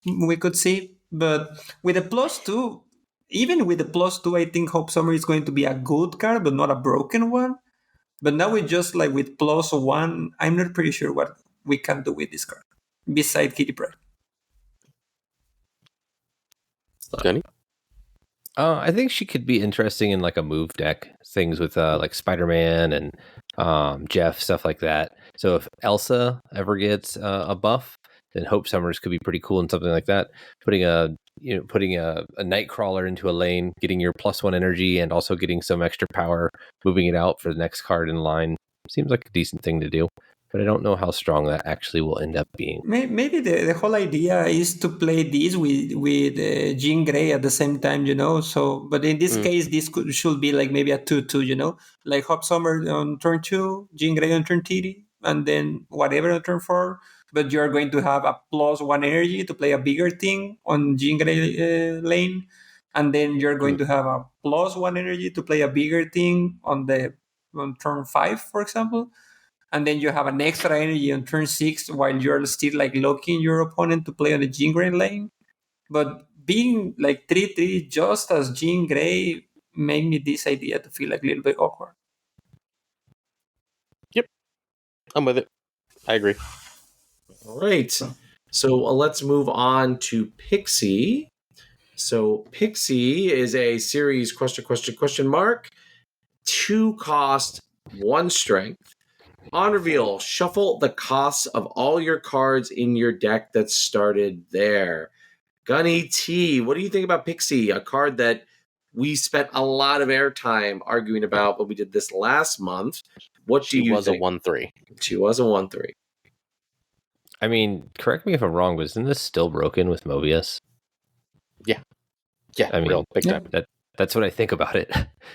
we could see. But with a +2, even with the +2, I think Hop Summer is going to be a good card, but not a broken one. But now we just like with +1, I'm not pretty sure what we can do with this card beside Kitty Pride. Gunny? I think she could be interesting in like a move deck, things with like Spider-Man and Jeff, stuff like that. So if Elsa ever gets a buff, then Hope Summers could be pretty cool in something like that. Putting a Nightcrawler into a lane, getting your +1 energy, and also getting some extra power, moving it out for the next card in line seems like a decent thing to do. But I don't know how strong that actually will end up being. Maybe the whole idea is to play this with Jean Grey at the same time, So, but in this case, this should be like maybe a 2/2, like Hop Summer on turn 2, Jean Grey on turn 3, and then whatever on turn 4. But you're going to have a +1 energy to play a bigger thing on Jean Grey lane, and then you're going to have a +1 energy to play a bigger thing on turn 5, for example. And then you have an extra energy on turn 6 while you're still like locking your opponent to play on the Jean Grey lane. But being like 3/3 just as Jean Grey made me this idea to feel like a little bit awkward. Yep. I'm with it. I agree. All right. So let's move on to Pixie. So Pixie is a series question mark, 2 cost, 1 strength. On reveal, shuffle the costs of all your cards in your deck that started there. GunnyT, what do you think about Pixie? A card that we spent a lot of airtime arguing about, but we did this last month. What do you think? She was a 1/3. She was a 1/3. I mean, correct me if I'm wrong, but isn't this still broken with Mobius? Yeah, I mean, real big time. That's what I think about it.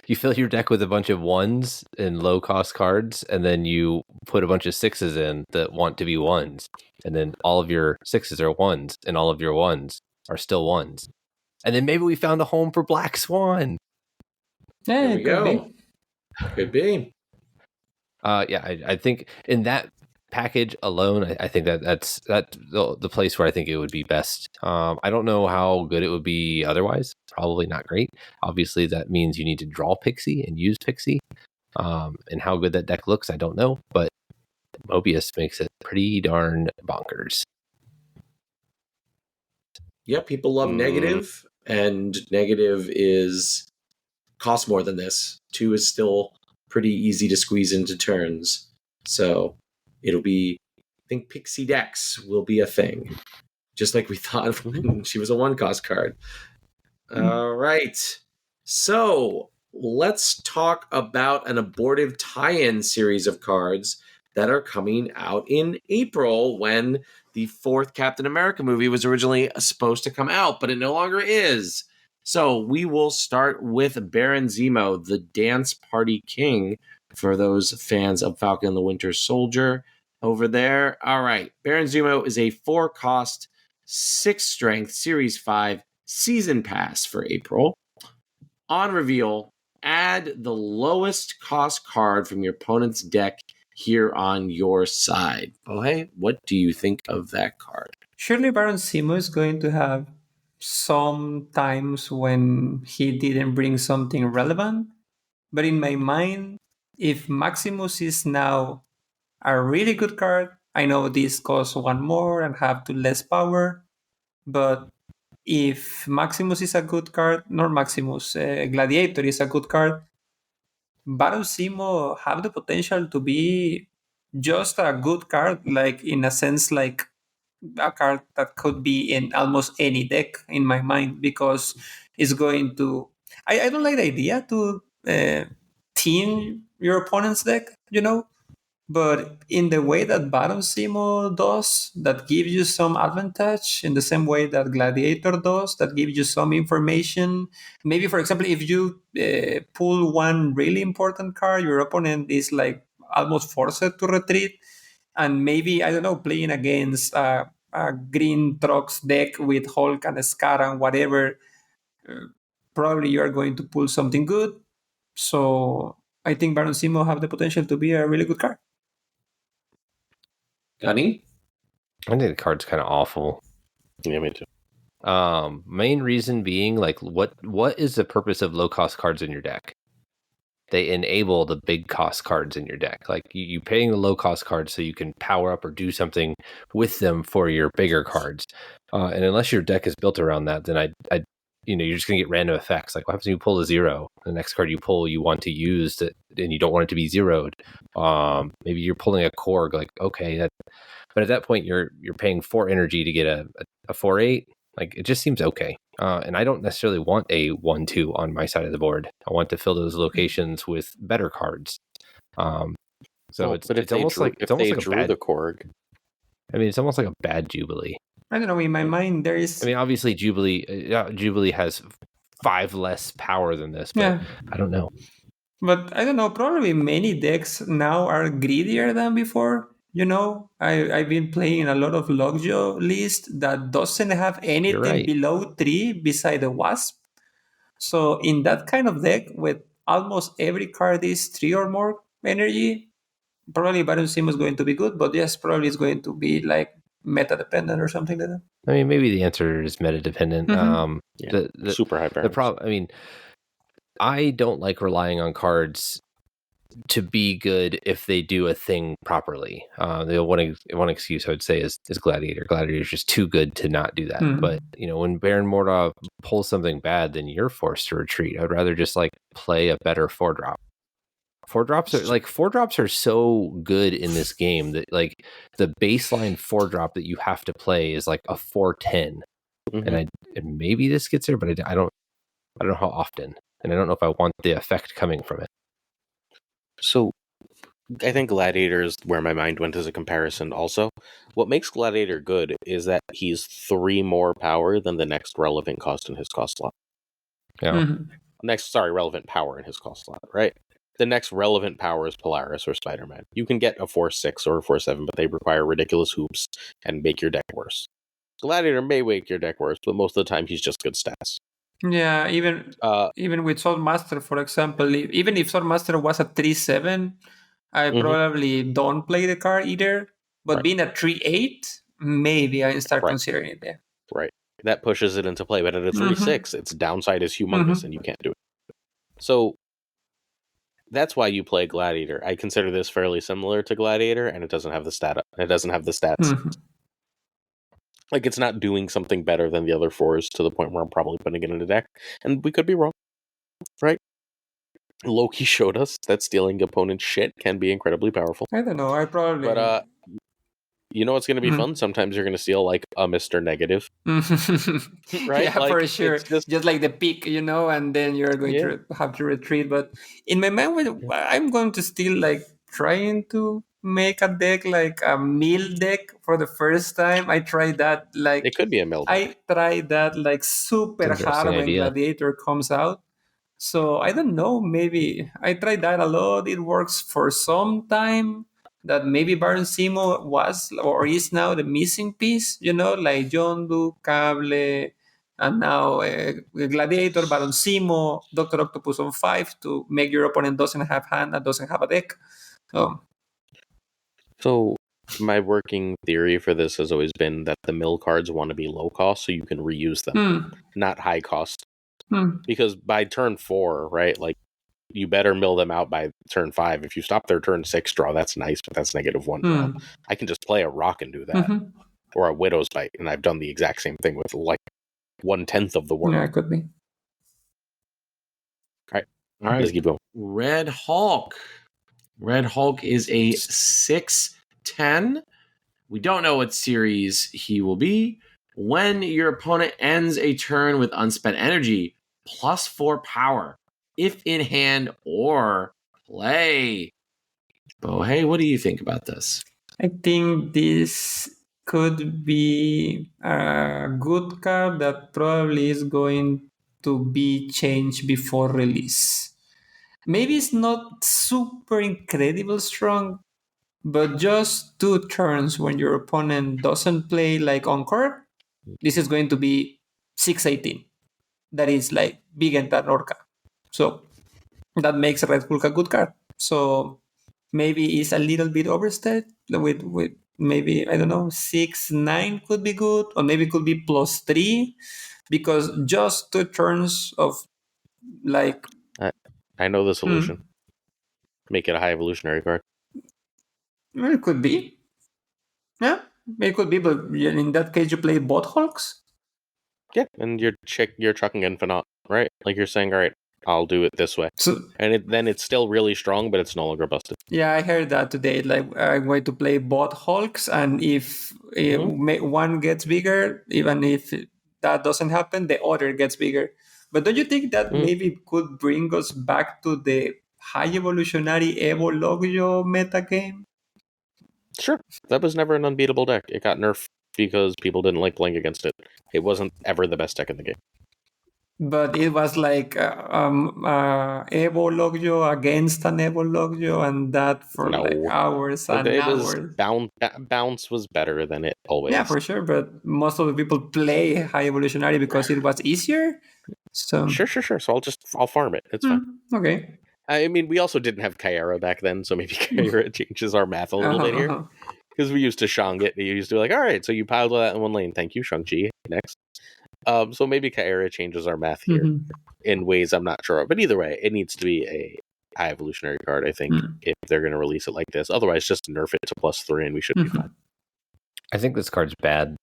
You fill your deck with a bunch of 1s and low cost cards, and then you put a bunch of 6s in that want to be 1s, and then all of your 6s are 1s, and all of your 1s are still 1s. And then maybe we found a home for Black Swan. Yeah, There we go. Could be. I think in that package alone, I think that's the place where I think it would be best. I don't know how good it would be otherwise. Probably not great. Obviously, that means you need to draw Pixie and use Pixie. And how good that deck looks, I don't know. But Mobius makes it pretty darn bonkers. Yeah, people love negative, and negative costs more than this. 2 is still pretty easy to squeeze into turns. So it'll be, I think Pixie decks will be a thing. Just like we thought when she was a 1 cost card. All right. So let's talk about an abortive tie-in series of cards that are coming out in April, when the 4th Captain America movie was originally supposed to come out, but it no longer is. So we will start with Baron Zemo, the Dance Party King, for those fans of Falcon and the Winter Soldier over there. All right. Baron Zemo is a 4 cost, 6 strength, Series 5 season pass for April. On reveal, add the lowest cost card from your opponent's deck here on your side. Bohe, what do you think of that card? Surely Baron Zemo is going to have some times when he didn't bring something relevant. But in my mind, if Maximus is now a really good card, I know this costs 1 more and have 2 less power. But if Maximus is a good card, not Maximus, Gladiator is a good card, Baron Zemo have the potential to be just a good card, like in a sense, like a card that could be in almost any deck in my mind, because it's going to. I don't like the idea to team your opponent's deck, but in the way that Baron Zemo does, that gives you some advantage, in the same way that Gladiator does, that gives you some information. Maybe, for example, if you pull one really important card, your opponent is like almost forced to retreat. And maybe, I don't know, playing against a green trucks deck with Hulk and Scar and whatever, probably you are going to pull something good. So I think Baron Simo have the potential to be a really good card. Gunny? I think the card's kind of awful. Yeah, me too. Main reason being, like, what is the purpose of low cost cards in your deck? They enable the big cost cards in your deck. Like, you paying the low cost cards so you can power up or do something with them for your bigger cards. And unless your deck is built around that, then I you're just gonna get random effects. Like, what happens when you pull a 0? The next card you pull, you want to use and you don't want it to be zeroed. Maybe you're pulling a Korg. Like, okay, but at that point you're paying 4 energy to get a 4/8. Like, it just seems okay. And I don't necessarily want a 1/2 on my side of the board. I want to fill those locations with better cards. So but if it's almost like they a drew bad. the Korg, I mean, it's almost like a bad Jubilee. I don't know. In my mind, there is. I mean, obviously Jubilee has 5 less power than this, but Yeah. I don't know. But I don't know, probably many decks now are greedier than before. I've been playing a lot of Lockjaw list that doesn't have anything right. below 3 beside the Wasp. So in that kind of deck, with almost every card is 3 or more energy, probably Baron Simo is going to be good, but yes, probably it's going to be like meta dependent or something like that. I mean, maybe the answer is meta dependent. Yeah, super high power. The problem, I mean, I don't like relying on cards to be good if they do a thing properly. The one excuse I would say is Gladiator. Gladiator is just too good to not do that. But when Baron Mordov pulls something bad, then you're forced to retreat. I'd rather just like play a better 4-drop. 4-drops are so good in this game that like the baseline 4-drop that you have to play is like a 4/10. And maybe this gets there, but I don't know how often, and I don't know if I want the effect coming from it. So I think Gladiator is where my mind went as a comparison also. What makes Gladiator good is that he's 3 more power than the next relevant cost in his cost slot. Yeah. Relevant power in his cost slot, right? The next relevant power is Polaris or Spider-Man. You can get a 4/6 or a 4/7, but they require ridiculous hoops and make your deck worse. Gladiator may make your deck worse, but most of the time he's just good stats. Yeah, even with Swordmaster, for example, even if Swordmaster was a 3/7, I probably don't play the card either. But being a 3/8, maybe I start considering it there. Right. That pushes it into play. But at a 3/6, its downside is humongous and you can't do it. So that's why you play Gladiator. I consider this fairly similar to Gladiator, and it doesn't have the stats. Like, it's not doing something better than the other 4s to the point where I'm probably putting it in a deck. And we could be wrong, right? Loki showed us that stealing opponent's shit can be incredibly powerful. I don't know. I probably... But, you know what's going to be fun? Sometimes you're going to steal, like, a Mr. Negative. Right? Yeah, like, for sure. Just like the peak, and then you're going to have to retreat. But in my mind, I'm going to still, like, trying to make a deck, like a mill deck for the first time. I tried that, like... It could be a mill deck. I tried that, like, super hard when Gladiator comes out. So, I don't know, maybe... I tried that a lot. It works for some time. That maybe Baron Simo was or is now the missing piece, like Yondu, Cable, and now Gladiator, Baron Simo, Dr. Octopus on 5 to make your opponent doesn't have hand and doesn't have a deck. So my working theory for this has always been that the mill cards want to be low cost so you can reuse them, not high cost. Because by turn 4, right, like, you better mill them out by turn 5. If you stop their turn 6 draw, that's nice, but that's -1 draw. I can just play a rock and do that. Or a Widow's Bite, and I've done the exact same thing with, like, 1/10 of the world. Yeah, it could be. All right. Let's keep going. Red Hulk. Red Hulk is a 6/10. We don't know what series he will be. When your opponent ends a turn with unspent energy, +4 power, if in hand or play. Bohe, what do you think about this? I think this could be a good card that probably is going to be changed before release. maybe it's not super incredible strong, but just 2 turns when your opponent doesn't play like Encore, this is going to be 618. That is like big and that Orca. So that makes Red Hulk a good card. So maybe it's a little bit overstated with maybe, I don't know, 6-9 could be good, or maybe it could be +3, because just 2 turns of like I know the solution. Make it a high evolutionary card. it could be. Yeah, it could be, but in that case you play both Hulks. Yeah, and you're chucking Infinite, right? Like you're saying, all right, I'll do it this way, So and then it's still really strong, but it's no longer busted. yeah, I heard that today. Like I'm going to play both Hulks, and if one gets bigger, even if that doesn't happen, the other gets bigger. But don't you think that maybe could bring us back to the high evolutionary Evo Logio meta game? Sure, that was never an unbeatable deck. It got nerfed because people didn't like playing against it. It wasn't ever the best deck in the game. But it was like Evo Logio against an Evo Logio, and that for like No. hours and It was hours. bounce was better than it always. Yeah, for sure. But most of the people play high evolutionary because it was easier. So Sure. So I'll farm it. It's fine. Okay. I mean, we also didn't have Kyara back then, so maybe Kyara changes our math a little bit here. Because we used to Shang it. We used to be like, all right, so you piled that in one lane. Thank you, Shang-Chi. Next. So maybe Kyara changes our math here in ways I'm not sure of. But either way, it needs to be a high evolutionary card, I think, if they're going to release it like this. Otherwise, just nerf it to +3 and we should be fine. I think this card's bad.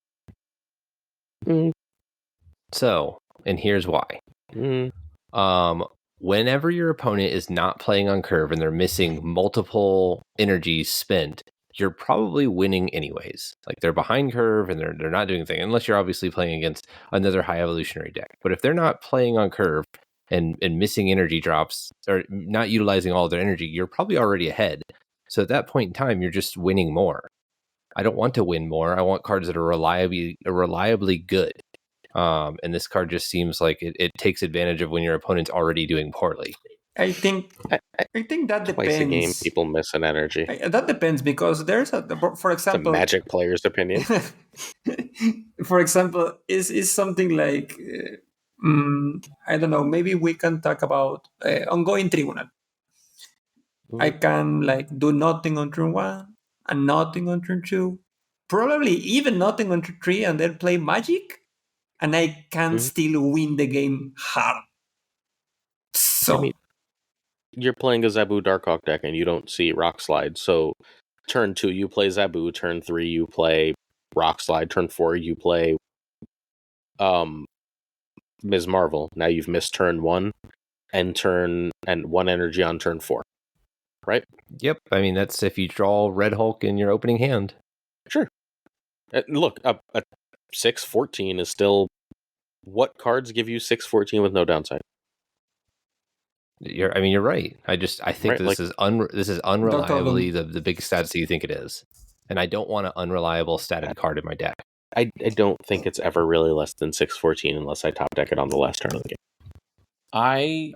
So, and here's why. Whenever your opponent is not playing on curve and they're missing multiple energies spent, you're probably winning anyways. Like they're behind curve and they're not doing anything, unless you're obviously playing against another high evolutionary deck. But if they're not playing on curve and missing energy drops or not utilizing all of their energy, you're probably already ahead. So at that point in time, you're just winning more. I don't want to win more. I want cards that are reliably good. And this card just seems like it takes advantage of when your opponent's already doing poorly. I think that depends. Twice a game, people miss an energy. That depends because there's for example, it's a Magic player's opinion. For example, is something like I don't know. Maybe we can talk about ongoing tribunal. I can like do nothing on turn 1 and nothing on turn 2, probably even nothing on turn 3, and then play Magic, and I can still win the game hard. So I mean, you're playing a Zabu Darkhawk deck and you don't see Rock Slide. So turn 2 you play Zabu, turn 3 you play Rock Slide, turn 4 you play Ms. Marvel. Now you've missed turn 1 and 1 energy on turn 4. Right? Yep. I mean, that's if you draw Red Hulk in your opening hand. Sure. Look, a 6/14 is still... What cards give you 6/14 with no downside? You're right. I think Right, this is unreliably the big stats that you think it is, and I don't want an unreliable statted card in my deck. I don't think it's ever really less than 6/14 unless I top deck it on the last turn of the game. I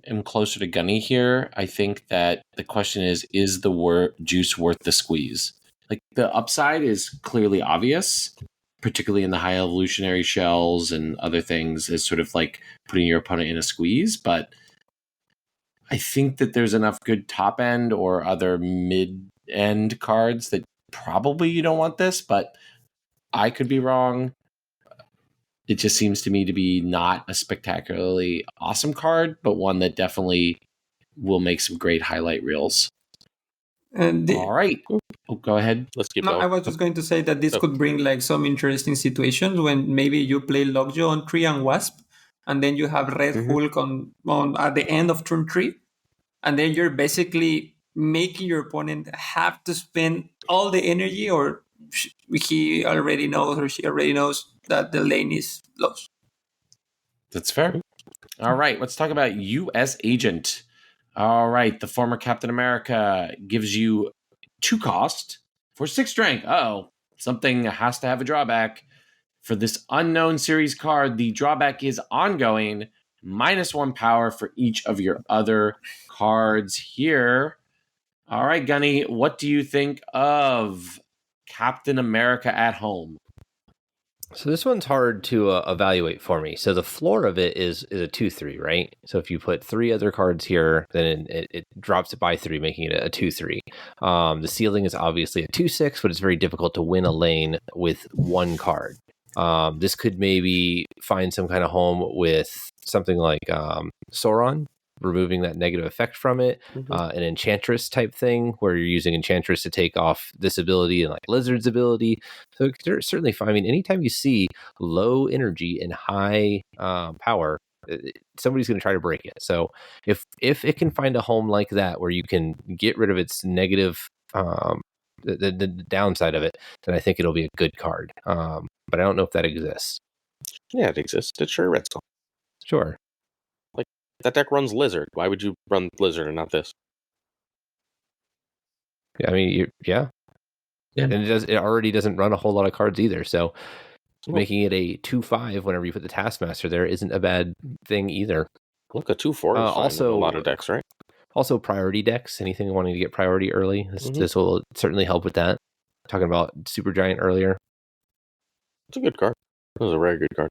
am closer to Gunny here. I think that the question is the juice worth the squeeze? Like the upside is clearly obvious, particularly in the high evolutionary shells and other things, is sort of like putting your opponent in a squeeze. But I think that there's enough good top end or other mid end cards that probably you don't want this, but I could be wrong. It just seems to me to be not a spectacularly awesome card, but one that definitely will make some great highlight reels. All right. Go ahead. Let's keep going. I was just going to say that this could bring like some interesting situations when maybe you play Lockjaw on 3 and Wasp, and then you have Red Hulk on at the end of turn 3, and then you're basically making your opponent have to spend all the energy, or he already knows or she already knows that the lane is lost. That's fair. All right, let's talk about U.S. Agent. All right, the former Captain America gives you 2 cost for 6 strength. Something has to have a drawback. For this unknown series card, the drawback is ongoing. -1 power for each of your other cards here. All right, Gunny, what do you think of Captain America at Home? So this one's hard to evaluate for me. So the floor of it is a 2/3, right? So if you put 3 other cards here, then it drops it by 3, making it a 2/3. The ceiling is obviously a 2/6, but it's very difficult to win a lane with 1 card. This could maybe find some kind of home with something like Sauron, removing that negative effect from it, an Enchantress type thing where you're using Enchantress to take off this ability and like Lizard's ability. So certainly, I mean, anytime you see low energy and high power, somebody's going to try to break it. So if it can find a home like that where you can get rid of its negative, the downside of it, then I think it'll be a good card. But I don't know if that exists. Yeah, it exists. It's sure Red Skull. Sure. That deck runs Lizard. Why would you run Lizard and not this? I mean, yeah. And it already doesn't run a whole lot of cards either. So making it a 2/5 whenever you put the Taskmaster there isn't a bad thing either. Look, a 2/4 is also a lot of decks, right? Also, priority decks. Anything wanting to get priority early, this will certainly help with that. Talking about Supergiant earlier. It's a good card. It was a very good card.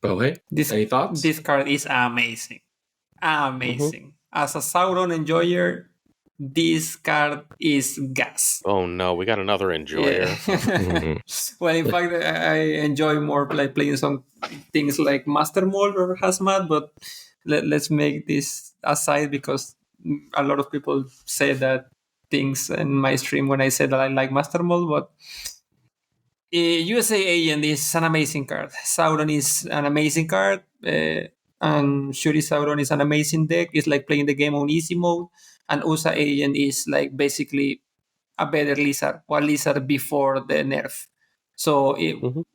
Bohe, any thoughts? This card is amazing. Amazing. As a Sauron enjoyer, this card is gas. Oh no, we got another enjoyer. Yeah. Well, in fact, I enjoy more like playing some things like Master Mold or Hazmat, but let's make this aside because a lot of people say that things in my stream when I said that I like Master Mold, but USA Agent is an amazing card. Sauron is an amazing card. And Shuri Sauron is an amazing deck. It's like playing the game on easy mode. And USA Agent is like basically a better Lizard, or Lizard before the nerf. So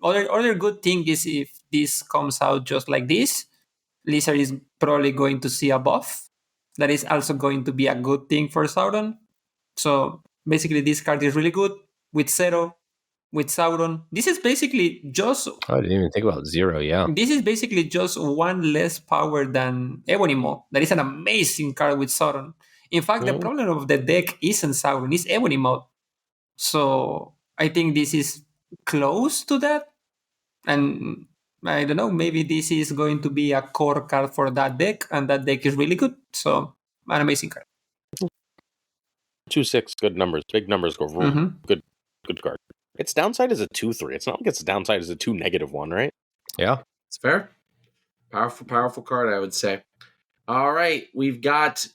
other good thing is if this comes out just like this, Lizard is probably going to see a buff. That is also going to be a good thing for Sauron. So basically this card is really good with Zero, with Sauron. This is basically just... I didn't even think about Zero, yeah. This is basically just 1 less power than Ebonimo. That is an amazing card with Sauron. In fact, the problem of the deck isn't Sauron, it's Ebonimo. So I think this is close to that. And I don't know, maybe this is going to be a core card for that deck, and that deck is really good. So, an amazing card. 2/6, good numbers. Big numbers go wrong. Good card. Its downside is a 2/3. It's not like its downside is a 2 -1, right? Yeah. It's fair. Powerful card, I would say. All right, we've got,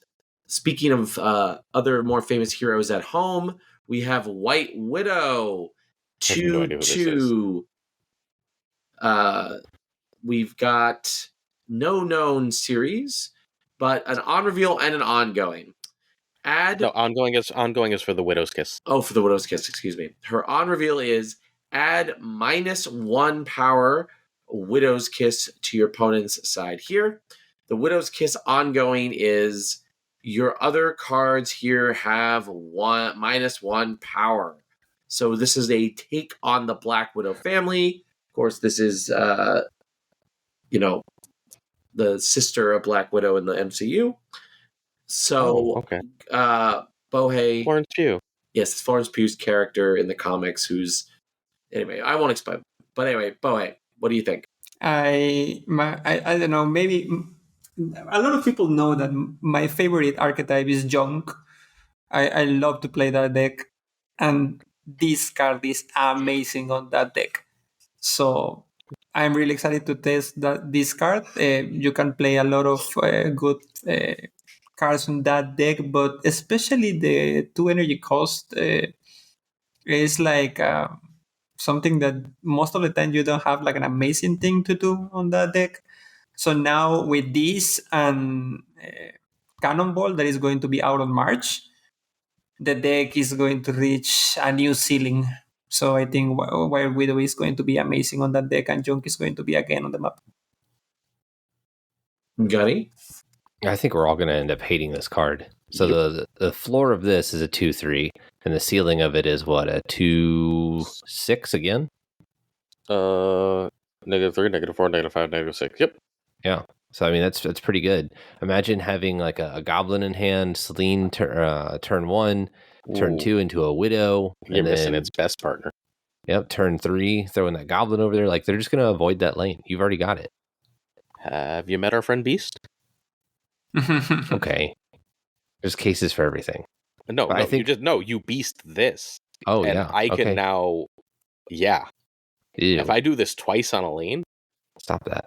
speaking of other more famous heroes at home, we have White Widow. 2/2. We've got no known series, but an on reveal and an ongoing. Ongoing is for the Widow's Kiss. Oh, for the Widow's Kiss, excuse me. Her on reveal is add -1 power Widow's Kiss to your opponent's side here. The Widow's Kiss ongoing is your other cards here have -1 power. So this is a take on the Black Widow family. Of course, this is the sister of Black Widow in the MCU. So Bohe, Florence Pugh. Yes, it's Florence Pugh's character in the comics who's... Anyway, I won't explain. But anyway, Bohe, what do you think? I don't know, maybe a lot of people know that my favorite archetype is Junk. I love to play that deck, and this card is amazing on that deck. So I'm really excited to test this card. You can play a lot of good cards on that deck, but especially the 2 energy cost is like something that most of the time you don't have like an amazing thing to do on that deck. So now with this and Cannonball that is going to be out on March, the deck is going to reach a new ceiling. So I think Wild Widow is going to be amazing on that deck, and Junk is going to be again on the map. Gunny? I think we're all going to end up hating this card. So the floor of this is a 2/3, and the ceiling of it is what, a 2/6 again? -3, -4, -5, -6. Yep. Yeah. So I mean, that's pretty good. Imagine having like a goblin in hand, Celine turn 1, turn Ooh, 2 into a widow, you're and missing then its best partner. yep, turn 3, throwing that goblin over there. Like they're just gonna avoid that lane. You've already got it. Have you met our friend Beast? Okay, there's cases for everything. No, But no, I think. you beast this. Oh And yeah. I can Okay. now, yeah. Ew. If I do this twice on a lane, Stop that.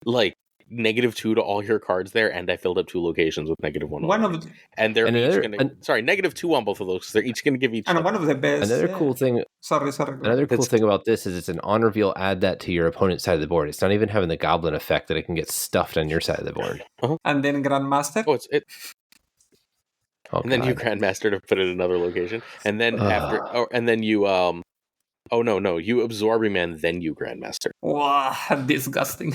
like -2 to all your cards there, and I filled up 2 locations with -1. One of the, and they're And each another- gonna an- sorry, -2 on both of those because they're each gonna give each and other. one of the best. Another cool thing. Sorry. Another cool That's- thing about this is it's an on reveal. Add that to your opponent's side of the board. It's not even having the goblin effect that it can get stuffed on your side of the board. And then Grandmaster. Oh, it. Oh, And then you God. Grandmaster to put it in another location, and then and then you oh no, you absorbing man, then you Grandmaster. Wow, disgusting.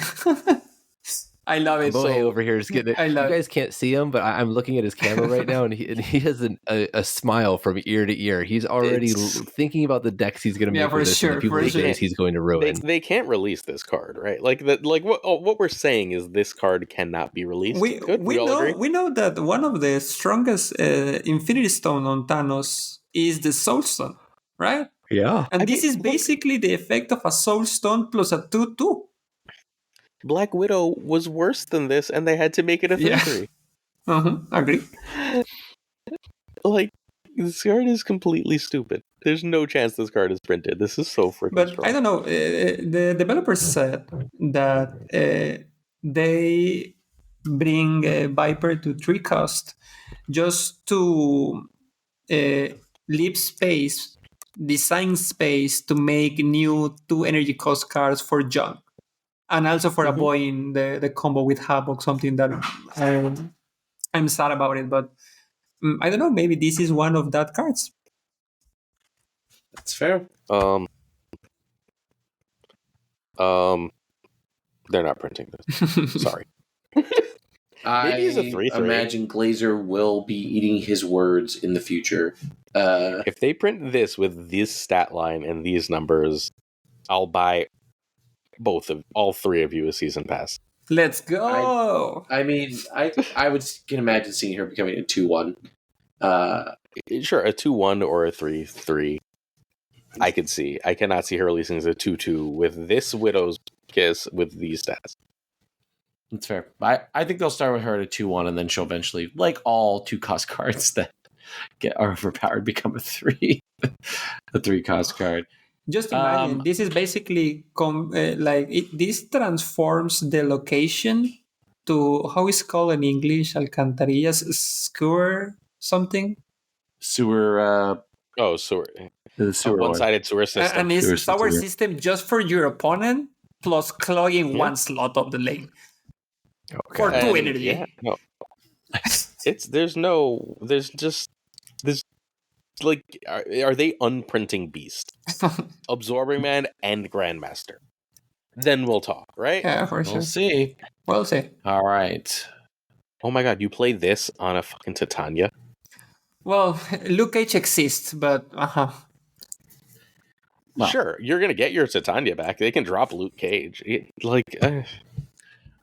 I love it. Bohe over here is getting it. I You love guys can't see him, but I'm looking at his camera right now, and he has a smile from ear to ear. He's already thinking about the decks he's going to make Yeah, for with this and sure, the people for he sure. thinks he's going to ruin. They can't release this card, right? Like that. Like what we're saying is this card cannot be released. we all agree? know that one of the strongest Infinity Stone on Thanos is the Soul Stone, right? Yeah. And I this mean, is look- basically the effect of a Soul Stone plus a 2/2. Black Widow was worse than this, and they had to make it a 3/3. Yeah. Agree. Like this card is completely stupid. There's no chance this card is printed. This is so freaking But strong. I don't know. The developers said that they bring Viper to 3 cost just to leave space, design space to make new 2 energy cost cards for junk. And also for avoiding the combo with Havoc, something that I'm sad about it. But I don't know. Maybe this is one of that cards. That's fair. They're not printing this. Sorry. I he's a 3/3. imagine Glazer will be eating his words in the future. If they print this with this stat line and these numbers, I'll buy all 3 of you a season pass. Let's go. I mean, I can imagine seeing her becoming a 2/1. Sure, a 2/1 or a 3/3. I could see. I cannot see her releasing as a 2/2 with this Widow's Kiss with these stats. That's fair. I think they'll start with her at a 2/1, and then she'll eventually, like all 2-cost cards that are overpowered, become a 3, a 3-cost card. Just imagine, this is basically this transforms the location to, how is it called in English? Alcantarillas, skewer something? Sewer. Sewer. The sewer one. One-sided sewer system. And it's Sewer our system. system just for your opponent, plus clogging one slot of the lane. For 2 And, energy. yeah, no. There's just like, are they unprinting Beast, Absorbing Man, and Grandmaster? Then we'll talk, right? Yeah, for sure. We'll see. We'll see. All right. Oh my god, you play this on a fucking Titania? Well, Luke Cage exists, but Well. Sure, you're gonna get your Titania back. They can drop Luke Cage. All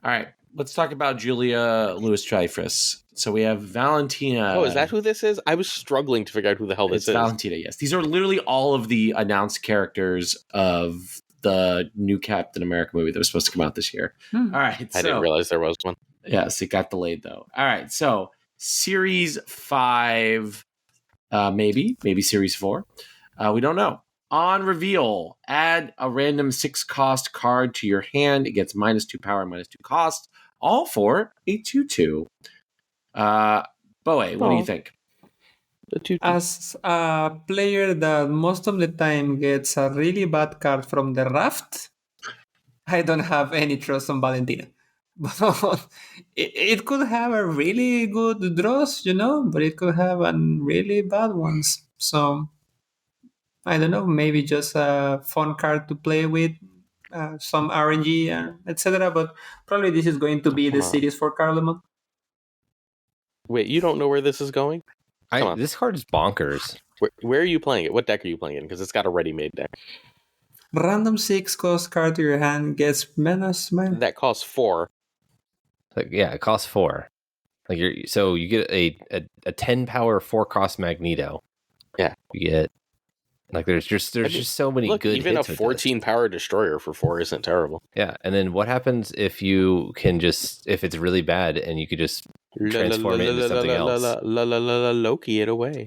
right. Let's talk about Julia Louis-Dreyfus. So we have Valentina. Oh, is that who this is? I was struggling to figure out who the hell this It's is. Valentina, yes. These are literally all of the announced characters of the new Captain America movie that was supposed to come out this year. All right. I didn't realize there was one. Yes, it got delayed though. All right. So Series 5, maybe Series 4. We don't know. On reveal, add a random 6-cost card to your hand. It gets -2 power, -2 cost, all for a 2/2. Bohe, what do you think? as a player that most of the time gets a really bad card from the raft, I don't have any trust on Valentina. But it could have a really good draws, but it could have a really bad ones. So I don't know, maybe just a fun card to play with, some RNG, etc. But probably this is going to be the series for Carlemon. Wait, you don't know where this is going? Come on. This card is bonkers. Where are you playing it? What deck are you playing it in? Because it's got a ready-made deck. Random 6-cost card to your hand gets -. That costs 4. Like, yeah, it costs 4. Like you get a 10 power 4 cost Magneto. Yeah. You get like there's just so many Look, good even hits a with 14 power destroyer for 4 isn't terrible. Yeah, and then what happens if you can if it's really bad and you could just transform it into something else? Loki it away.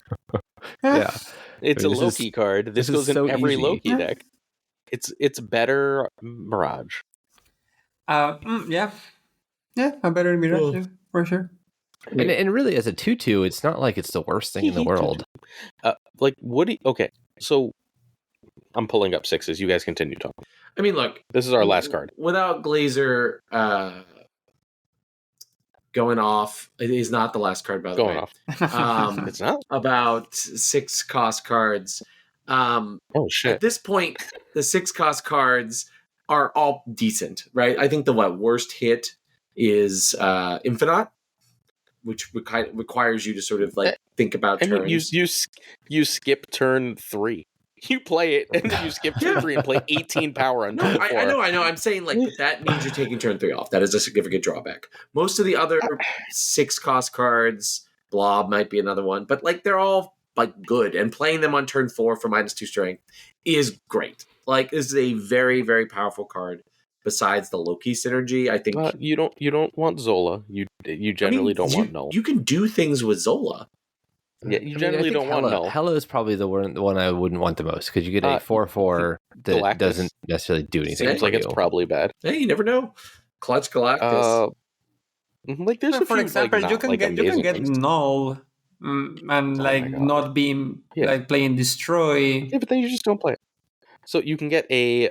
Yeah. It's a Loki card. This goes in every easy. Loki deck. It's better Mirage. Yeah, a better Mirage for sure. And really, as a 2/2, it's not like it's the worst thing in the world. Okay, so I'm pulling up 6s. You guys continue talking. I mean, look. This is our last card. Without Glazer going off, it is not the last card, by the way. Going off. It's not? About 6 cost cards. Oh, shit. At this point, the 6 cost cards are all decent, right? I think the worst hit is Infinite, which requires you to sort of think about turns. You skip turn 3. You play it, and then you skip turn 3 and play 18 power on turn 4. I know. I'm saying, but that means you're taking turn 3 off. That is a significant drawback. Most of the other 6 cost cards, Blob might be another one, but, they're all, good. And playing them on turn 4 for -2 strength is great. This is a very, very powerful card. Besides the Loki synergy, I think... you don't want Zola. You generally don't want Null. You can do things with Zola. Yeah, you generally don't want Null. Hela is probably the one I wouldn't want the most, because you get a 4/4 that Galactus doesn't necessarily do anything. Seems like it's probably bad. Hey, you never know. Clutch Galactus. There's a few, for example, you can get Null and not being playing Destroy. Yeah, but then you just don't play it. So you can get a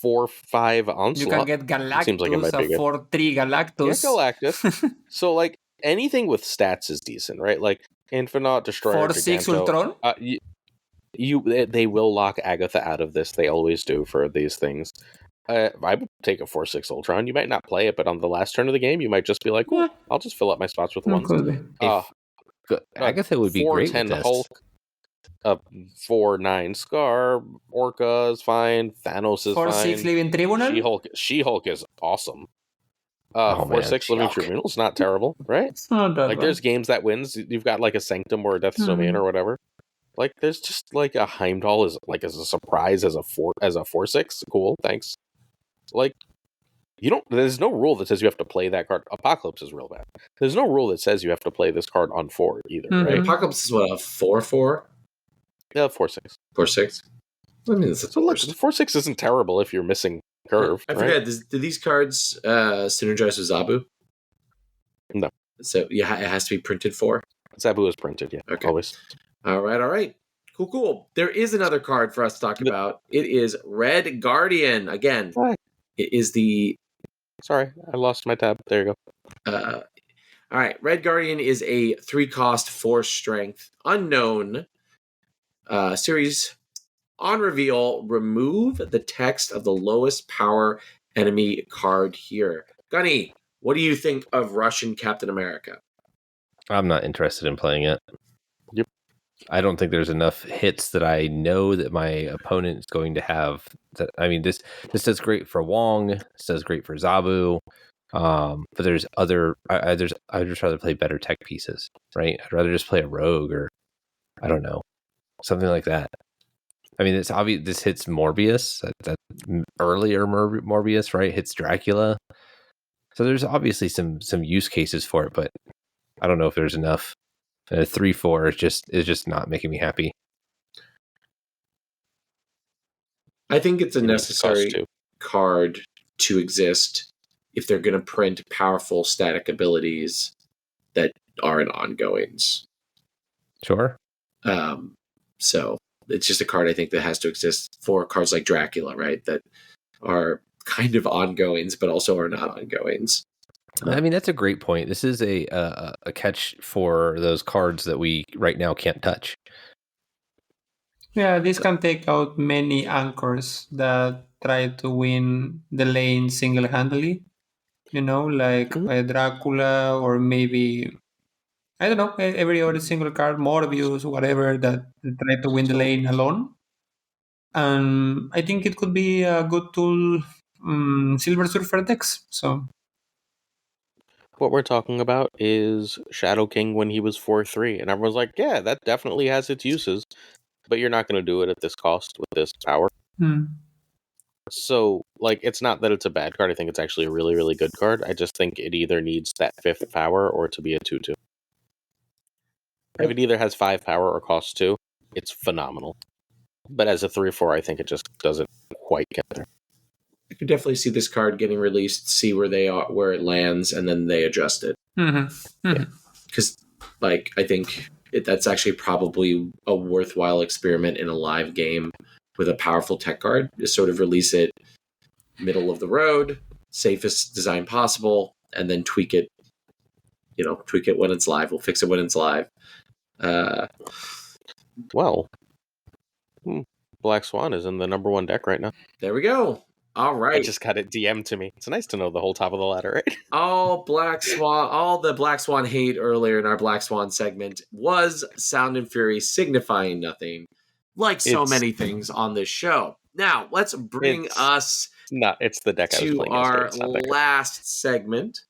4/5 Onslaught. You can get Galactus, Seems like it might be 4/3 Galactus. Yeah, Galactus. So anything with stats is decent, right? Infinite, Destroyer, 4/6 Giganto. Ultron. They will lock Agatha out of this. They always do for these things. I would take a 4/6 Ultron. You might not play it, but on the last turn of the game, you might just be like, "Cool, I'll just fill up my spots with ones." Agatha would be great with this. Hulk, 4/9 Scar, Orca is fine, Thanos is 4/6 fine. Living Tribunal. She-Hulk is awesome. 4/6 Living Tribunal is not terrible, right? It's not that there's games that wins. You've got a Sanctum or a Death's Domain or whatever. There's just a Heimdall as a surprise as a 4/6. Cool, thanks. There's no rule that says you have to play that card. Apocalypse is real bad. There's no rule that says you have to play this card on 4 either, right? Apocalypse is what, a 4/4? Yeah, 4/6. 4/6? I mean, it's the worst. 4/6 isn't terrible if you're missing curve. I forget. Do these cards synergize with Zabu? No. So it has to be printed 4? Zabu is printed, yeah. Okay. Always. All right. Cool. There is another card for us to talk about. It is Red Guardian. Again, it is the... Sorry, I lost my tab. There you go. All right. Red Guardian is a 3 cost, 4 strength, unknown series. On reveal, remove the text of the lowest power enemy card here. Gunny, what do you think of Russian Captain America? I'm not interested in playing it. Yep. I don't think there's enough hits that I know that my opponent is going to have. This does great for Wong. This does great for Zabu. But there's other. I'd just rather play better tech pieces, right? I'd rather just play a rogue or I don't know, something like that. It's obvious this hits Morbius. That earlier Morbius, right? Hits Dracula. So there's obviously some use cases for it, but I don't know if there's enough. And a 3/4 is just not making me happy. I think it's a necessary card to exist if they're going to print powerful static abilities that are in ongoings. Sure. So it's just a card I think that has to exist for cards like Dracula, right? That are kind of ongoings, but also are not ongoings. That's a great point. This is a catch for those cards that we right now can't touch. Yeah, this can take out many anchors that try to win the lane single-handedly. By Dracula or maybe, I don't know, every other single card, Morbius, whatever, that try to win the lane alone. And I think it could be a good tool, Silver Surfer decks. So what we're talking about is Shadow King when he was 4-3, and everyone's like, yeah, that definitely has its uses, but you're not going to do it at this cost with this power. Hmm. So, like, it's not that it's a bad card. I think it's actually a really, really good card. I just think it either needs that 5th power or to be a 2/2. If it either has 5 power or costs 2, it's phenomenal. But as a 3/4, I think it just doesn't quite get there. I could definitely see this card getting released, see where they are, where it lands, and then they adjust it. Because, like, I think that's actually probably a worthwhile experiment in a live game with a powerful tech card. Just sort of release it middle of the road, safest design possible, and then tweak it. You know, tweak it when it's live. We'll fix it when it's live. Well, Black Swan is in the number 1 deck right now. There we go. All right. I just got it DM'd to me. It's nice to know the whole top of the ladder, right? All the Black Swan hate earlier in our Black Swan segment was Sound and Fury signifying nothing, like so many things on this show. Now, let's bring us it's the deck I was to playing our yesterday. last segment,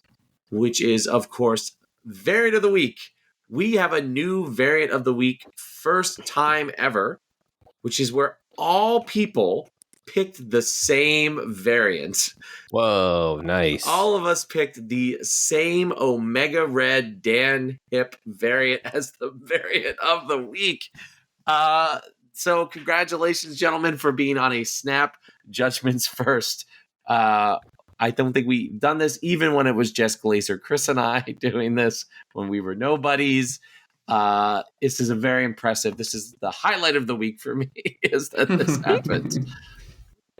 which is, of course, Variant of the Week. We have a new Variant of the Week, first time ever, which is where all people picked the same variant. Whoa, nice. All of us picked the same Omega Red Dan Hip variant as the Variant of the Week. So congratulations, gentlemen, for being on a Snap Judgments First. I don't think we've done this even when it was just Glazer, Chris, and I doing this when we were nobodies. This is a very impressive. This is the highlight of the week for me, is that this happened.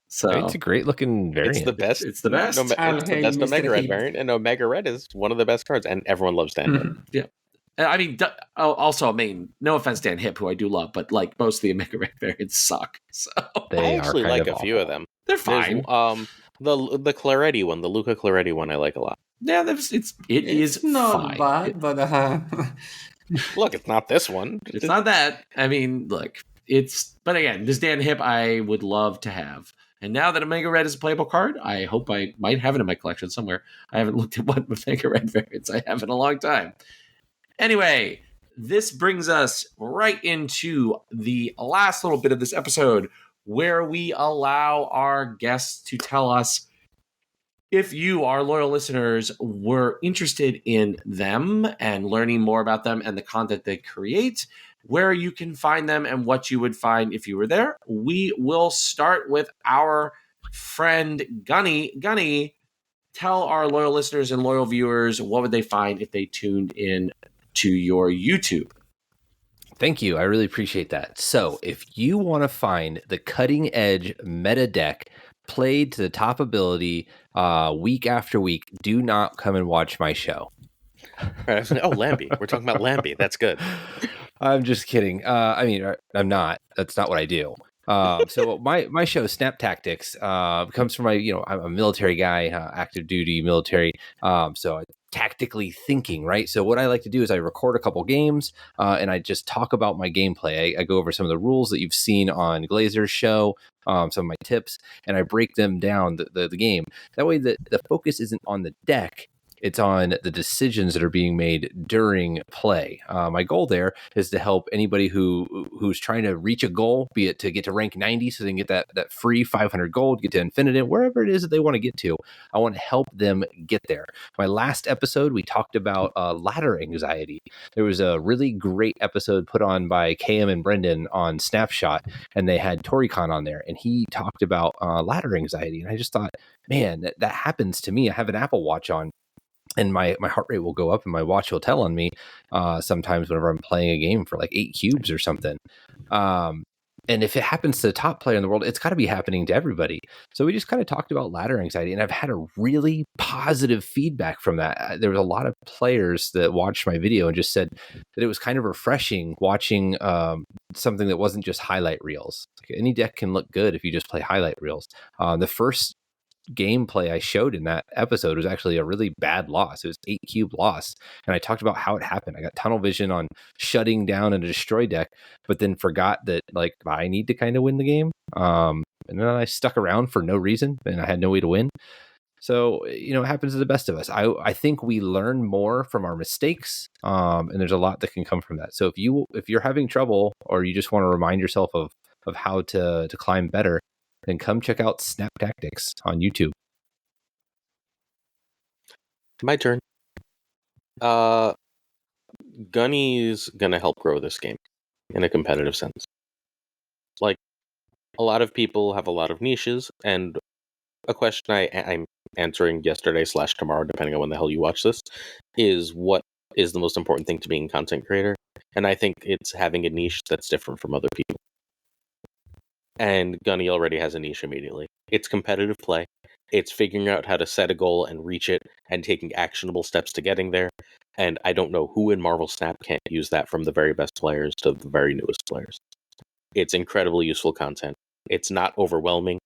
So it's a great looking variant. It's the best. It's the best. It's the best Omega Red variant, and Omega Red is one of the best cards, and everyone loves Dan Hip. Yeah. I mean, also, no offense, Dan Hip, who I do love, but like most of the Omega Red variants suck. So I actually like a few of them. They're fine. The Claretti one, the Luca Claretti one, I like a lot. Yeah, it is not fine. bad, but look, it's not this one. It's not that. I mean, look, but again, this Dan Hip I would love to have. And now that Omega Red is a playable card, I hope I might have it in my collection somewhere. I haven't looked at what Omega Red variants I have in a long time. Anyway, this brings us right into the last little bit of this episode where we allow our guests to tell us if you, our loyal listeners, were interested in them and learning more about them and the content they create, where you can find them and what you would find if you were there. We will start with our friend Gunny. Gunny, tell our loyal listeners and loyal viewers what would they find if they tuned in to your YouTube. Thank you. I really appreciate that. So if you want to find the cutting edge meta deck played to the top ability week after week, do not come and watch my show. Right, Lambie. We're talking about Lambie. That's good. I'm just kidding. I mean, I'm not. That's not what I do. So my show, Snap Tactics, comes from I'm a military guy, active duty military. So tactically thinking, right? So what I like to do is I record a couple games and I just talk about my gameplay. I go over some of the rules that you've seen on Glazer's show, some of my tips, and I break them down the game. That way the focus isn't on the deck. It's on the decisions that are being made during play. My goal there is to help anybody who's trying to reach a goal, be it to get to rank 90 so they can get that free 500 gold, get to Infinitive, wherever it is that they want to get to. I want to help them get there. My last episode, we talked about ladder anxiety. There was a really great episode put on by KM and Brendan on Snapshot, and they had Toricon on there, and he talked about ladder anxiety. And I just thought, man, that happens to me. I have an Apple Watch on, and my heart rate will go up and my watch will tell on me sometimes whenever I'm playing a game for like 8 cubes or something. And if it happens to the top player in the world, it's got to be happening to everybody. So we just kind of talked about ladder anxiety, and I've had a really positive feedback from that. There was a lot of players that watched my video and just said that it was kind of refreshing watching something that wasn't just highlight reels. Like, any deck can look good if you just play highlight reels. The first gameplay I showed in that episode was actually a really bad loss. It was 8 cube loss, and I talked about how it happened. I got tunnel vision on shutting down a destroy deck, but then forgot that like I need to kind of win the game. And then I stuck around for no reason, and I had no way to win. So, it happens to the best of us. I think we learn more from our mistakes, and there's a lot that can come from that. So if you're having trouble, or you just want to remind yourself of how to climb better, then come check out Snap Tactics on YouTube. My turn. Gunny's gonna help grow this game in a competitive sense. Like, a lot of people have a lot of niches, and a question I'm answering yesterday/tomorrow, depending on when the hell you watch this, is what is the most important thing to being a content creator? And I think it's having a niche that's different from other people. And Gunny already has a niche immediately. It's competitive play. It's figuring out how to set a goal and reach it, and taking actionable steps to getting there. And I don't know who in Marvel Snap can't use that, from the very best players to the very newest players. It's incredibly useful content. It's not overwhelming,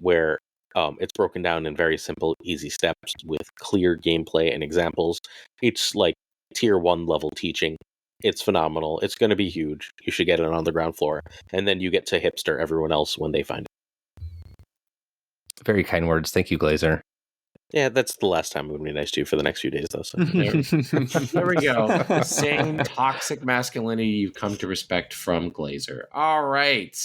where it's broken down in very simple, easy steps with clear gameplay and examples. It's like tier 1 level teaching. It's phenomenal. It's going to be huge. You should get it on the ground floor. And then you get to hipster everyone else when they find it. Very kind words. Thank you, Glazer. Yeah, that's the last time I'm going to be nice to you for the next few days, though. So. There we go. Same toxic masculinity you've come to respect from Glazer. All right.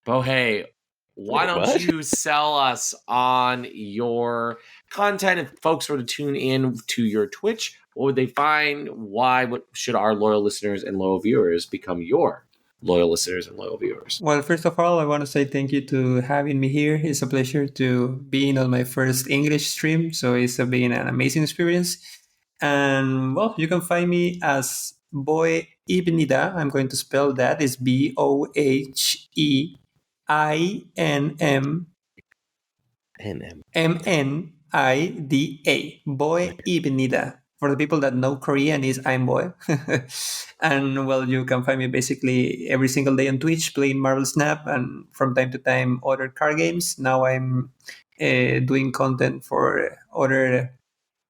Bohe, why don't you sell us on your content? If folks were to tune in to your Twitch, what would they find? What should our loyal listeners and loyal viewers become your loyal listeners and loyal viewers? Well, first of all, I want to say thank you to having me here. It's a pleasure to be on my first English stream. So it's been an amazing experience. And well, you can find me as Bohe Ibnida. I'm going to spell that. It's BOHEINMMNIDA. Bohe Ibnida. For the people that know Korean, is I'm Boy. And well, you can find me basically every single day on Twitch playing Marvel Snap, and from time to time other card games. Now I'm doing content for other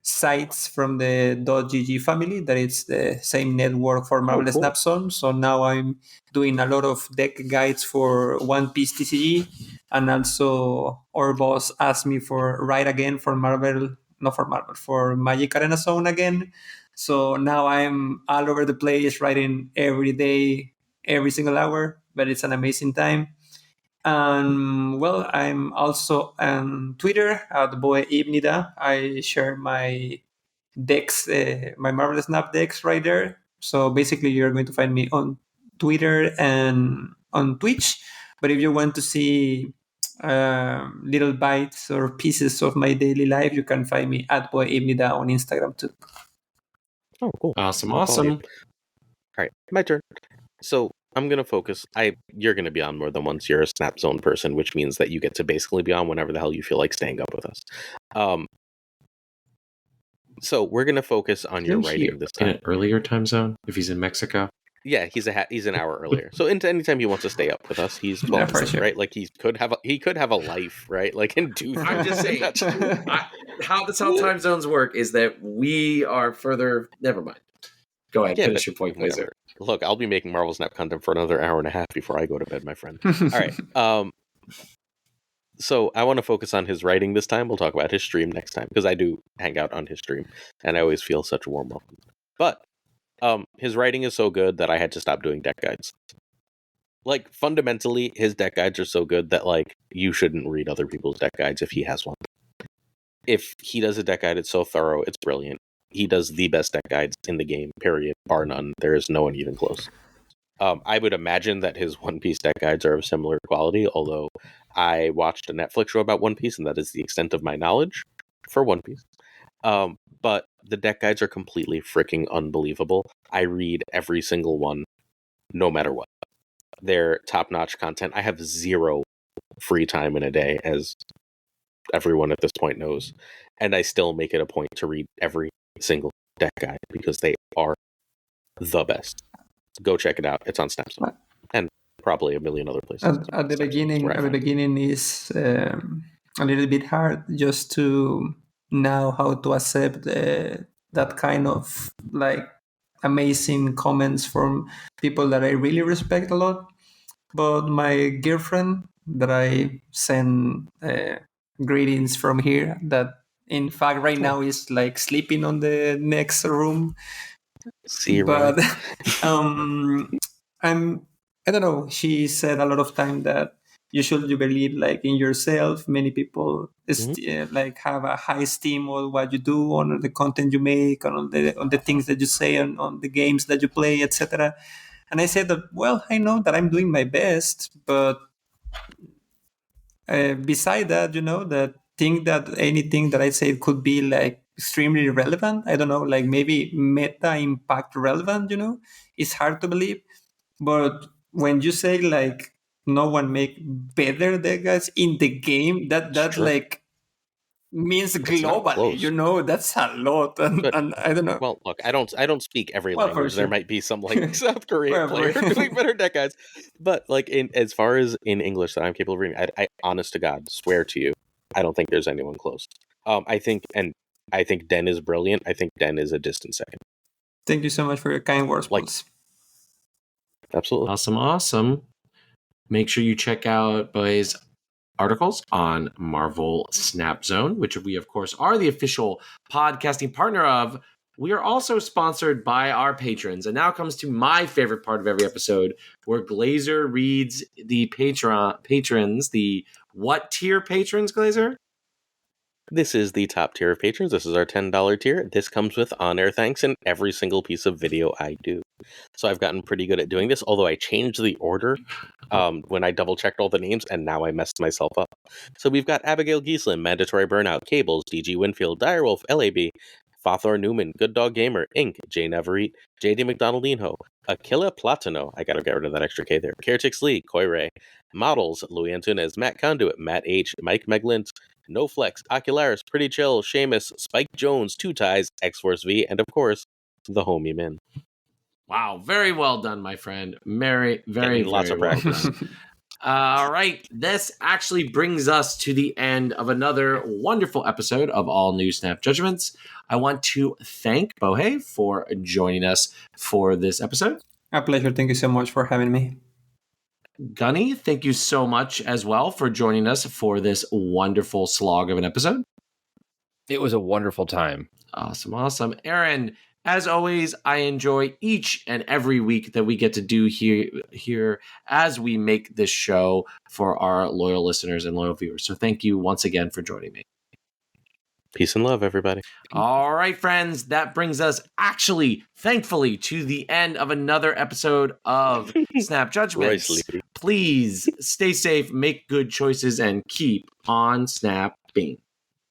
sites from the .gg family, that it's the same network for Marvel cool. Snap Zone. So now I'm doing a lot of deck guides for One Piece TCG, and also our boss asked me for write again for for Magic Arena Zone again. So now I'm all over the place, writing every day, every single hour, but it's an amazing time. And well, I'm also on Twitter at Bohe Ibnida. I share my decks, my Marvel Snap decks right there. So basically, you're going to find me on Twitter and on Twitch. But if you want to see little bites or pieces of my daily life, you can find me at Bohe Ibnida on Instagram too. Oh, cool. Awesome. All right, my turn. So I'm going to focus. You're going to be on more than once. You're a Snap Zone person, which means that you get to basically be on whenever the hell you feel like staying up with us. So we're going to focus on your writing this time. In an earlier time zone, if he's in Mexico. Yeah, he's an hour earlier. So anytime he wants to stay up with us, he's welcome, sure. right? Like he could have a life, right? Like in do. I'm just saying, how time zones work is that we are further. Never mind. Go ahead, finish your point, Glazer. Look, I'll be making Marvel Snap content for another hour and a half before I go to bed, my friend. All right. So I want to focus on his writing this time. We'll talk about his stream next time, because I do hang out on his stream, and I always feel such a warm welcome. But his writing is so good that I had to stop doing deck guides. Like, fundamentally, his deck guides are so good that, like, you shouldn't read other people's deck guides if he has one. If he does a deck guide, it's so thorough, it's brilliant. He does the best deck guides in the game, period, bar none. There is no one even close. I would imagine that his One Piece deck guides are of similar quality, although I watched a Netflix show about One Piece, and that is the extent of my knowledge for One Piece. But the deck guides are completely freaking unbelievable. I read every single one, no matter what. They're top-notch content. I have zero free time in a day, as everyone at this point knows, and I still make it a point to read every single deck guide, because they are the best. Go check it out. It's on Snapstone and probably a million other places. At the beginning is a little bit hard just to know how to accept that kind of like amazing comments from people that I really respect a lot. But my girlfriend that I send greetings from here, that In fact, right now is like sleeping on the next room. See, But Roy. I don't know. She said a lot of time that you should believe like in yourself. Many people like have a high esteem on what you do, on the content you make, on the things that you say, on the games that you play, etc. And I said that, well, I know that I'm doing my best, but beside that, that think that anything that I say could be like extremely relevant. I don't know, like maybe meta impact relevant, it's hard to believe. But when you say like no one make better deckers in the game, that Sure. like means It's not globally, close. that's a lot. And, But and I don't know. well, look, I don't speak every Well, for language. There sure. might be some like South Korean Well, player doing better deck guys, but like in as far as in English that I'm capable of reading, I honest to God swear to you, I don't think there's anyone close. I think Den is brilliant. I think Den is a distant second. Thank you so much for your kind words, Like, Pulse. absolutely. Awesome. Make sure you check out Bohe's articles on Marvel Snap Zone, which we, of course, are the official podcasting partner of. We are also sponsored by our patrons. And now comes to my favorite part of every episode, where Glazer reads the patrons, the what tier patrons, Glazer? This is the top tier of patrons. This is our $10 tier. This comes with on-air thanks in every single piece of video I do. So I've gotten pretty good at doing this, although I changed the order when I double-checked all the names, and now I messed myself up. So we've got Abigail Giesland, Mandatory Burnout, Cables, DG Winfield, Direwolf, LAB, Fothor Newman, Good Dog Gamer, Inc., Jay Navarrete, JD McDonaldinho, Aquila Platano, I gotta get rid of that extra K there, Caretix Lee, Coy Ray, Models, Louis Antunes, Matt Conduit, Matt H., Mike Meglint, No Flex, Ocularis, Pretty Chill, Seamus, Spike Jones, Two Ties, X-Force V, and of course, the Homie Min. Wow, very well done, my friend. Very, very, Getting lots very of well practice. done. All right, this actually brings us to the end of another wonderful episode of All New Snap Judgments. I want to thank Bohe for joining us for this episode. A pleasure. Thank you so much for having me. Gunny, thank you so much as well for joining us for this wonderful slog of an episode. It was a wonderful time. Awesome. Aaron, as always, I enjoy each and every week that we get to do here as we make this show for our loyal listeners and loyal viewers. So thank you once again for joining me. Peace and love, everybody. All right, friends, that brings us thankfully, to the end of another episode of Snap Judgments. Please stay safe, make good choices, and keep on snapping.